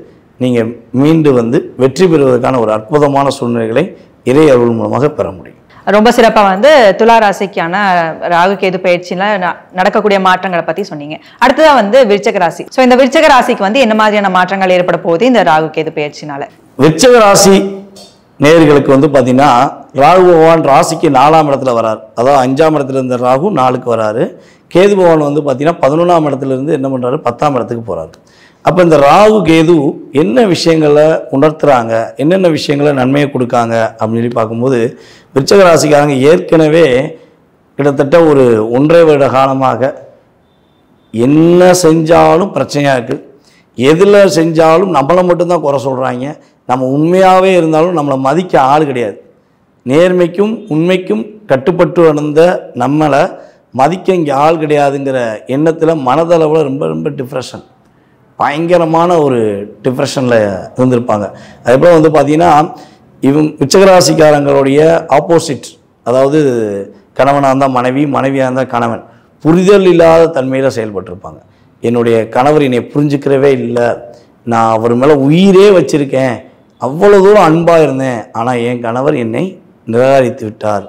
நீங்கள் மீண்டு வந்து வெற்றி பெறுவதற்கான ஒரு அற்புதமான சூழ்நிலைகளை இறை அருள் மூலமாக பெற முடியும். ரொம்ப சிறப்பாக வந்து துலா ராசிக்கான ராகு கேது பயிற்சியில் நடக்கக்கூடிய மாற்றங்களை பற்றி சொன்னீங்க. அடுத்ததாக வந்து விருச்சக ராசி. ஸோ இந்த விருச்சக ராசிக்கு வந்து என்ன மாதிரியான மாற்றங்கள் ஏற்பட போகுது இந்த ராகு கேது பயிற்சினால? விருச்சக ராசி நேயர்களுக்கு வந்து பார்த்தீங்கன்னா ராகு பகவான் ராசிக்கு 4ஆம் இடத்துல வரார். அதாவது 5ஆம் இடத்துல இருந்த ராகு 4க்கு வராரு. கேது பகவான் வந்து பார்த்தீங்கன்னா 11ஆம் இடத்துல இருந்து என்ன பண்ணுறாரு, 10ஆம் இடத்துக்கு போகிறாரு. அப்போ இந்த ராகு கேது என்ன விஷயங்களை உணர்த்துறாங்க, என்னென்ன விஷயங்களை நன்மையை கொடுக்காங்க அப்படின்னு சொல்லி பார்க்கும்போது விருச்சக ராசிக்காரங்க ஏற்கனவே கிட்டத்தட்ட ஒரு 1.5 வருட காலமாக என்ன செஞ்சாலும் பிரச்சனையாக இருக்குது, எதில் செஞ்சாலும் நம்மளை மட்டும்தான் குறை சொல்கிறாங்க, நம்ம உண்மையாகவே இருந்தாலும் நம்மளை மதிக்க ஆள் கிடையாது, நேர்மைக்கும் உண்மைக்கும் கட்டுப்பட்டு வந்த நம்மளை மதிக்க இங்கே ஆள் கிடையாதுங்கிற எண்ணத்தில் மனதளவில் ரொம்ப ரொம்ப டிப்ரெஷன், பயங்கரமான ஒரு டிப்ரெஷனில் இருந்திருப்பாங்க. அதேபோல் வந்து பார்த்திங்கன்னா விருச்சிகராசிக்காரங்களுடைய ஆப்போசிட், அதாவது கணவனாக இருந்தால் மனைவி, மனைவியாக இருந்தால் கணவன், புரிதல் இல்லாத தன்மையில் செயல்பட்டுருப்பாங்க. என்னுடைய கணவர் என்னை புரிஞ்சுக்கிறவே இல்லை, நான் அவர் மேலே உயிரே வச்சுருக்கேன், அவ்வளோ தூரம் அன்பாக இருந்தேன், ஆனால் என் கணவர் என்னை நிராகரித்து விட்டார்,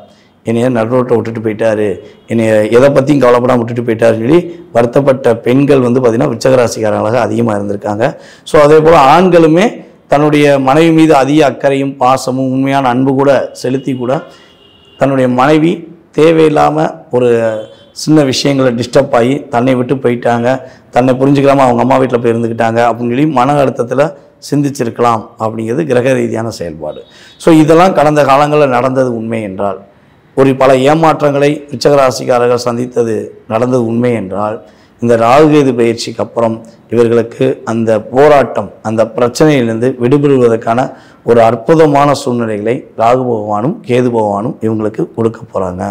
என்னைய நடுரோட்டை விட்டுட்டு போயிட்டாரு, என்னை எதை பற்றியும் கவலைப்படாமல் விட்டுட்டு போயிட்டாருன்னு சொல்லி வருத்தப்பட்ட பெண்கள் வந்து பார்த்திங்கன்னா விருச்சிகராசிக்காரங்களாக அதிகமாக இருந்திருக்காங்க. ஸோ அதே போல் ஆண்களுமே தன்னுடைய மனைவி மீது அதிக அக்கறையும் பாசமும் உண்மையான அன்பு கூட செலுத்தி கூட தன்னுடைய மனைவி தேவையில்லாமல் ஒரு சின்ன விஷயங்களை டிஸ்டர்ப் ஆகி தன்னை விட்டு போயிட்டாங்க, தன்னை புரிஞ்சுக்காமல் அவங்க அம்மா வீட்டில் போய் இருந்துக்கிட்டாங்க அப்படின்னு சொல்லி மன அழுத்தத்தில் சிந்திச்சிருக்கலாம் அப்படிங்கிறது கிரக ரீதியான செயல்பாடு. ஸோ இதெல்லாம் கடந்த காலங்களில் நடந்தது உண்மை என்றால், ஒரு பல ஏமாற்றங்களை விருச்சிகராசிக்காரர்கள் சந்தித்தது நடந்தது உண்மை என்றால், இந்த ராகுகேது பயிற்சிக்கு அப்புறம் இவர்களுக்கு அந்த போராட்டம், அந்த பிரச்சனையிலிருந்து விடுபடுவதற்கான ஒரு அற்புதமான சூழ்நிலைகளை ராகு பகவானும் கேது பகவானும் இவங்களுக்கு கொடுக்க போகிறாங்க.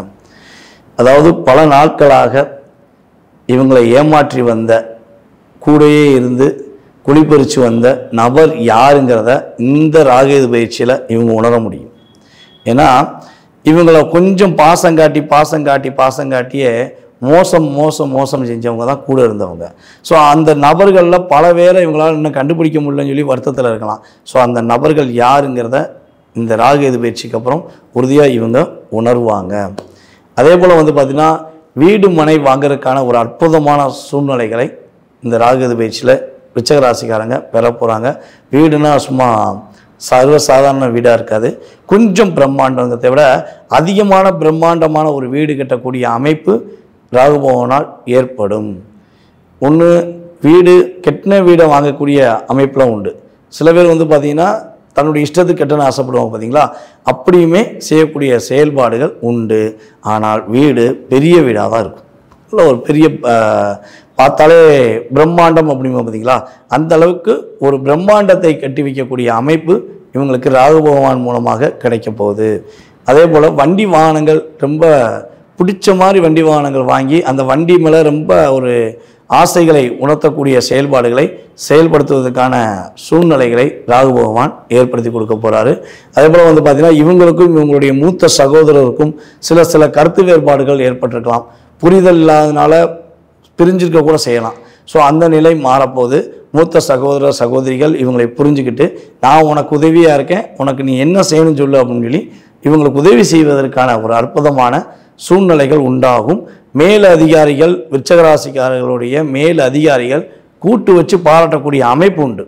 அதாவது பல நாட்களாக இவங்களை ஏமாற்றி வந்த, கூடையே இருந்து குளிப்பறிச்சு வந்த நபர் யாருங்கிறத இந்த ராகேது பயிற்சியில் இவங்க உணர முடியும். ஏன்னா இவங்களை கொஞ்சம் பாசங்காட்டியே மோசம் செஞ்சவங்க தான் கூட இருந்தவங்க. ஸோ அந்த நபர்களில் பல பேரை இவங்களால் இன்னும் கண்டுபிடிக்க முடியலன்னு சொல்லி வருத்தத்தில் இருக்கலாம். ஸோ அந்த நபர்கள் யாருங்கிறத இந்த ராகேது பயிற்சிக்கு அப்புறம் உறுதியாக இவங்க உணர்வாங்க. அதே போல் பார்த்திங்கன்னா வீடு மனை வாங்கிறதுக்கான ஒரு அற்புதமான சூழ்நிலைகளை இந்த ராகேது பயிற்சியில் விருச்சிக ராசிக்காரங்க பெற போகிறாங்க. வீடுனா சும்மா சர்வசாதாரண வீடாக இருக்காது, கொஞ்சம் பிரம்மாண்டங்கிறதை விட அதிகமான பிரம்மாண்டமான ஒரு வீடு கட்டக்கூடிய அமைப்பு ராகு பகவானால் ஏற்படும். ஒன்று வீடு கெட்டின வீடை வாங்கக்கூடிய அமைப்புலாம் உண்டு. சில பேர் பார்த்திங்கன்னா தன்னுடைய இஷ்டத்துக்கு கட்டணம் ஆசைப்படுவாங்க பார்த்தீங்களா, அப்படியுமே செய்யக்கூடிய செயல்பாடுகள் உண்டு. ஆனால் வீடு பெரிய வீடாக தான் இருக்கும். இல்லை ஒரு பெரிய பார்த்தாலே பிரம்மாண்டம் அப்படிங்க பார்த்தீங்களா, அந்த அளவுக்கு ஒரு பிரம்மாண்டத்தை கட்டி வைக்கக்கூடிய அமைப்பு இவங்களுக்கு ராகு பகவான் மூலமாக கிடைக்க போகுது. அதே போல் வண்டி வாகனங்கள் ரொம்ப பிடிச்ச மாதிரி வண்டி வாகனங்கள் வாங்கி அந்த வண்டி மேலே ரொம்ப ஒரு ஆசைகளை உணர்த்தக்கூடிய செயல்பாடுகளை செயல்படுத்துவதற்கான சூழ்நிலைகளை ராகு பகவான் ஏற்படுத்தி கொடுக்க போகிறாரு. அதே போல் பார்த்திங்கன்னா இவங்களுக்கும் இவங்களுடைய மூத்த சகோதரருக்கும் சில கருத்து வேறுபாடுகள் ஏற்பட்டிருக்கலாம். புரிதல் இல்லாதனால பிரிஞ்சிருக்க கூட செய்யலாம். ஸோ அந்த நிலை மாறப்போது மூத்த சகோதர சகோதரிகள் இவங்களை புரிஞ்சுக்கிட்டு நான் உனக்கு உதவியாக இருக்கேன், உனக்கு நீ என்ன செய்யணும்னு சொல்லு அப்படின்னு சொல்லி இவங்களுக்கு உதவி செய்வதற்கான ஒரு அற்புதமான சூழ்நிலைகள் உண்டாகும். மேல் அதிகாரிகள் விருச்சிக ராசிக்காரர்களுடைய மேல் அதிகாரிகள் கூட்டு வச்சு பாராட்டக்கூடிய அமைப்பு உண்டு.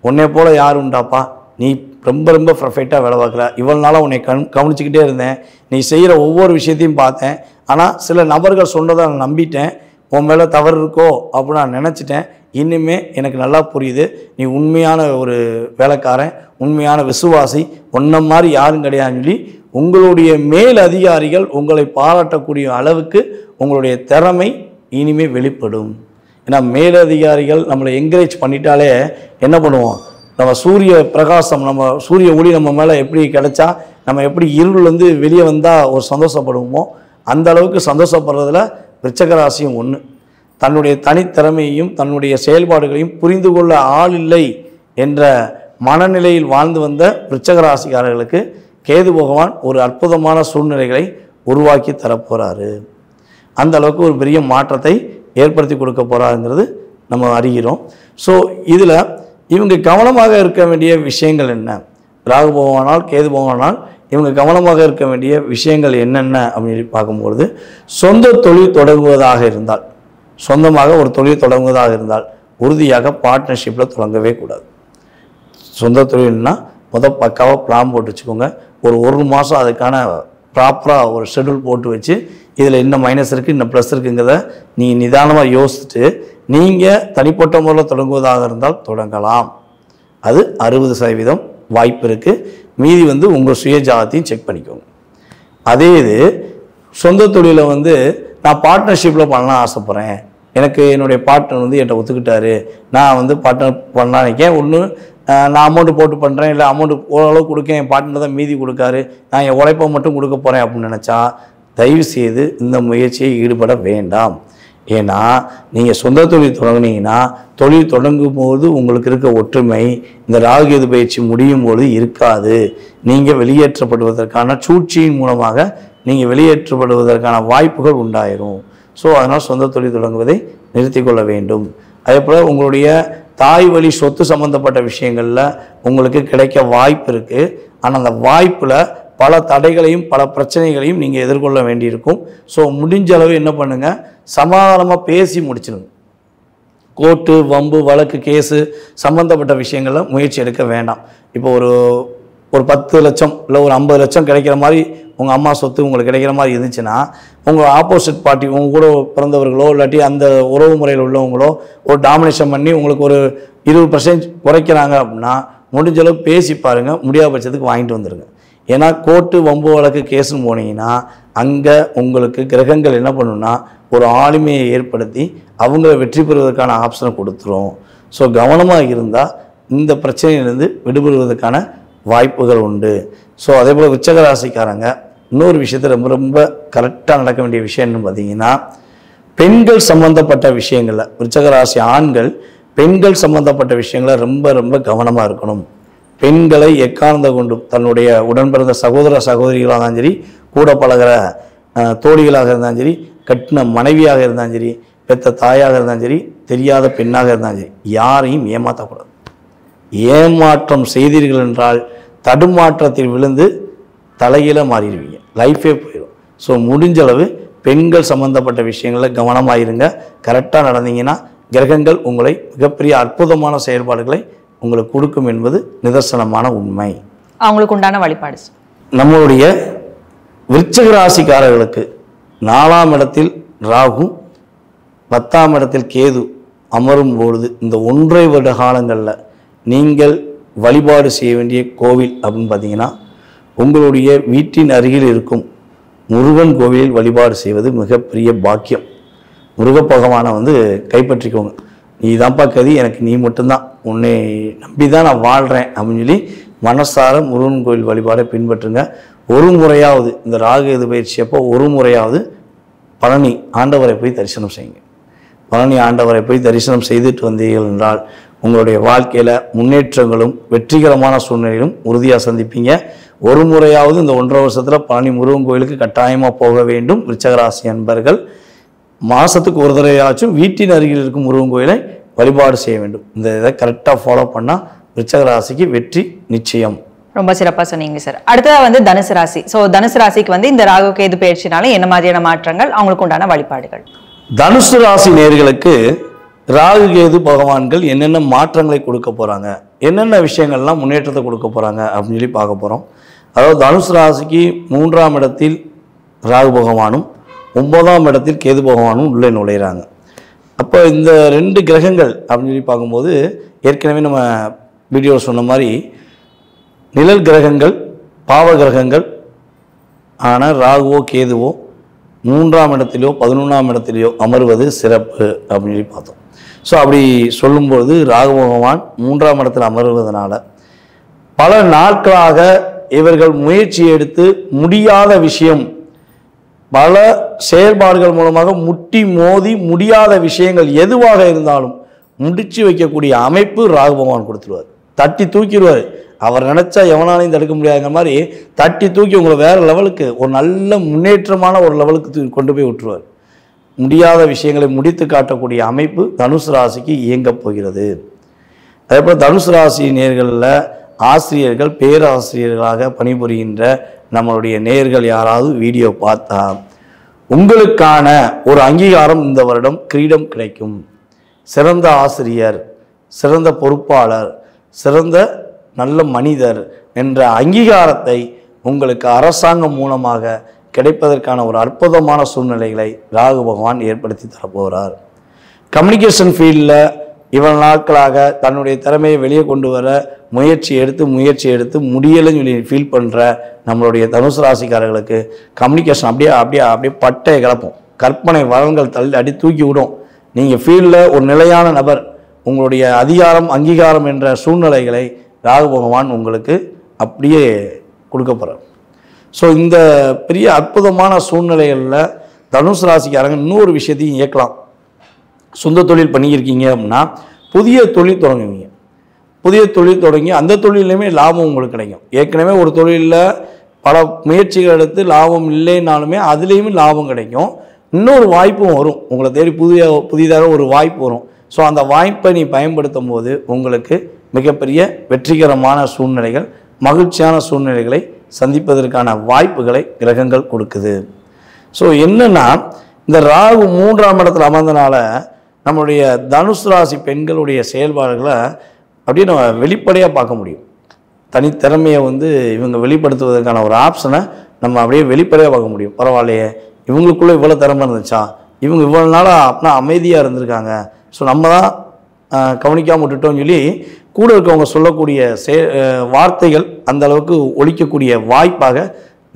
உன்னை போல் யார் உண்டாப்பா, நீ ரொம்ப பர்ஃபெக்டாக வேலை பார்க்குற, இவ்வளோ நாளாக உன்னை கவனிச்சுக்கிட்டே இருந்தேன், நீ செய்கிற ஒவ்வொரு விஷயத்தையும் பார்த்தேன், ஆனால் சில நபர்கள் சொன்னதை நான் நம்பிட்டேன், உன் மேலே தவறு இருக்கோ அப்படின்னு நான் நினச்சிட்டேன், இன்னுமே எனக்கு நல்லா புரியுது, நீ உண்மையான ஒரு வேலைக்காரன், உண்மையான விசுவாசி, ஒன்றை மாதிரி யாரும் கிடையாதுன்னு சொல்லி உங்களுடைய மேல் அதிகாரிகள் உங்களை பாராட்டக்கூடிய அளவுக்கு உங்களுடைய திறமை இனிமே வெளிப்படும். ஏன்னா மேலதிகாரிகள் நம்மளை என்கரேஜ் பண்ணிட்டாலே என்ன பண்ணுவோம், நம்ம சூரிய பிரகாசம், நம்ம சூரிய ஒளி நம்ம மேலே எப்படி கிடைச்சா நம்ம எப்படி இருள்லேருந்து வெளியே வந்தால் ஒரு சந்தோஷப்படுவோமோ அந்த அளவுக்கு சந்தோஷப்படுறதுல விருச்சிக ராசியும் ஒன்று. தன்னுடைய தனித்திறமையையும் தன்னுடைய செயல்பாடுகளையும் புரிந்து கொள்ள ஆள் இல்லை என்ற மனநிலையில் வாழ்ந்து வந்த விருச்சிக ராசிக்காரர்களுக்கு கேது பகவான் ஒரு அற்புதமான சூழ்நிலைகளை உருவாக்கி தரப்போகிறாரு. அந்த அளவுக்கு ஒரு பெரிய மாற்றத்தை ஏற்படுத்தி கொடுக்க போகிறாருங்கிறது நம்ம அறிகிறோம். ஸோ இதில் இவங்க கவனமாக இருக்க வேண்டிய விஷயங்கள் என்ன, ராகு பகவானால் கேது பகவானால் இவங்க கவனமாக இருக்க வேண்டிய விஷயங்கள் என்னென்ன அப்படின்னு பார்க்கும்பொழுது, சொந்த தொழில் தொடங்குவதாக இருந்தால், சொந்தமாக ஒரு தொழில் தொடங்குவதாக இருந்தால் உறுதியாக பார்ட்னர்ஷிப்பில் தொடங்கவே கூடாது. சொந்த தொழில்னா பக்காவாக பிளான் போட்டு வச்சுக்கோங்க. ஒரு மாதம் அதுக்கான ப்ராப்பராக ஒரு ஷெட்யூல் போட்டு வச்சு இதில் என்ன மைனஸ் இருக்குது என்ன ப்ளஸ் இருக்குங்கிறத நீங்கள் நிதானமாக யோசிச்சுட்டு நீங்கள் தனிப்பட்ட முறையில் தொடங்குவதாக இருந்தால் தொடங்கலாம். அது 60% வாய்ப்பு இருக்குது. மீதி உங்கள் சுய ஜாதத்தையும் செக் பண்ணிக்கோங்க. அதே இது சொந்த தொழிலை நான் பார்ட்னர்ஷிப்பில் பண்ணலாம் ஆசைப்பட்றேன், எனக்கு என்னுடைய பார்ட்னர் என்கிட்ட ஒத்துக்கிட்டாரு, நான் பார்ட்னர் பண்ணலாம் நினைக்கேன், ஒன்று நான் அமௌண்ட்டு போட்டு பண்ணுறேன், இல்லை அமௌண்ட்டு ஓரளவு கொடுக்கேன், என் பார்ட்னர் தான் மீதி கொடுக்காரு, நான் என் உழைப்பை மட்டும் கொடுக்க போகிறேன் அப்படின்னு நினச்சா தயவு செய்து இந்த முயற்சியை ஈடுபட வேண்டாம். ஏன்னா நீங்கள் சொந்த தொழில் தொடங்குனீங்கன்னா தொழில் தொடங்கும் போது உங்களுக்கு இருக்க ஒற்றுமை இந்த ராகு கேது பயிற்சி முடியும் போது இருக்காது. நீங்கள் வெளியேற்றப்படுவதற்கான சூழ்ச்சியின் மூலமாக நீங்கள் வெளியேற்றப்படுவதற்கான வாய்ப்புகள் உண்டாயிரும். ஸோ அதனால் சொந்த தொழில் தொடங்குவதை நிறுத்தி கொள்ள வேண்டும். அதே போல் உங்களுடைய தாய் வழி சொத்து சம்மந்தப்பட்ட விஷயங்களில் உங்களுக்கு கிடைக்க வாய்ப்பு இருக்குது. ஆனால் அந்த வாய்ப்பில் பல தடைகளையும் பல பிரச்சனைகளையும் நீங்கள் எதிர்கொள்ள வேண்டியிருக்கும். ஸோ முடிஞ்ச அளவு என்ன பண்ணுங்கள், சமாதானமாக பேசி முடிச்சிடுங்க. கோர்ட்டு வம்பு வழக்கு கேஸு சம்மந்தப்பட்ட விஷயங்களில் முயற்சி எடுக்க வேண்டாம். இப்போ ஒரு 10 லட்சம் இல்லை ஒரு 50 லட்சம் கிடைக்கிற மாதிரி உங்கள் அம்மா சொத்து உங்களுக்கு கிடைக்கிற மாதிரி இருந்துச்சுன்னா உங்கள் ஆப்போசிட் பார்ட்டி உங்கள் கூட பிறந்தவர்களோ இல்லாட்டி அந்த உறவு முறையில் உள்ளவங்களோ ஒரு டாமினேஷன் பண்ணி உங்களுக்கு ஒரு 20% குறைக்கிறாங்க அப்படின்னா முடிஞ்சளவு பேசி பாருங்கள், முடியாத பட்சத்துக்கு வாங்கிட்டு வந்துடுங்க. ஏன்னா கோர்ட்டு வம்பு வழக்கு கேஸுன்னு போனீங்கன்னா அங்கே உங்களுக்கு கிரகங்கள் என்ன பண்ணுன்னா ஒரு ஆளுமையை ஏற்படுத்தி அவங்கள வெற்றி பெறுவதற்கான ஆப்ஷனை கொடுத்துரும். ஸோ கவனமாக இருந்தால் இந்த பிரச்சனையிலேருந்து விடுபடுவதற்கான வாய்ப்புகள் உண்டு. ஸோ அதே போல் விருச்சிக ராசிக்காரங்க இன்னொரு விஷயத்தில் ரொம்ப ரொம்ப கரெக்டாக நடக்க வேண்டிய விஷயம் என்னன்னு பார்த்தீங்கன்னா, பெண்கள் சம்மந்தப்பட்ட விஷயங்களில் விருச்சிக ராசி ஆண்கள் பெண்கள் சம்பந்தப்பட்ட விஷயங்களை ரொம்ப ரொம்ப கவனமாக இருக்கணும். பெண்களை எக்கார்ந்த கொண்டும் தன்னுடைய உடன் பிறந்த சகோதர சகோதரிகளாக இருந்தாலும் சரி, கூட பழகிற தோழிகளாக இருந்தாலும் சரி, கட்டின மனைவியாக இருந்தாலும் சரி, பெத்த தாயாக இருந்தாலும் சரி, தெரியாத பெண்ணாக இருந்தாலும் சரி, யாரையும் ஏமாற்றக்கூடாது. ஏமாற்றம் செய்தீர்கள் என்றால் தடுமாற்றத்தில் விழுந்து தலையில மாறிடுவீங்க, லைஃபே போயிடும். ஸோ முடிஞ்சளவு பெண்கள் சம்பந்தப்பட்ட விஷயங்களில் கவனமாக இருங்க. கரெக்டாக நடந்தீங்கன்னா கிரகங்கள் உங்களை மிகப்பெரிய அற்புதமான செயல்பாடுகளை உங்களுக்கு கொடுக்கும் என்பது நிதர்சனமான உண்மை. அவங்களுக்கு உண்டான வழிபாடு நம்மளுடைய விருச்சிக ராசிக்காரர்களுக்கு 4ஆம் இடத்தில் ராகு, 10ஆம் இடத்தில் கேது அமரும் பொழுது இந்த 1.5 வருட காலங்களில் நீங்கள் வழிபாடு செய்ய வேண்டிய கோவில் அப்படின்னு பார்த்தீங்கன்னா, உங்களுடைய வீட்டின் அருகில் இருக்கும் முருகன் கோவிலில் வழிபாடு செய்வது மிகப்பெரிய பாக்கியம். முருகப்பகவானை கைப்பற்றிக்கோங்க. நீ தான்ப்பா கதி, எனக்கு நீ மட்டும்தான், உன்னை நம்பி தான் நான் வாழ்கிறேன் அப்படின்னு சொல்லி மனசார முருகன் கோவில் வழிபாடை பின்பற்றுங்க. ஒரு முறையாவது இந்த ராகு கேது பயிற்சி அப்போ ஒரு முறையாவது பழனி ஆண்டவரை போய் தரிசனம் செய்யுங்க. பழனி ஆண்டவரை போய் தரிசனம் செய்துட்டு வந்தீர்கள் என்றால் உங்களுடைய வாழ்க்கையில் முன்னேற்றங்களும் வெற்றிகரமான சூழ்நிலையிலும் உறுதியாக சந்திப்பீங்க. ஒரு முறையாவது இந்த 1.5 வருஷத்தில் பழனி முருகன் கோயிலுக்கு கட்டாயமாக போக வேண்டும். விருச்சிகராசி அன்பர்கள் மாதத்துக்கு ஒரு தடவையாச்சும் வீட்டின் அருகில் இருக்கும் முருகன் கோயிலை வழிபாடு செய்ய வேண்டும். இந்த இதை கரெக்டாக ஃபாலோ பண்ணால் விருச்சிகராசிக்கு வெற்றி நிச்சயம். ரொம்ப சிறப்பாக சொன்னீங்க சார். அடுத்ததாக தனுசு ராசி. ஸோ தனுசு ராசிக்கு இந்த ராகு கேது பயிற்சினால என்ன மாதிரியான மாற்றங்கள், அவங்களுக்கு உண்டான வழிபாடுகள்? தனுசு ராசி நேயர்களுக்கு ராகு கேது பகவான்கள் என்னென்ன மாற்றங்களை கொடுக்க போகிறாங்க, என்னென்ன விஷயங்கள்லாம் முன்னேற்றத்தை கொடுக்க போகிறாங்க அப்படின்னு சொல்லி பார்க்க போகிறோம். அதாவது தனுசு ராசிக்கு 3ஆம் இடத்தில் ராகு பகவானும் 9ஆம் இடத்தில் கேது பகவானும் உள்ளே நுழைகிறாங்க. அப்போ இந்த 2 கிரகங்கள் அப்படின்னு சொல்லி பார்க்கும்போது ஏற்கனவே நம்ம வீடியோவில் சொன்ன மாதிரி நிழல் கிரகங்கள், பாவ கிரகங்கள். ஆனால் ராகுவோ கேதுவோ 3ஆம் இடத்திலையோ 11ஆம் இடத்திலையோ அமர்வது சிறப்பு அப்படின்னு சொல்லி பார்த்தோம். ஸோ அப்படி சொல்லும்போது ராகு பகவான் 3ஆம் இடத்தில் அமர்வதனால பல நாட்களாக இவர்கள் முயற்சி எடுத்து முடியாத விஷயம், பல செயல்பாடுகள் மூலமாக முட்டி மோதி முடியாத விஷயங்கள் எதுவாக இருந்தாலும் முடிச்சு வைக்கக்கூடிய அமைப்பு ராகு பகவான் கொடுத்துருவார். தட்டி தூக்கிடுவார். அவர் நினைச்சா எவனாலையும் தடுக்க முடியாதுங்கிற மாதிரி தட்டி தூக்கி உங்களை வேற லெவலுக்கு, ஒரு நல்ல முன்னேற்றமான ஒரு லெவலுக்கு கொண்டு போய் விட்டுருவார். முடியாத விஷயங்களை முடித்து காட்டக்கூடிய அமைப்பு தனுசு ராசிக்கு இயங்கப் போகிறது. அதே போல் தனுசு ராசி நேயர்களில் ஆசிரியர்கள், பேராசிரியர்களாக பணிபுரிகின்ற நம்மளுடைய நேயர்கள் யாராவது வீடியோ பார்த்தா உங்களுக்கான ஒரு அங்கீகாரம் இந்த வருடம் கிரீடம் கிடைக்கும். சிறந்த ஆசிரியர், சிறந்த பொறுப்பாளர், சிறந்த நல்ல மனிதர் என்ற அங்கீகாரத்தை உங்களுக்கு அரசாங்கம் மூலமாக கிடைப்பதற்கான ஒரு அற்புதமான சூழ்நிலைகளை ராகு பகவான் ஏற்படுத்தி தரப்போகிறார். கம்யூனிகேஷன் ஃபீல்டில் இவ்வளவு நாட்களாக தன்னுடைய திறமையை வெளியே கொண்டு வர முயற்சி எடுத்து முடியலைன்னு சொல்லி ஃபீல் பண்ணுற நம்மளுடைய தனுசு ராசிக்காரர்களுக்கு கம்யூனிகேஷன் அப்படியே பட்டையை கிளப்பும். கற்பனை வளங்கள் தள்ளி தூக்கி விடும். நீங்கள் ஃபீல்டில் ஒரு நிலையான நபர், உங்களுடைய அதிகாரம் அங்கீகாரம் என்ற சூழ்நிலைகளை ராகு பகவான் உங்களுக்கு அப்படியே கொடுக்க போகிறார். ஸோ இந்த பெரிய அற்புதமான சூழ்நிலைகளில் தனுசு ராசிக்காரங்க இன்னொரு விஷயத்தையும் இயக்கலாம். சொந்த தொழில் பண்ணியிருக்கீங்க அப்படின்னா புதிய தொழில் தொடங்குவீங்க. புதிய தொழில் தொடங்கி அந்த தொழிலையுமே லாபம் உங்களுக்கு கிடைக்கும். ஏற்கனவே ஒரு தொழிலில் பல முயற்சிகள் எடுத்து லாபம் இல்லைனாலுமே அதுலேயுமே லாபம் கிடைக்கும். இன்னொரு வாய்ப்பும் வரும், உங்களை தேடி புதிதாக ஒரு வாய்ப்பு வரும். ஸோ அந்த வாய்ப்பை நீ பயன்படுத்தும் போது உங்களுக்கு மிகப்பெரிய வெற்றிகரமான சூழ்நிலைகள், மகிழ்ச்சியான சூழ்நிலைகளை சந்திப்பதற்கான வாய்ப்புகளை கிரகங்கள் கொடுக்குது. ஸோ என்னன்னா, இந்த ராகு 3ஆம் இடத்துல அமர்ந்தனால நம்மளுடைய தனுசு ராசி பெண்களுடைய செயல்பாடுகளை அப்படியே நம்ம வெளிப்படையாக பார்க்க முடியும். தனித்திறமையை இவங்க வெளிப்படுத்துவதற்கான ஒரு ஆப்ஷனை நம்ம அப்படியே வெளிப்படையாக பார்க்க முடியும். பரவாயில்லையே, இவங்களுக்குள்ளே இவ்வளோ திறமை இருந்துச்சா, இவங்க இவ்வளோ நாளாக அப்படின்னா அமைதியாக இருந்திருக்காங்க, ஸோ நம்ம தான் கவனிக்காமல் விட்டுட்டோம்னு சொல்லி கூட இருக்கவங்க சொல்லக்கூடிய வார்த்தைகள் அந்த அளவுக்கு ஒழிக்கக்கூடிய வாய்ப்பாக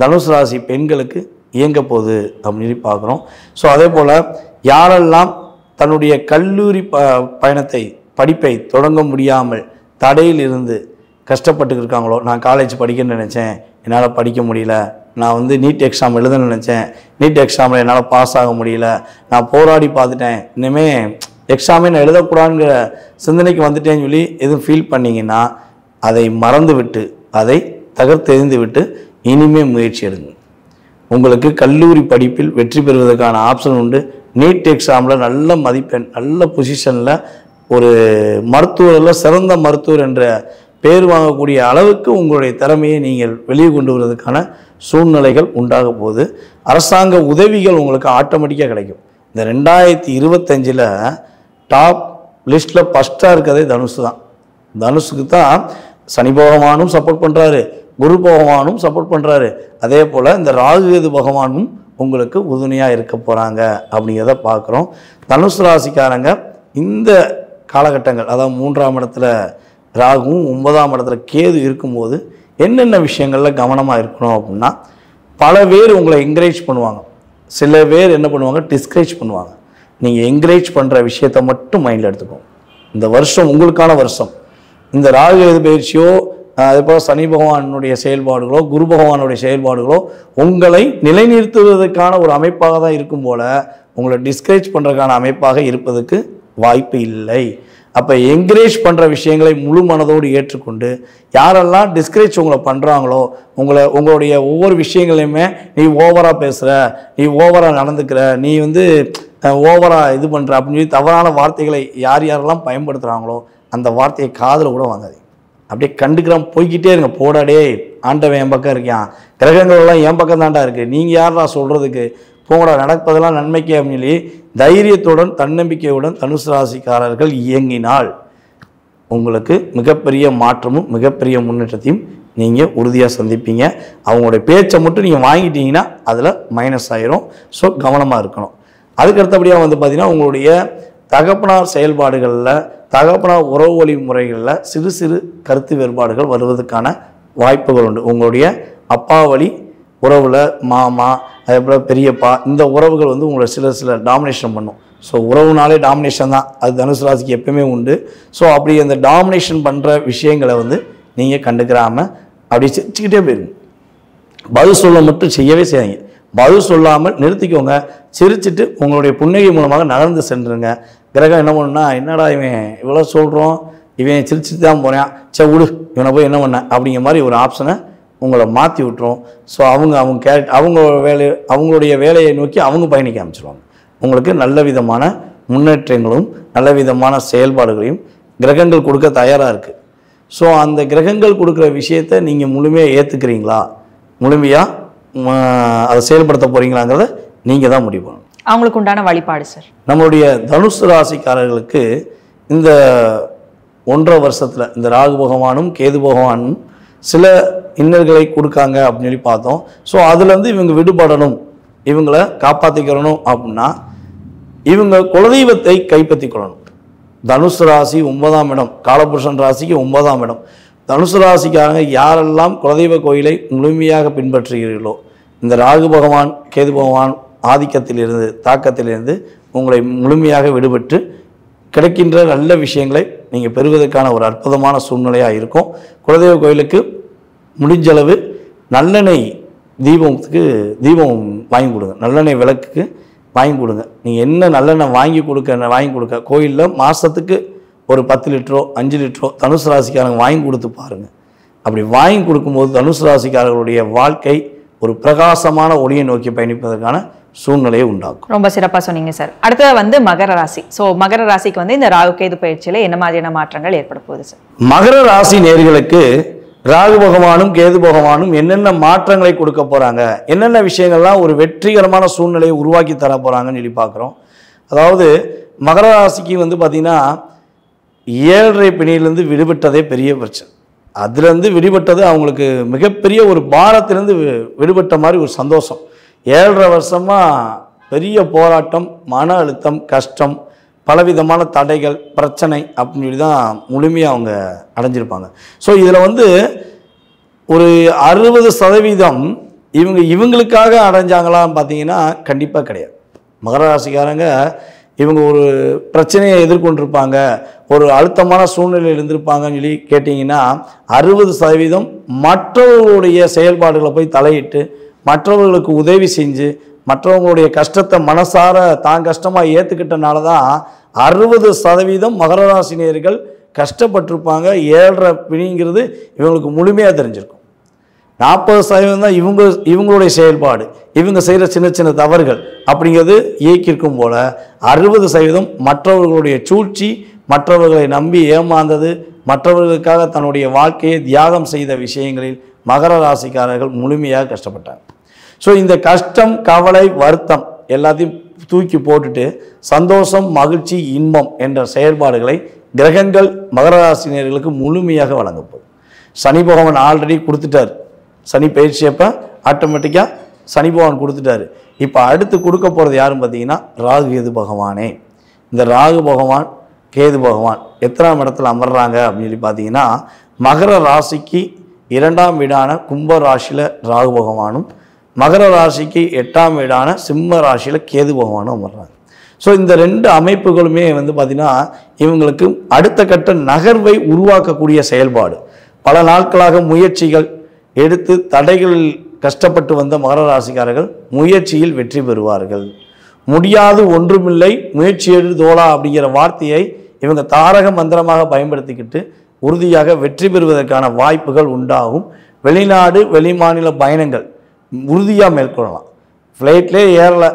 தனுசு ராசி பெண்களுக்கு இயங்க போகுது அப்படின்னு சொல்லி பார்க்குறோம். ஸோ அதே போல் யாரெல்லாம் தன்னுடைய கல்லூரி படிப்பை தொடங்க முடியாமல் தடையில் இருந்து கஷ்டப்பட்டு இருக்காங்களோ, நான் காலேஜ் படிக்கணும்னு நினச்சேன், என்னால் படிக்க முடியல, நான் நீட் எக்ஸாம் எழுதணும்னு நினச்சேன், நீட் எக்ஸாமில் என்னால் பாஸ் ஆக முடியல, நான் போராடி பார்த்துட்டேன், இனிமேல் எக்ஸாமே நான் எழுதக்கூடாதுங்கிற சிந்தனைக்கு வந்துட்டேன்னு சொல்லி எதுவும் ஃபீல் பண்ணிங்கன்னா அதை மறந்து விட்டு அதை தகர்த்தெறிந்து விட்டு இனிமே முயற்சி எடுங்க. உங்களுக்கு கல்லூரி படிப்பில் வெற்றி பெறுவதற்கான ஆப்ஷன் உண்டு. நீட் எக்ஸாமில் நல்ல மதிப்பெண், நல்ல பொசிஷனில் ஒரு மருத்துவரில் சிறந்த மருத்துவர் என்ற பேர் வாங்கக்கூடிய அளவுக்கு உங்களுடைய திறமையை நீங்கள் வெளியே கொண்டு வருவதற்கான சூழ்நிலைகள் உண்டாக போகுது. அரசாங்க உதவிகள் உங்களுக்கு ஆட்டோமேட்டிக்காக கிடைக்கும். இந்த 2025 டாப் லிஸ்ட்டில் ஃபஸ்ட்டாக இருக்கிறதே தனுசு தான். தனுசுக்கு தான் சனி பகவானும் சப்போர்ட் பண்ணுறாரு, குரு பகவானும் சப்போர்ட் பண்ணுறாரு. அதே போல் இந்த ராகு கேது பகவானும் உங்களுக்கு உறுதுணையாக இருக்க போகிறாங்க அப்படிங்கிறத பார்க்குறோம். தனுசு ராசிக்காரங்க இந்த காலகட்டங்கள், அதாவது 3ஆம் இடத்துல ராகுவும் 9ஆம் இடத்துல கேது இருக்கும்போது என்னென்ன விஷயங்களில் கவனமாக இருக்கணும் அப்படின்னா, பல பேர் உங்களை என்கரேஜ் பண்ணுவாங்க, சில பேர் என்ன பண்ணுவாங்க டிஸ்கரேஜ் பண்ணுவாங்க. நீங்கள் என்கரேஜ் பண்ணுற விஷயத்தை மட்டும் மைண்டில் எடுத்துக்கோங்க. இந்த வருஷம் உங்களுக்கான வருஷம். இந்த ராகு கேது பயிற்சியோ அதே போல் சனி பகவானுடைய செயல்பாடுகளோ குரு பகவானுடைய செயல்பாடுகளோ உங்களை நிலைநிறுத்துவதற்கான ஒரு அமைப்பாக தான் இருக்கும் போல உங்களை டிஸ்கரேஜ் பண்ணுறதுக்கான அமைப்பாக இருப்பதற்கு வாய்ப்பு இல்லை. அப்போ என்கரேஜ் பண்ணுற விஷயங்களை முழு மனதோடு ஏற்றுக்கொண்டு யாரெல்லாம் டிஸ்கரேஜ் உங்களை பண்ணுறாங்களோ, உங்களுடைய ஒவ்வொரு விஷயங்களையுமே நீ ஓவராக பேசுகிற, நீ ஓவராக நடந்துக்கிற, நீ ஓவராக இது பண்ணுற அப்படின்னு சொல்லி தவறான வார்த்தைகளை யாரெல்லாம் பயன்படுத்துகிறாங்களோ அந்த வார்த்தையை காதில் கூட வாங்காது. அப்படியே கண்டுக்கிறான் போய்கிட்டே இருங்க. போடாடே, ஆண்டவன் என் பக்கம் இருக்கான், கிரகங்கள் எல்லாம் என் பக்கம் தாண்டா இருக்குது, நீங்கள் யாரா சொல்கிறதுக்கு, போங்கடா, நடப்பதெல்லாம் நன்மைக்கே அப்படின்னு சொல்லி தைரியத்துடன் தன்னம்பிக்கையுடன் தனுசு ராசிக்காரர்கள் இயங்கினால் உங்களுக்கு மிகப்பெரிய மாற்றமும் மிகப்பெரிய முன்னேற்றத்தையும் நீங்கள் உறுதியாக சந்திப்பீங்க. அவங்களுடைய பேச்சை மட்டும் நீங்கள் வாங்கிட்டீங்கன்னா அதில் மைனஸ் ஆயிரும். ஸோ கவனமாக இருக்கணும். அதுக்கு அடுத்தபடியாக பார்த்தீங்கன்னா உங்களுடைய தகப்பனார் செயல்பாடுகளில், தகப்பனார் உறவு வழி முறைகளில் சிறு சிறு கருத்து வேறுபாடுகள் வருவதற்கான வாய்ப்புகள் உண்டு. உங்களுடைய அப்பா வழி உறவில் மாமா, அதே போல் பெரியப்பா, இந்த உறவுகள் உங்களை சில டாமினேஷன் பண்ணும். ஸோ உறவுனாலே டாமினேஷன் தான், அது தனுசு ராசிக்கு எப்பவுமே உண்டு. ஸோ அப்படி அந்த டாமினேஷன் பண்ணுற விஷயங்களை நீங்கள் கண்டுக்கிறாமல் அப்படி சிரிச்சுக்கிட்டே போயிருங்க. பதில் சொல்ல மட்டும் செய்யவே செய்யாங்க. பதில் சொல்லாமல் நிறுத்திக்கோங்க. சிரிச்சுட்டு உங்களுடைய புன்னகை மூலமாக நகர்ந்து சென்றுருங்க. கிரகம் என்ன பண்ணுன்னா, என்னடா இவன் இவ்வளோ சொல்கிறோம், இவன் சிரிச்சுட்டு தான் போகிறான், சரி விடு, இவனை போய் என்ன பண்ண அப்படிங்கிற மாதிரி ஒரு ஆப்ஷனை உங்களை மாற்றி விட்டுரும். ஸோ அவங்களுடைய வேலையை நோக்கி அவங்க பயணிக்க ஆரம்பிச்சிருவாங்க. உங்களுக்கு நல்ல விதமான முன்னேற்றங்களும் நல்ல விதமான செயல்பாடுகளையும் கிரகங்கள் கொடுக்க தயாராக இருக்குது. ஸோ அந்த கிரகங்கள் கொடுக்குற விஷயத்தை நீங்கள் முழுமையாக ஏற்றுக்கிறீங்களா, முழுமையாக அதை செயல்படுத்த போகிறீங்களாங்கிறத நீங்கள் தான் முடிவு பண்ணணும். அவங்களுக்கு உண்டான வழிபாடு சார், நம்மளுடைய தனுசு ராசிக்காரர்களுக்கு இந்த 1.5 வருஷத்தில் இந்த ராகு பகவானும் கேது பகவானும் சில இன்னல்களை கொடுக்காங்க அப்படின்னு சொல்லி பார்த்தோம். ஸோ அதுலேருந்து இவங்க விடுபடணும், இவங்களை காப்பாற்றிக்கிறணும் அப்படின்னா இவங்க குலதெய்வத்தை கைப்பற்றி கொள்ளணும். தனுசு ராசி 9ஆம் இடம், காலபுருஷன் ராசிக்கு 9ஆம் இடம். தனுசு ராசிக்காரங்க யாரெல்லாம் குலதெய்வ கோயிலை முழுமையாக பின்பற்றுகிறீர்களோ, இந்த ராகு பகவான் கேது பகவான் ஆதிக்கத்திலிருந்து தாக்கத்திலிருந்து உங்களை முழுமையாக விடுபட்டு கிடைக்கின்ற நல்ல விஷயங்களை நீங்கள் பெறுவதற்கான ஒரு அற்புதமான சூழ்நிலையாக இருக்கும். குலதெய்வ கோயிலுக்கு முடிஞ்சளவு நல்லெண்ணெய் தீபம் வாங்கி கொடுங்க, நல்லெண்ணெய் விளக்குக்கு வாங்கி கொடுங்க. நீங்கள் என்ன நல்லெண்ணெய் வாங்கி கொடுக்க கோயிலில் மாதத்துக்கு ஒரு 10 லிட்டரோ 5 லிட்டரோ தனுசு ராசிக்காரங்க வாங்கி கொடுத்து பாருங்கள். அப்படி வாங்கி கொடுக்கும்போது தனுசு ராசிக்காரர்களுடைய வாழ்க்கை ஒரு பிரகாசமான ஒளியை நோக்கி பயணிப்பதற்கான சூழ்நிலையை உண்டாக்கும். ரொம்ப சிறப்பாக சொன்னீங்க சார். அடுத்தது மகர ராசி. ஸோ மகர ராசிக்கு இந்த ராகு கேது பயிற்சியில் என்ன மாதிரியான மாற்றங்கள் ஏற்பட போகுது சார்? மகர ராசி நேயர்களுக்கு ராகு பகவானும் கேது பகவானும் என்னென்ன மாற்றங்களை கொடுக்க போகிறாங்க, என்னென்ன விஷயங்கள்லாம் ஒரு வெற்றிகரமான சூழ்நிலையை உருவாக்கி தர போகிறாங்கன்னு சொல்லி பார்க்குறோம். அதாவது மகர ராசிக்கு பார்த்தீங்கன்னா 7.5 பிணியிலேருந்து விடுபட்டதே பெரிய பிரச்சனை. அதுலேருந்து விடுபட்டது அவங்களுக்கு மிகப்பெரிய ஒரு பாரத்திலேருந்து விடுபட்ட மாதிரி ஒரு சந்தோஷம். 7.5 வருஷமாக பெரிய போராட்டம், மன அழுத்தம், கஷ்டம், பலவிதமான தடைகள், பிரச்சனை அப்படின்னு சொல்லி தான் முழுமையாக அவங்க அடைஞ்சிருப்பாங்க. ஸோ இதில் ஒரு 60% இவங்களுக்காக அடைஞ்சாங்களான்னு பார்த்தீங்கன்னா கண்டிப்பாக கிடையாது. மகர ராசிக்காரங்க இவங்க ஒரு பிரச்சனையை எதிர்கொண்டிருப்பாங்க, ஒரு அழுத்தமான சூழ்நிலையில் இருந்திருப்பாங்கன்னு சொல்லி கேட்டிங்கன்னா 60% மற்றவர்களுடைய செயல்பாடுகளை போய் தலையிட்டு மற்றவர்களுக்கு உதவி செஞ்சு மற்றவங்களுடைய கஷ்டத்தை மனசார தான் கஷ்டமாக ஏற்றுக்கிட்டனால தான் 60% மகர ராசினியர்கள் கஷ்டப்பட்டிருப்பாங்க. 7.5 பிணிங்கிறது இவங்களுக்கு முழுமையாக தெரிஞ்சிருக்கும். 40% தான் இவங்களுடைய செயல்பாடு, இவங்க செய்கிற சின்ன சின்ன தவறுகள் அப்படிங்கிறது இயக்கியிருக்கும் போல 60% மற்றவர்களுடைய சூழ்ச்சி, மற்றவர்களை நம்பி ஏமாந்தது, மற்றவர்களுக்காக தன்னுடைய வாழ்க்கையை தியாகம் செய்த விஷயங்களில் மகர ராசிக்காரர்கள் முழுமையாக கஷ்டப்பட்டாங்க. ஸோ இந்த கஷ்டம், கவலை, வருத்தம் எல்லாத்தையும் தூக்கி போட்டுட்டு சந்தோஷம், மகிழ்ச்சி, இன்பம் என்ற செயல்பாடுகளை கிரகங்கள் மகர ராசினியர்களுக்கு முழுமையாக வழங்கப்போகுது. சனி பகவான் ஆல்ரெடி கொடுத்துட்டார். சனி பயிற்சியப்போ ஆட்டோமேட்டிக்காக சனி பகவான் கொடுத்துட்டாரு. இப்போ அடுத்து கொடுக்க போகிறது யாருன்னு பார்த்தீங்கன்னா ராகு கேது பகவானே. இந்த ராகு பகவான், கேது பகவான் எத்தனாம் இடத்துல அமர்றாங்க அப்படின்னு சொல்லி பார்த்தீங்கன்னா மகர ராசிக்கு 2ஆம் வீடான கும்ப ராசியில் ராகு பகவானும், மகர ராசிக்கு 8ஆம் வீடான சிம்ம ராசியில் கேது பகவானும் அமர்றாங்க. ஸோ இந்த 2 அமைப்புகளுமே வந்து பார்த்திங்கன்னா இவங்களுக்கு அடுத்த கட்ட நகர்வை உருவாக்கக்கூடிய செயல்பாடு. பல நாட்களாக முயற்சிகள் எடுத்து தடைகளில் கஷ்டப்பட்டு வந்த மகர ராசிக்காரர்கள் முயற்சியில் வெற்றி பெறுவார்கள். முடியாது ஒன்றுமில்லை, முயற்சி எடு தோழா அப்படிங்கிற வார்த்தையை இவங்க தாரக மந்திரமாக பயன்படுத்திக்கிட்டு உறுதியாக வெற்றி பெறுவதற்கான வாய்ப்புகள் உண்டாகும். வெளிநாடு, வெளிமாநில பயணங்கள் உறுதியாக மேற்கொள்ளலாம். ஃப்ளைட்லேயே ஏறலை,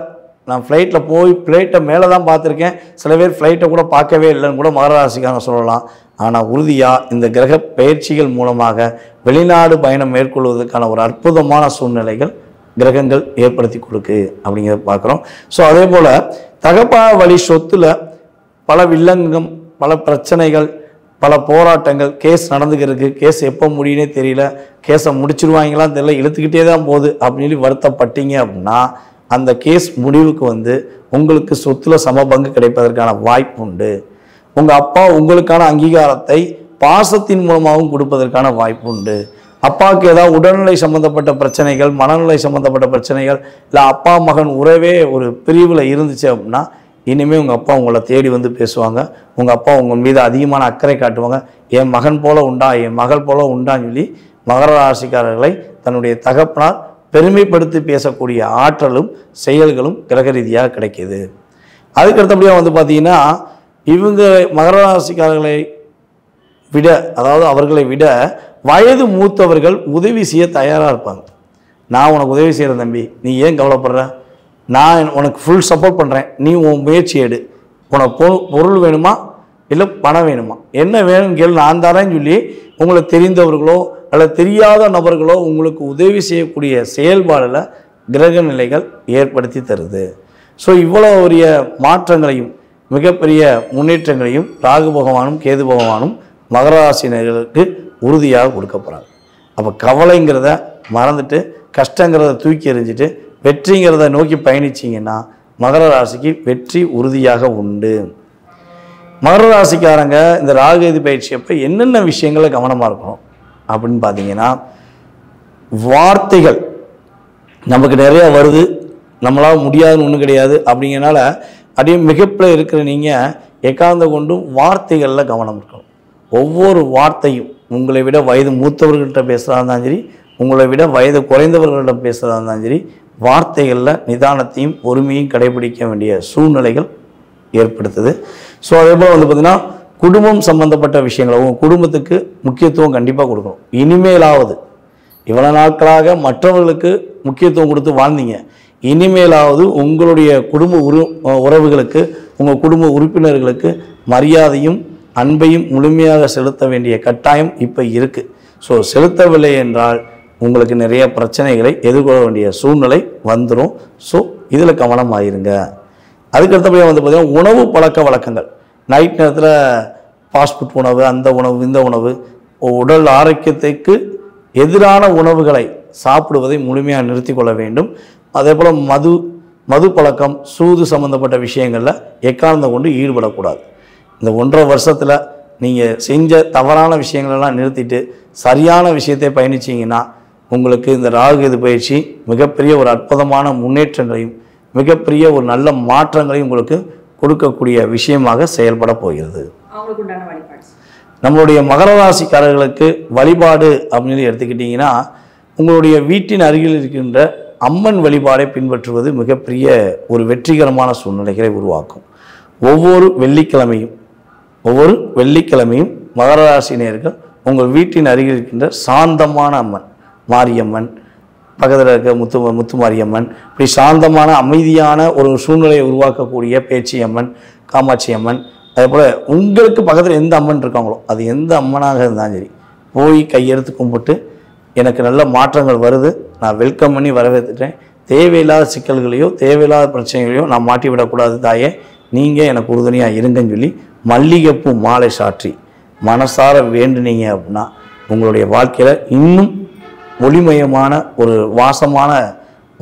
நான் ஃப்ளைட்டில் போய் ஃப்ளைட்டை மேலே தான் பார்த்துருக்கேன், சில பேர் ஃப்ளைட்டை கூட பார்க்கவே இல்லைன்னு கூட மகர ராசிக்காரங்க சொல்லலாம். ஆனால் உறுதியாக இந்த கிரக பயிற்சிகள் மூலமாக வெளிநாடு பயணம் மேற்கொள்வதற்கான ஒரு அற்புதமான சூழ்நிலைகள் கிரகங்கள் ஏற்படுத்தி கொடுக்கு அப்படிங்கிறத பார்க்குறோம். ஸோ அதே போல் தகப்பா வழி சொத்தில் பல வில்லங்கம், பல பிரச்சனைகள், பல போராட்டங்கள், கேஸ் நடந்துக்கிறதுக்கு, கேஸ் எப்போ முடியுனே தெரியல, கேஸை முடிச்சிருவாங்களான்னு தெரியல, இழுத்துக்கிட்டே தான் போகுது அப்படின்னு சொல்லி வருத்தப்பட்டீங்க அப்படின்னா அந்த கேஸ் முடிவுக்கு வந்து உங்களுக்கு சொத்தில் சமபங்கு கிடைப்பதற்கான வாய்ப்பு உண்டு. உங்கள் அப்பா உங்களுக்கான அங்கீகாரத்தை பாசத்தின் மூலமாகவும் கொடுப்பதற்கான வாய்ப்பு உண்டு. அப்பாவுக்கு ஏதாவது உடல்நிலை சம்மந்தப்பட்ட பிரச்சனைகள், மனநிலை சம்மந்தப்பட்ட பிரச்சனைகள், இல்லை அப்பா மகன் உறவே ஒரு பிரிவில் இருந்துச்சு அப்படின்னா இனிமேல் உங்கள் அப்பா உங்களை தேடி வந்து பேசுவாங்க. உங்கள் அப்பா உங்கள் மீது அதிகமான அக்கறை காட்டுவாங்க. என் மகன் போல உண்டா, என் மகள் போல உண்டான்னு சொல்லி மகர ராசிக்காரர்களை தன்னுடைய தகப்பனார் பெருமைப்படுத்தி பேசக்கூடிய ஆற்றலும் செயல்களும் கிரக ரீதியாக கிடைக்கிது. அதுக்கடுத்தபடியாக வந்து பார்த்தீங்கன்னா இவங்க மகர ராசிக்காரர்களை விட, அதாவது அவர்களை விட வயது மூத்தவர்கள் உதவி செய்ய தயாராக இருப்பாங்க. நான் உனக்கு உதவி செய்கிறேன் தம்பி, நீ ஏன் கவலைப்படுற, நான் உனக்கு ஃபுல் சப்போர்ட் பண்ணுறேன், நீ உன் முயற்சி எடு, உனக்கு பொருள் வேணுமா இல்லை பணம் வேணுமா, என்ன வேணும்னு கேள்வி நான் தரேன்னு சொல்லி உங்களை தெரிந்தவர்களோ அல்லது தெரியாத நபர்களோ உங்களுக்கு உதவி செய்யக்கூடிய செயல்பாடில் கிரக நிலைகள் ஏற்படுத்தி தருது. ஸோ இவ்வளோ பெரிய மாற்றங்களையும் மிகப்பெரிய முன்னேற்றங்களையும் ராகு பகவானும் கேது பகவானும் மகர ராசினர்களுக்கு உறுதியாக கொடுக்க போகிறாங்க. அப்போ கவலைங்கிறத மறந்துட்டு கஷ்டங்கிறத தூக்கி எறிஞ்சிட்டு வெற்றிங்கிறத நோக்கி பயணிச்சிங்கன்னா மகர ராசிக்கு வெற்றி உறுதியாக உண்டு. மகர ராசிக்காரங்க இந்த ராகு கேது பயிற்சி அப்போ என்னென்ன விஷயங்களை கவனமாக இருக்கணும் அப்படின்னு பார்த்தீங்கன்னா, வார்த்தைகள் நமக்கு நிறையா வருது, நம்மளால் முடியாதுன்னு ஒன்றும் கிடையாது அப்படிங்கிறனால அப்படியே மிகப்பில் இருக்கிற நீங்கள் எக்காந்த கொண்டும் வார்த்தைகளில் கவனம் இருக்கணும். ஒவ்வொரு வார்த்தையும் உங்களை விட வயது மூத்தவர்கள்ட்ட பேசுகிறதா இருந்தாலும் சரி, உங்களை விட வயது குறைந்தவர்கள்ட்ட பேசுகிறதா இருந்தாலும் சரி, வார்த்தைகளில் நிதானத்தையும் பொறுமையும் கடைபிடிக்க வேண்டிய சூழ்நிலைகள் ஏற்படுத்துது. ஸோ அதே போல் வந்து பார்த்திங்கன்னா குடும்பம் சம்மந்தப்பட்ட விஷயங்கள், உங்கள் குடும்பத்துக்கு முக்கியத்துவம் கண்டிப்பாக கொடுக்கணும். இனிமேலாவது, இவ்வளோ நாட்களாக மற்றவர்களுக்கு முக்கியத்துவம் கொடுத்து வாழ்ந்தீங்க, இனிமேலாவது உங்களுடைய குடும்ப உறவுகளுக்கு, உங்கள் குடும்ப உறுப்பினர்களுக்கு மரியாதையும் அன்பையும் முழுமையாக செலுத்த வேண்டிய கட்டாயம் இப்போ இருக்குது. ஸோ செலுத்தவில்லை என்றால் உங்களுக்கு நிறைய பிரச்சனைகளை எதிர்கொள்ள வேண்டிய சூழ்நிலை வந்துடும். ஸோ இதில் கவனமாயிருங்க. அதுக்கடுத்தபடியாக வந்து பார்த்திங்கன்னா உணவு பழக்க வழக்கங்கள், நைட் நேரத்தில் ஃபாஸ்ட் ஃபுட் உணவு, அந்த உணவு, இந்த உணவு, உடல் ஆரோக்கியத்துக்கு எதிரான உணவுகளை சாப்பிடுவதை முழுமையாக நிறுத்தி கொள்ள வேண்டும். அதே போல் மது பழக்கம், சூது சம்மந்தப்பட்ட விஷயங்களில் எக்காரணம் கொண்டு ஈடுபடக்கூடாது. இந்த 1.5 வருஷத்தில் நீங்கள் செஞ்ச தவறான விஷயங்களெல்லாம் நிறுத்திட்டு சரியான விஷயத்தை பயணிச்சிங்கன்னா உங்களுக்கு இந்த ராகு கேது பயிற்சி மிகப்பெரிய ஒரு அற்புதமான முன்னேற்றங்களையும் மிகப்பெரிய ஒரு நல்ல மாற்றங்களையும் உங்களுக்கு கொடுக்கக்கூடிய விஷயமாக செயல்பட போகிறது. நம்மளுடைய மகர ராசிக்காரர்களுக்கு வழிபாடு அப்படின்னு எடுத்துக்கிட்டிங்கன்னா, உங்களுடைய வீட்டின் அருகில் இருக்கின்ற அம்மன் வழிபாடை பின்பற்றுவது மிகப்பெரிய ஒரு வெற்றிகரமான சூழ்நிலைகளை உருவாக்கும். ஒவ்வொரு வெள்ளிக்கிழமையும் மகர ராசினியர்கள் உங்கள் வீட்டின் அருகில் இருக்கின்ற சாந்தமான அம்மன், மாரியம்மன், பக்கத்தில் இருக்க முத்து மாரியம்மன், இப்படி சாந்தமான அமைதியான ஒரு சூழ்நிலையை உருவாக்கக்கூடிய பேச்சி அம்மன், காமாட்சி அம்மன், அதே போல் உங்களுக்கு பக்கத்தில் எந்த அம்மன் இருக்காங்களோ அது எந்த அம்மனாக இருந்தாலும் சரி போய் கையெடுத்து கும்பிட்டு எனக்கு நல்ல மாற்றங்கள் வருது, நான் வெல்கம் பண்ணி வரவேற்றுட்டேன், தேவையில்லாத சிக்கல்களையோ தேவையில்லாத பிரச்சனைகளையோ நான் மாட்டி விடக்கூடாது தாயே, நீங்கள் எனக்கு உறுதுணையாக இருங்கன்னு சொல்லி மல்லிகைப்பூ மாலை சாற்றி மனசார வேண்டுனீங்க அப்படின்னா உங்களுடைய வாழ்க்கையில் இன்னும் ஒளிமயமான ஒரு வாசமான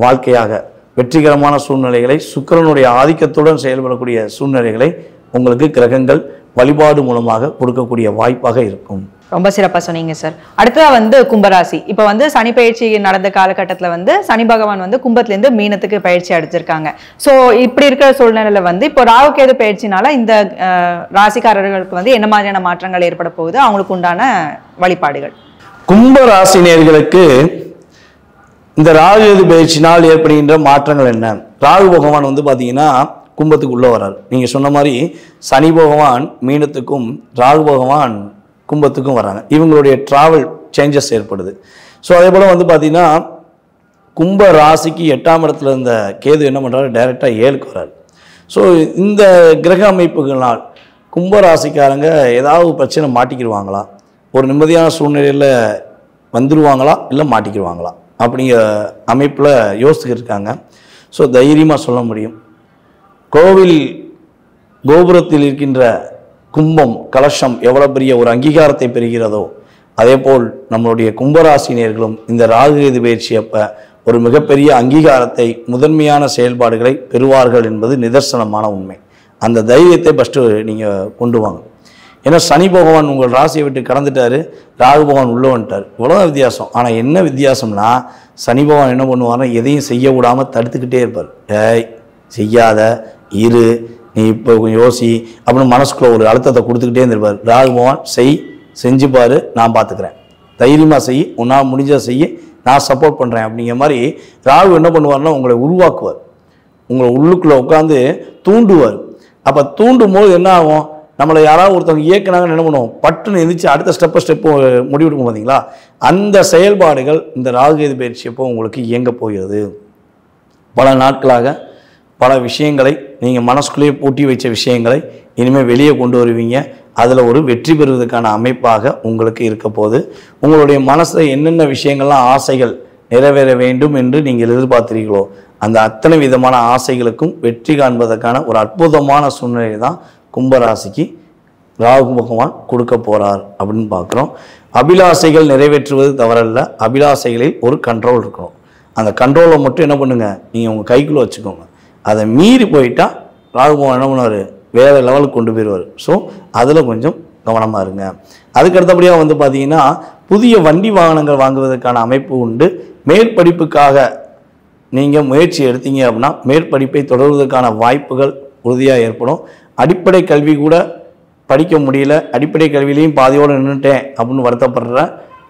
வாழ்க்கையாக வெற்றிகரமான சூழ்நிலைகளை, சுக்கிரனுடைய ஆதிக்கத்துடன் செயல்படக்கூடிய சூழ்நிலைகளை உங்களுக்கு கிரகங்கள் வழிபாடு மூலமாக கொடுக்கக்கூடிய வாய்ப்பாக இருக்கும். ரொம்ப சிறப்பாக சொன்னீங்க சார். அடுத்ததாக வந்து கும்பராசி. இப்போ வந்து சனி பயிற்சி நடந்த காலகட்டத்தில் வந்து சனி பகவான் வந்து கும்பத்துலேருந்து மீனத்துக்கு பயிற்சி அடிச்சிருக்காங்க. ஸோ இப்படி இருக்கிற சூழ்நிலையில் வந்து இப்போ ராகு கேது பயிற்சினால இந்த ராசிக்காரர்களுக்கு வந்து என்ன மாதிரியான மாற்றங்கள் ஏற்பட போகுது, அவங்களுக்கு உண்டான வழிபாடுகள்? கும்பராசினியர்களுக்கு இந்த ராகு கேது பயிற்சினால் ஏற்படுகின்ற மாற்றங்கள் என்ன? ராகு பகவான் வந்து பார்த்தீங்கன்னா கும்பத்துக்கு உள்ள வரார். நீங்கள் சொன்ன மாதிரி சனி பகவான் மீனத்துக்கும் ராகு பகவான் கும்பத்துக்கும் வராங்க. இவங்களுடைய டிராவல் சேஞ்சஸ் ஏற்படுது. ஸோ அதே போல் வந்து பார்த்தீங்கன்னா கும்ப ராசிக்கு 8ஆம் இடத்துல இருந்த கேது என்ன பண்ணுறாரு, டைரெக்டாக 7க்கு வராரு. ஸோ இந்த கிரக அமைப்புகளால் கும்ப ராசிக்காரங்க ஏதாவது பிரச்சனை மாட்டிக்கிடுவாங்களா, ஒரு நிம்மதியான சூழ்நிலையில் வந்துடுவாங்களா, இல்லை மாட்டிக்கிடுவாங்களா அப்படிங்கிற அமைப்பில் யோசிச்சுக்கிட்டு இருக்காங்க. ஸோ தைரியமாக சொல்ல முடியும், கோவில் கோபுரத்தில் இருக்கின்ற கும்பம் கலசம் எவ்வளோ பெரிய ஒரு அங்கீகாரத்தை பெறுகிறதோ அதே போல் நம்மளுடைய கும்பராசினியர்களும் இந்த ராகு கேது பயிற்சி அப்போ ஒரு மிகப்பெரிய அங்கீகாரத்தை, முதன்மையான செயல்பாடுகளை பெறுவார்கள் என்பது நிதர்சனமான உண்மை. அந்த தைரியத்தை ஃபஸ்ட்டு நீங்கள் கொண்டு வாங்க. ஏன்னா சனி பகவான் உங்கள் ராசியை விட்டு கடந்துட்டார், ராகு பகவான் உள்ளே வந்துட்டார், இவ்வளோதான் வித்தியாசம். ஆனால் என்ன வித்தியாசம்னா சனி பகவான் என்ன பண்ணுவார்னா எதையும் செய்ய விடாமல் தடுத்துக்கிட்டே இருப்பார். செய்யாத இரு, நீ இப்போ கொஞ்சம் யோசி அப்படின்னு மனசுக்குள்ள ஒரு அழுத்தத்தை கொடுத்துக்கிட்டே இருந்திருப்பார். ராகு பகவான் செஞ்சு பாரு, நான் பார்த்துக்கிறேன், தைரியமாக செய், உன்னால் முடிஞ்சதை செய்ய, நான் சப்போர்ட் பண்ணுறேன் அப்படிங்கிற மாதிரி ராகு என்ன பண்ணுவார்னா உங்களை உருவாக்குவார், உங்களை உள்ளுக்குள்ளே உட்காந்து தூண்டுவார். அப்போ தூண்டும் போது என்ன ஆகும், நம்மளை யாராவது ஒருத்தவங்க இயக்குனாங்கன்னு என்ன பண்ணுவோம், பட்டுன்னு எந்திரிச்சு அடுத்த ஸ்டெப்பு முடிவெடுக்கும் பார்த்தீங்களா, அந்த செயல்பாடுகள் இந்த ராகு கேது பயிற்சி அப்போ உங்களுக்கு இயங்க போகிறது. பல நாட்களாக பல விஷயங்களை நீங்கள் மனசுக்குள்ளேயே பூட்டி வச்ச விஷயங்களை இனிமேல் வெளியே கொண்டு வருவீங்க. அதில் ஒரு வெற்றி பெறுவதற்கான அமைப்பாக உங்களுக்கு இருக்க போது. உங்களுடைய மனசில் என்னென்ன விஷயங்கள்லாம் ஆசைகள் நிறைவேற வேண்டும் என்று நீங்கள் எதிர்பார்க்கிறீர்களோ அந்த அத்தனை விதமான ஆசைகளுக்கும் வெற்றி காண்பதற்கான ஒரு அற்புதமான சூழ்நிலை தான் கும்பராசிக்கு ராகு பகவான் கொடுக்க போகிறார் அப்படின்னு பார்க்குறோம். அபிலாசைகள் நிறைவேற்றுவது தவறல்ல, அபிலாசைகளில் ஒரு கண்ட்ரோல் இருக்கணும். அந்த கண்ட்ரோலை மட்டும் என்ன பண்ணுங்கள், நீங்கள் உங்கள் கைக்குள்ளே வச்சுக்கோங்க. அதை மீறி போயிட்டால் ராகு பகவான் என்ன பண்ணுவார், வேறு லெவலுக்கு கொண்டு போயிடுவார். ஸோ அதில் கொஞ்சம் கவனமாக இருங்க. அதுக்கு அடுத்தபடியாக வந்து பார்த்தீங்கன்னா புதிய வண்டி வாகனங்கள் வாங்குவதற்கான அமைப்பு உண்டு. மேற்படிப்புக்காக நீங்கள் முயற்சி எடுத்தீங்க அப்படின்னா மேற்படிப்பை தொடர்வதற்கான வாய்ப்புகள் உறுதியாக ஏற்படும். அடிப்படை கல்வி கூட படிக்க முடியல, அடிப்படை கல்வியிலையும் பாதியோடு நின்றுட்டேன் அப்படின்னு வருத்தப்படுற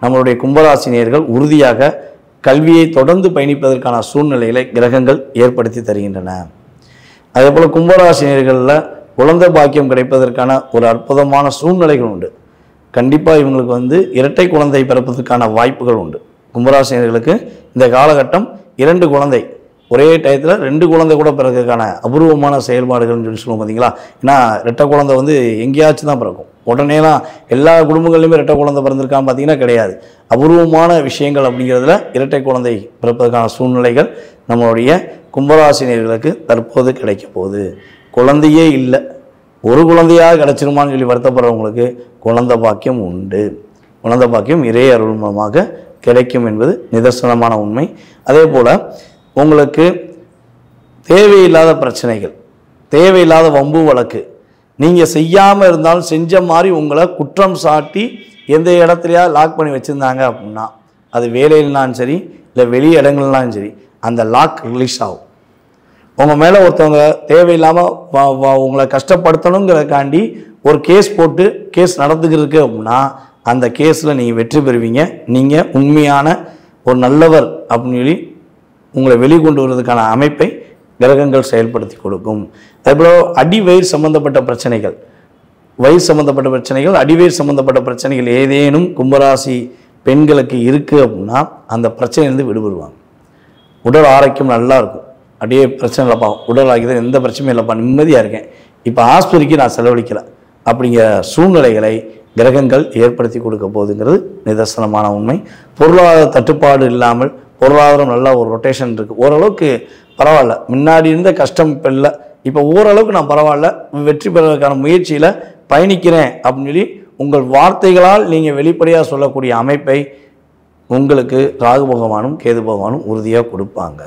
நம்மளுடைய கும்பராசினியர்கள் உறுதியாக கல்வியை தொடர்ந்து பயணிப்பதற்கான சூழ்நிலைகளை கிரகங்கள் ஏற்படுத்தி தருகின்றன. அதே போல் கும்பராசினியர்களில் குழந்தை பாக்கியம் கிடைப்பதற்கான ஒரு அற்புதமான சூழ்நிலைகள் உண்டு. கண்டிப்பாக இவங்களுக்கு வந்து இரட்டை குழந்தை பிறப்பதற்கான வாய்ப்புகள் உண்டு. கும்பராசினியர்களுக்கு இந்த காலகட்டம் 2 குழந்தை ஒரே டயத்தில் 2 குழந்தை கூட பிறக்கிறதுக்கான அபூர்வமான செயல்பாடுகள்னு சொல்லி சொல்லுவோம் பார்த்தீங்களா. ஏன்னா ரெட்டை குழந்தை வந்து எங்கேயாச்சும் தான் பிறக்கும், உடனேலாம் எல்லா குடும்பங்கள்லையுமே ரெட்டை குழந்தை பிறந்திருக்கான்னு பார்த்தீங்கன்னா கிடையாது. அபூர்வமான விஷயங்கள் அப்படிங்கிறதுல இரட்டை குழந்தை பிறப்பதற்கான சூழ்நிலைகள் நம்மளுடைய கும்பராசினியர்களுக்கு தற்போது கிடைக்க போகுது. குழந்தையே இல்லை, ஒரு குழந்தையாக கிடச்சிருமான்னு சொல்லி வருத்தப்படுறவங்களுக்கு குழந்தை பாக்கியம் உண்டு. குழந்தை பாக்கியம் இறை அருள் மூலமாக கிடைக்கும் என்பது நிதர்சனமான உண்மை. அதே போல் உங்களுக்கு தேவையில்லாத பிரச்சனைகள், தேவையில்லாத வம்பு வழக்கு, நீங்கள் செய்யாமல் இருந்தாலும் செஞ்ச மாதிரி உங்களை குற்றம் சாட்டி எந்த இடத்துலையா லாக் பண்ணி வச்சுருந்தாங்க அப்படின்னா அது வேலையில்னாலும் சரி இல்லை வெளி இடங்கள்னாலும் சரி அந்த லாக் ரிலீஸ் ஆகும். உங்கள் மேலே ஒருத்தவங்க தேவையில்லாமல் உங்களை கஷ்டப்படுத்தணுங்கிறதுக்காண்டி ஒரு கேஸ் போட்டு கேஸ் நடந்துக்கிருக்கு அப்படின்னா அந்த கேஸில் நீங்கள் வெற்றி பெறுவீங்க. நீங்கள் உண்மையான ஒரு நல்லவர் அப்படின்னு சொல்லி உங்களை வெளிக்கொண்டு வருவதற்கான அமைப்பை கிரகங்கள் செயல்படுத்தி கொடுக்கும். அதேபோல் அடிவயிறு சம்பந்தப்பட்ட பிரச்சனைகள், வயிறு சம்பந்தப்பட்ட பிரச்சனைகள், அடிவயிறு சம்பந்தப்பட்ட பிரச்சனைகள் ஏதேனும் கும்பராசி பெண்களுக்கு இருக்குது அப்படின்னா அந்த பிரச்சனையிலேருந்து விடுபடுவாங்க. உடல் ஆரோக்கியம் நல்லா இருக்கும். அப்படியே பிரச்சனை இல்லைப்பா, உடல் ஆரோக்கியத்தில் எந்த பிரச்சனையும் இல்லைப்பா, நிம்மதியாக இருக்கேன், இப்போ ஆஸ்பத்திரிக்கு நான் செலவழிக்கலை அப்படிங்கிற சூழ்நிலைகளை கிரகங்கள் ஏற்படுத்தி கொடுக்க போகுதுங்கிறது நிதர்சனமான உண்மை. பொருளாதார தட்டுப்பாடு இல்லாமல் பொருளாதாரம் நல்லா ஒரு ரொட்டேஷன் இருக்குது. ஓரளவுக்கு பரவாயில்ல, முன்னாடி இருந்த கஷ்டம் இப்போ இல்லை, இப்போ ஓரளவுக்கு நான் பரவாயில்ல, வெற்றி பெறுவதற்கான முயற்சியில் பயணிக்கிறேன் அப்படின்னு சொல்லி உங்கள் வார்த்தைகளால் நீங்கள் வெளிப்படையாக சொல்லக்கூடிய அமைப்பை உங்களுக்கு ராகு பகவானும் கேது பகவானும் உறுதியாக கொடுப்பாங்க.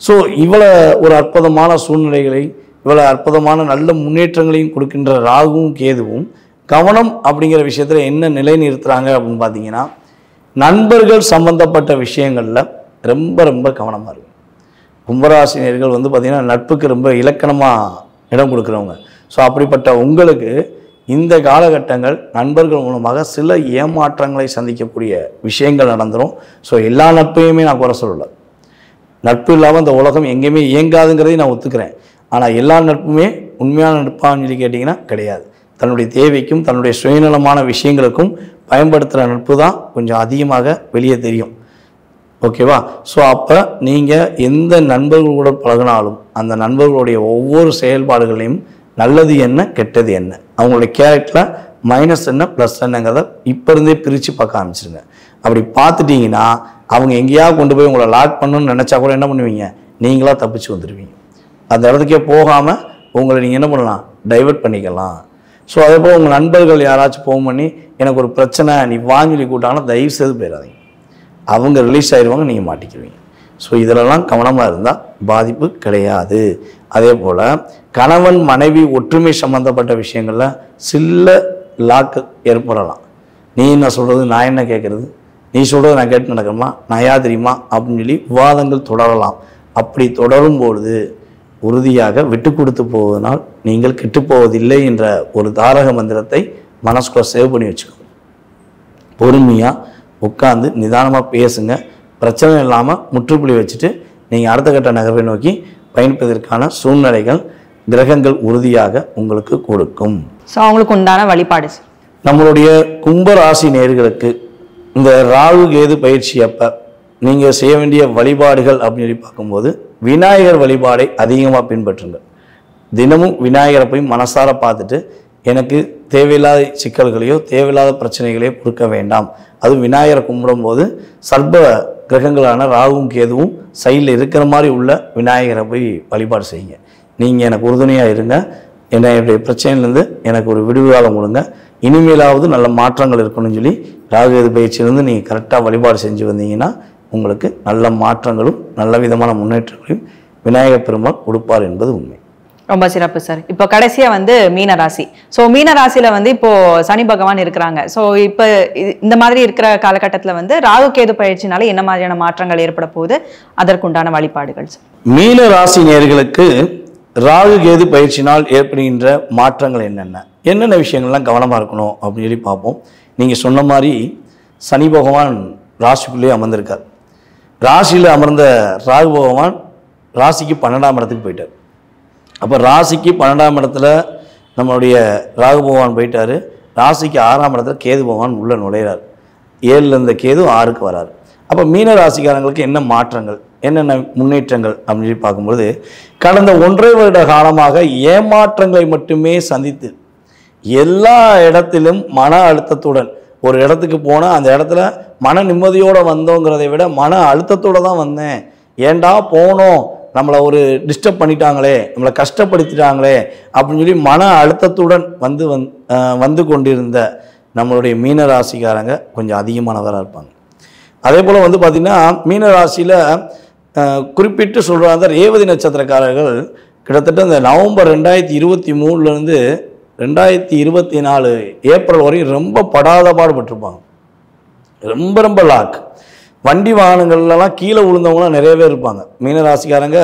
ஸோ இவ்வளோ ஒரு அற்புதமான சூழ்நிலைகளை, இவ்வளோ அற்புதமான நல்ல முன்னேற்றங்களையும் கொடுக்கின்ற ராகுவும் கேதுவும் கவனம் அப்படிங்கிற விஷயத்தில் என்ன நிலை நிறுத்துகிறாங்க அப்படின்னு பார்த்தீங்கன்னா, நண்பர்கள் சம்பந்தப்பட்ட விஷயங்களில் ரொம்ப ரொம்ப கவனமாக இருக்கும். கும்பராசினியர்கள் வந்து பார்த்திங்கன்னா நட்புக்கு ரொம்ப இலக்கணமாக இடம் கொடுக்குறவங்க. ஸோ அப்படிப்பட்ட உங்களுக்கு இந்த காலகட்டங்கள் நண்பர்கள் மூலமாக சில ஏமாற்றங்களை சந்திக்கக்கூடிய விஷயங்கள் நடந்துடும். ஸோ எல்லா நட்பையுமே நான் குறை சொல்லலை, நட்பு இல்லாமல் இந்த உலகம் எங்கேயுமே இயங்காதுங்கிறதையும் நான் ஒத்துக்கிறேன். ஆனால் எல்லா நட்புமே உண்மையான நட்பான்னு சொல்லி கேட்டிங்கன்னா கிடையாது. தன்னுடைய தேவைக்கும் தன்னுடைய சுயநலமான விஷயங்களுக்கும் பயன்படுத்துகிற நட்பு தான் கொஞ்சம் அதிகமாக வெளியே தெரியும். ஓகேவா? ஸோ அப்போ நீங்கள் எந்த நண்பர்களோட பழகினாலும் அந்த நண்பர்களுடைய ஒவ்வொரு செயல்பாடுகளையும் நல்லது என்ன கெட்டது என்ன, அவங்களுடைய கேரக்டரில் மைனஸ் என்ன ப்ளஸ் என்னங்கிறத இப்போ இருந்தே பிரித்து பார்க்க ஆரம்பிச்சிருங்க. அப்படி பார்த்துட்டிங்கன்னா அவங்க எங்கேயாவது கொண்டு போய் உங்களை லாக் பண்ணணும்னு நினச்சா கூட என்ன பண்ணுவீங்க, நீங்களாக தப்பிச்சு வந்துடுவீங்க. அந்த இடத்துக்கே போகாமல் உங்களை நீங்கள் என்ன பண்ணலாம், டைவெர்ட் பண்ணிக்கலாம். ஸோ அதே போல் உங்கள் நண்பர்கள் யாராச்சும் ஃபோன் பண்ணி எனக்கு ஒரு பிரச்சனை நீ வாங்கி கூட்டாங்கன்னா தயவு செய்து போயிடாதீங்க, அவங்க ரிலீஸ் ஆயிடுவாங்க, நீங்கள் மாட்டிக்குவீங்க. ஸோ இதிலெல்லாம் கவனமாக இருந்தால் பாதிப்பு கிடையாது. அதே போல் கணவன் மனைவி ஒற்றுமை சம்மந்தப்பட்ட விஷயங்களில் சில லாக்கு ஏற்படலாம். நீ என்ன சொல்கிறது, நான் என்ன கேட்குறது, நீ சொல்கிறது நான் கேட்டு நடக்கணுமா, நான் யார் தெரியுமா அப்படின்னு சொல்லி விவாதங்கள் தொடரலாம். அப்படி தொடரும்பொழுது உறுதியாக விட்டு கொடுத்து போவதனால் நீங்கள் கெட்டுப்போவதில்லை என்ற ஒரு தாரக மந்திரத்தை மனசுக்குள்ள சேவ் பண்ணி வச்சுக்கோங்க. பொறுமையாக உட்காந்து நிதானமாக பேசுங்க. பிரச்சனை இல்லாமல் முற்றுப்புள்ளி வச்சுட்டு நீங்கள் அடுத்த கட்ட நகர்வை நோக்கி பயணிப்பதற்கான சூழ்நிலைகள் கிரகங்கள் உறுதியாக உங்களுக்கு கொடுக்கும். ஸோ அவங்களுக்கு உண்டான வழிபாடு நம்மளுடைய கும்பராசி நேயர்களுக்கு இந்த ராகு கேது பயிற்சி அப்போ நீங்கள் செய்ய வேண்டிய வழிபாடுகள் அப்படின்னு சொல்லி பார்க்கும்போது விநாயகர் வழிபாடை அதிகமாக பின்பற்றுங்க. தினமும் விநாயகரை போய் மனசார பார்த்துட்டு எனக்கு தேவையில்லாத சிக்கல்களையோ தேவையில்லாத பிரச்சனைகளையோ கொடுக்க வேண்டாம். அதுவும் விநாயகரை கும்பிடும்போது சர்ப கிரகங்களான ராகுவும் கேதுவும் சைடில் இருக்கிற மாதிரி உள்ள விநாயகரை போய் வழிபாடு செய்யுங்க. நீங்கள் எனக்கு உறுதுணையாக இருங்க, என்னுடைய பிரச்சனையிலேருந்து எனக்கு ஒரு விடுவு காலம் கொடுங்க, இனிமேலாவது நல்ல மாற்றங்கள் இருக்கணும்னு சொல்லி ராகு கேது பயிற்சியிலேருந்து நீங்கள் கரெக்டாக வழிபாடு செஞ்சு வந்தீங்கன்னா உங்களுக்கு நல்ல மாற்றங்களும் நல்ல விதமான முன்னேற்றங்களையும் விநாயகர் பெருமாள் கொடுப்பார் என்பது உண்மை. ரொம்ப சிறப்பு சார். இப்போ கடைசியா வந்து மீனராசி. ஸோ மீனராசியில வந்து இப்போ சனி பகவான் இருக்கிறாங்க. ஸோ இப்போ இந்த மாதிரி இருக்கிற காலகட்டத்தில் வந்து ராகு கேது பயிற்சினால என்ன மாதிரியான மாற்றங்கள் ஏற்பட போகுது, அதற்குண்டான வழிபாடுகள் சார்? மீன ராசி நேயர்களுக்கு ராகு கேது பயிற்சினால் ஏற்படுகின்ற மாற்றங்கள் என்னென்ன விஷயங்கள்லாம் கவனமாக இருக்கணும் அப்படின்னு சொல்லி பார்ப்போம். நீங்கள் சொன்ன மாதிரி சனி பகவான் ராசிக்குள்ளேயே அமர்ந்திருக்கார். ராசியில் அமர்ந்த ராகு பகவான் ராசிக்கு 12ஆம் இடத்துக்கு போயிட்டார். அப்போ ராசிக்கு 12ஆம் இடத்துல நம்மளுடைய ராகு பகவான் போயிட்டார். ராசிக்கு 6ஆம் இடத்துல கேது பகவான் உள்ளே நுழையிறார். 7ல் இருந்த கேது 6க்கு வராரு. அப்போ மீன ராசிக்காரங்களுக்கு என்ன மாற்றங்கள், என்னென்ன முன்னேற்றங்கள் அப்படின்னு சொல்லி பார்க்கும்போது கடந்த 1.5 வருட காலமாக ஏமாற்றங்களை மட்டுமே சந்தித்து எல்லா இடத்திலும் மன அழுத்தத்துடன் ஒரு இடத்துக்கு போனால் அந்த இடத்துல மன நிம்மதியோடு வந்தோங்கிறதை விட மன அழுத்தத்தோடு தான் வந்தேன், ஏண்டா போனோம், நம்மளை ஒரு டிஸ்டர்ப் பண்ணிட்டாங்களே, நம்மளை கஷ்டப்படுத்திட்டாங்களே அப்படின்னு சொல்லி மன அழுத்தத்துடன் வந்து கொண்டிருந்த நம்மளுடைய மீனராசிக்காரங்க கொஞ்சம் அதிகமானவராக இருப்பாங்க. அதே போல் வந்து பார்த்திங்கன்னா மீனராசியில் குறிப்பிட்டு சொல்கிறாங்க ரேவதி நட்சத்திரக்காரர்கள் கிட்டத்தட்ட இந்த நவம்பர் 2023 2024 ஏப்ரல் வரையும் ரொம்ப படாத பாடுபட்டிருப்பாங்க. ரொம்ப லாக். வண்டி வாகனங்கள்லாம் கீழே விழுந்தவங்களாம் நிறைய பேர் இருப்பாங்க. மீனராசிக்காரங்க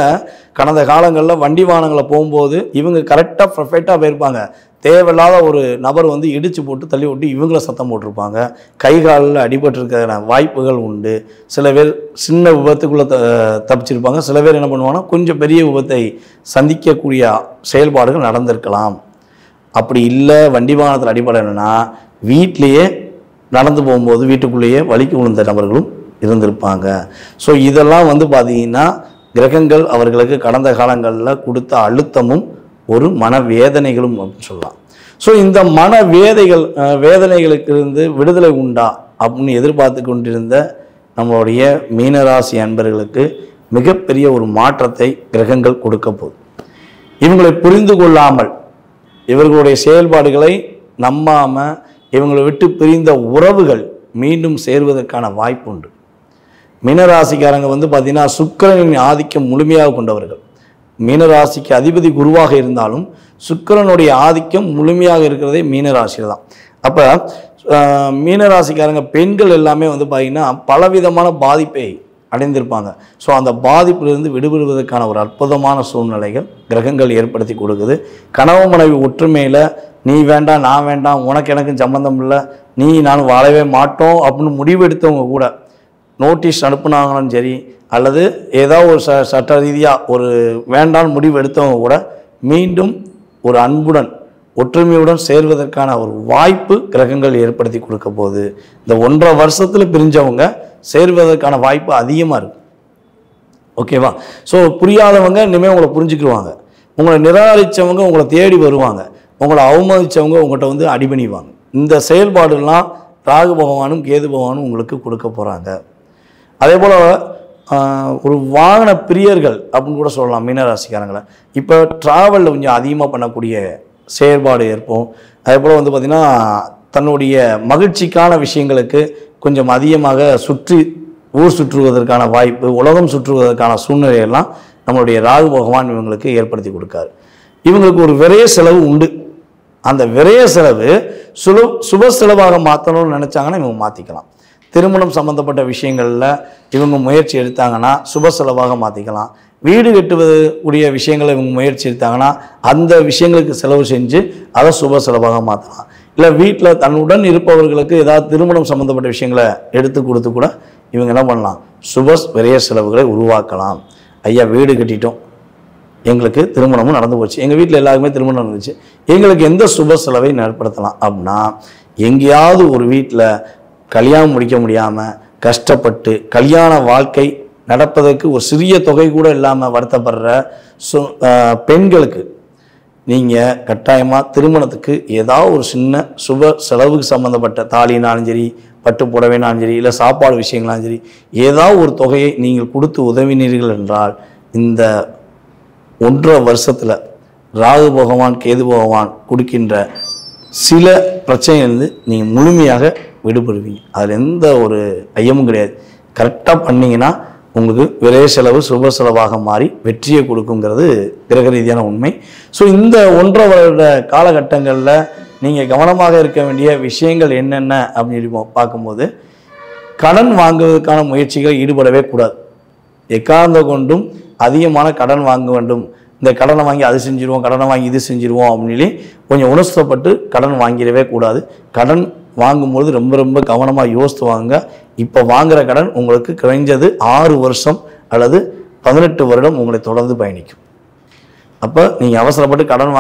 கடந்த காலங்களில் வண்டி வாகனங்களை போகும்போது இவங்க கரெக்டாக பர்ஃபெக்டாக போயிருப்பாங்க. தேவையில்லாத ஒரு நபர் வந்து இடித்து போட்டு தள்ளி விட்டு இவங்கள சத்தம் போட்டிருப்பாங்க. கை காலில் அடிபட்டிருக்கிற வாய்ப்புகள் உண்டு. சில பேர் சின்ன விபத்துக்குள்ளே தப்பிச்சிருப்பாங்க. சில பேர் என்ன பண்ணுவாங்கன்னா கொஞ்சம் பெரிய விபத்தை சந்திக்கக்கூடிய செயல்பாடுகள் நடந்திருக்கலாம். அப்படி இல்லை வண்டி வாகனத்தில் அடிபடலைன்னா வீட்டிலையே நடந்து போகும்போது வீட்டுக்குள்ளேயே வலிக்கு விழுந்த நபர்களும் இருந்திருப்பாங்க. ஸோ இதெல்லாம் வந்து பார்த்திங்கன்னா கிரகங்கள் அவர்களுக்கு கடந்த காலங்களில் கொடுத்த அழுத்தமும் ஒரு மனவேதனைகளும் அப்படின்னு சொல்லலாம். ஸோ இந்த வேதனைகளுக்கு இருந்து விடுதலை உண்டா அப்படின்னு எதிர்பார்த்து கொண்டிருந்த நம்மளுடைய மீனராசி அன்பர்களுக்கு மிகப்பெரிய ஒரு மாற்றத்தை கிரகங்கள் கொடுக்க போகுது. இவங்களை புரிந்து கொள்ளாமல் இவர்களுடைய செயல்பாடுகளை நம்பாமல் இவங்களை விட்டு பிரிந்த உறவுகள் மீண்டும் சேர்வதற்கான வாய்ப்பு உண்டு. மீனராசிக்காரங்க வந்து பார்த்திங்கன்னா சுக்கிரனின் ஆதிக்கம் முழுமையாக கொண்டவர்கள். மீனராசிக்கு அதிபதி குருவாக இருந்தாலும் சுக்கிரனுடைய ஆதிக்கம் முழுமையாக இருக்கிறதே மீனராசியில் தான். அப்போ மீனராசிக்காரங்க பெண்கள் எல்லாமே வந்து பார்த்திங்கன்னா பலவிதமான பாதிப்பை அடைந்திருப்பாங்க. ஸோ அந்த பாதிப்பிலிருந்து விடுபடுவதற்கான ஒரு அற்புதமான சூழ்நிலைகள் கிரகங்கள் ஏற்படுத்தி கொடுக்குது. கணவன் மனைவி ஒற்றுமையில் நீ வேண்டாம் நான் வேண்டாம் உனக்கு எனக்கும் சம்மந்தம் இல்லை நீ நான் வாழவே மாட்டோம் அப்படின்னு முடிவெடுத்தவங்க கூட நோட்டீஸ் அனுப்புனாங்களும் சரி அல்லது ஏதாவது ஒரு சட்ட ரீதியாக ஒரு வேண்டான்னு முடிவு எடுத்தவங்க கூட மீண்டும் ஒரு அன்புடன் ஒற்றுமையுடன் சேர்வதற்கான ஒரு வாய்ப்பு கிரகங்கள் ஏற்படுத்தி கொடுக்க போகுது. இந்த 1.5 வருஷத்தில் பிரிஞ்சவங்க சேர்வதற்கான வாய்ப்பு அதிகமாக இருக்குது. ஓகேவா? ஸோ புரியாதவங்க இனிமேல் உங்களை புரிஞ்சுக்கிடுவாங்க. உங்களை நிராகரித்தவங்க உங்களை தேடி வருவாங்க. உங்களை அவமதித்தவங்க உங்கள்கிட்ட வந்து அடிபணிவாங்க. இந்த செயல்பாடுலாம் ராகு பகவானும் கேது பகவானும் உங்களுக்கு கொடுக்க போகிறாங்க. அதே போல் ஒரு வாகன பிரியர்கள் அப்படின்னு கூட சொல்லலாம் மீனராசிக்காரங்களை. இப்போ ட்ராவலில் கொஞ்சம் அதிகமாக பண்ணக்கூடிய செயல்பாடு ஏற்போம். அதே போல் வந்து பார்த்திங்கன்னா தன்னுடைய மகிழ்ச்சிக்கான விஷயங்களுக்கு கொஞ்சம் அதிகமாக ஊர் சுற்றுவதற்கான வாய்ப்பு, உலகம் சுற்றுவதற்கான சூழ்நிலையெல்லாம் நம்மளுடைய ராகு பகவான் இவங்களுக்கு ஏற்படுத்தி கொடுக்காரு. இவங்களுக்கு ஒரு விரைய செலவு உண்டு. அந்த விரைய செலவு சுப செலவாக மாற்றணும்னு நினச்சாங்கன்னா இவங்க மாற்றிக்கலாம். திருமணம் சம்மந்தப்பட்ட விஷயங்களில் இவங்க முயற்சி எடுத்தாங்கன்னா சுப செலவாக மாற்றிக்கலாம். வீடு கட்டுவது உடைய விஷயங்களை இவங்க முயற்சி எடுத்தாங்கன்னா அந்த விஷயங்களுக்கு செலவு செஞ்சு அதை சுப செலவாக மாற்றலாம். இல்லை வீட்டில் தன்னுடன் இருப்பவர்களுக்கு ஏதாவது திருமணம் சம்மந்தப்பட்ட விஷயங்களை எடுத்து கொடுத்து கூட இவங்க என்ன பண்ணலாம், சுப விரைய செலவுகளை உருவாக்கலாம். ஐயா வீடு கட்டிட்டோம், எங்களுக்கு திருமணமும் நடந்து போச்சு, எங்கள் வீட்டில் எல்லாருக்குமே திருமணம் நடந்துச்சு, எங்களுக்கு எந்த சுப செலவை ஏற்படுத்தலாம் அப்படின்னா எங்கேயாவது ஒரு வீட்டில் கல்யாணம் முடிக்க முடியாமல் கஷ்டப்பட்டு கல்யாண வாழ்க்கை நடப்பதற்கு ஒரு சிறிய தொகை கூட இல்லாமல் வருத்தப்படுற பெண்களுக்கு நீங்கள் கட்டாயமாக திருமணத்துக்கு ஏதாவது ஒரு சின்ன சுப செலவுக்கு சம்மந்தப்பட்ட தாலினாலும் சரி, பட்டு புடவைனாலும் சரி, இல்லை சாப்பாடு விஷயங்களாலும் சரி, ஏதாவது ஒரு தொகையை நீங்கள் கொடுத்து உதவினீர்கள் என்றால் இந்த 1.5 வருஷத்தில் ராகு பகவான் கேது பகவான் கொடுக்கின்ற சில பிரச்சனையிலிருந்து நீங்கள் முழுமையாக விடுபடுவீங்க. அதில் எந்த ஒரு ஐயமும் கிடையாது. கரெக்டாக பண்ணிங்கன்னா உங்களுக்கு விரைய செலவு சுப செலவாக மாறி வெற்றியை கொடுக்குங்கிறது கிரக ரீதியான உண்மை. ஸோ இந்த 1.5 வருட காலகட்டங்களில் நீங்கள் கவனமாக இருக்க வேண்டிய விஷயங்கள் என்னென்ன அப்படின்னு பார்க்கும்போது, கடன் வாங்குவதற்கான முயற்சிகளை ஈடுபடவே கூடாது. எக்காரணத்தை கொண்டும் அதிகமான கடன் வாங்க வேண்டும், இந்த கடனை வாங்கி அது செஞ்சுருவோம், கடனை வாங்கி இது செஞ்சுருவோம் அப்படின்னு கொஞ்சம் உணர்த்தப்பட்டு கடன் வாங்கிடவே கூடாது. கடன் வாங்கும்போது ரொம்ப ரொம்ப கவனமாக யோசித்து வாங்க. இப்போ வாங்குகிற கடன் உங்களுக்கு குறைஞ்சது 6 வருஷம் அல்லது 18 வருடம் உங்களை தொடர்ந்து பயணிக்கும். அப்போ நீங்கள் அவசரப்பட்டு கடன்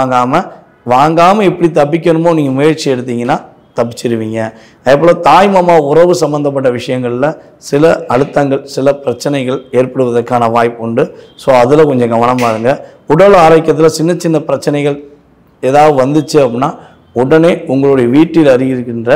வாங்காமல் எப்படி தப்பிக்கணுமோ நீங்கள் முயற்சி எடுத்தீங்கன்னா தப்பிச்சிருவீங்க. அதே போல் தாய் மாமா உறவு சம்மந்தப்பட்ட விஷயங்களில் சில அழுத்தங்கள் சில பிரச்சனைகள் ஏற்படுவதற்கான வாய்ப்பு உண்டு. ஸோ அதில் கொஞ்சம் கவனமாக இருங்க. உடல் ஆரோக்கியத்தில் சின்ன சின்ன பிரச்சனைகள் ஏதாவது வந்துச்சு அப்படின்னா உடனே உங்களுடைய வீட்டில் அருகிருக்கின்ற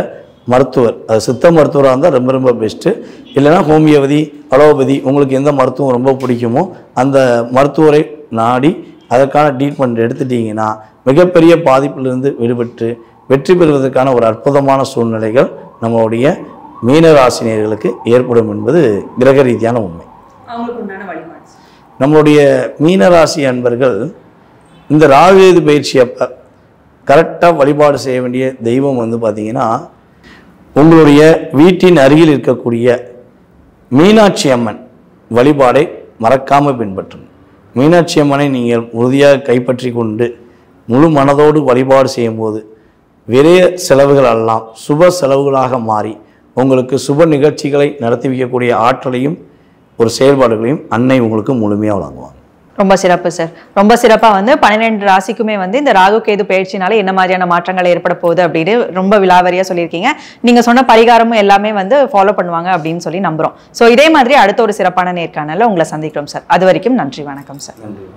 மருத்துவர், அது சித்த மருத்துவராக இருந்தால் ரொம்ப ரொம்ப பெஸ்ட்டு. இல்லைனா ஹோமியோபதி, அலோபதி, உங்களுக்கு எந்த மருத்துவம் ரொம்ப பிடிக்குமோ அந்த மருத்துவரை நாடி அதற்கான ட்ரீட்மெண்ட் எடுத்துட்டிங்கன்னா மிகப்பெரிய பாதிப்பிலிருந்து விடுபட்டு வெற்றி பெறுவதற்கான ஒரு அற்புதமான சூழ்நிலைகள் நம்மளுடைய மீனராசினியர்களுக்கு ஏற்படும் என்பது கிரக ரீதியான உண்மை. நம்மளுடைய மீனராசி அன்பர்கள் இந்த ராகு பயிற்சி அப்போ கரெக்டாக வழிபாடு செய்ய வேண்டிய தெய்வம் வந்து பார்த்திங்கன்னா உங்களுடைய வீட்டின் அருகில் இருக்கக்கூடிய மீனாட்சி அம்மன் வழிபாடை மறக்காமல் பின்பற்றணும். மீனாட்சி அம்மனை நீங்கள் உறுதியாக கைப்பற்றி கொண்டு முழு மனதோடு வழிபாடு செய்யும்போது விரைய செலவுகள் எல்லாம் சுப செலவுகளாக மாறி உங்களுக்கு சுப நிகழ்ச்சிகளை நடத்தி வைக்கக்கூடிய ஆற்றலையும் ஒரு செயல்பாடுகளையும் அன்னை உங்களுக்கு முழுமையாக வழங்குவாங்க. ரொம்ப சிறப்பு சார். ரொம்ப சிறப்பாக வந்து 12 ராசிக்குமே வந்து இந்த ராகு கேது பயிற்சினால என்ன மாதிரியான மாற்றங்கள் ஏற்பட போகுது அப்படின்னு ரொம்ப விலாவரியாக சொல்லியிருக்கீங்க. நீங்கள் சொன்ன பரிகாரமும் எல்லாமே வந்து ஃபாலோ பண்ணுவாங்க அப்படின்னு சொல்லி நம்புகிறோம். ஸோ இதே மாதிரி அடுத்த ஒரு சிறப்பான நேர்காணலில் உங்களை சந்திக்கிறோம் சார். அது வரைக்கும் நன்றி, வணக்கம் சார். நன்றி.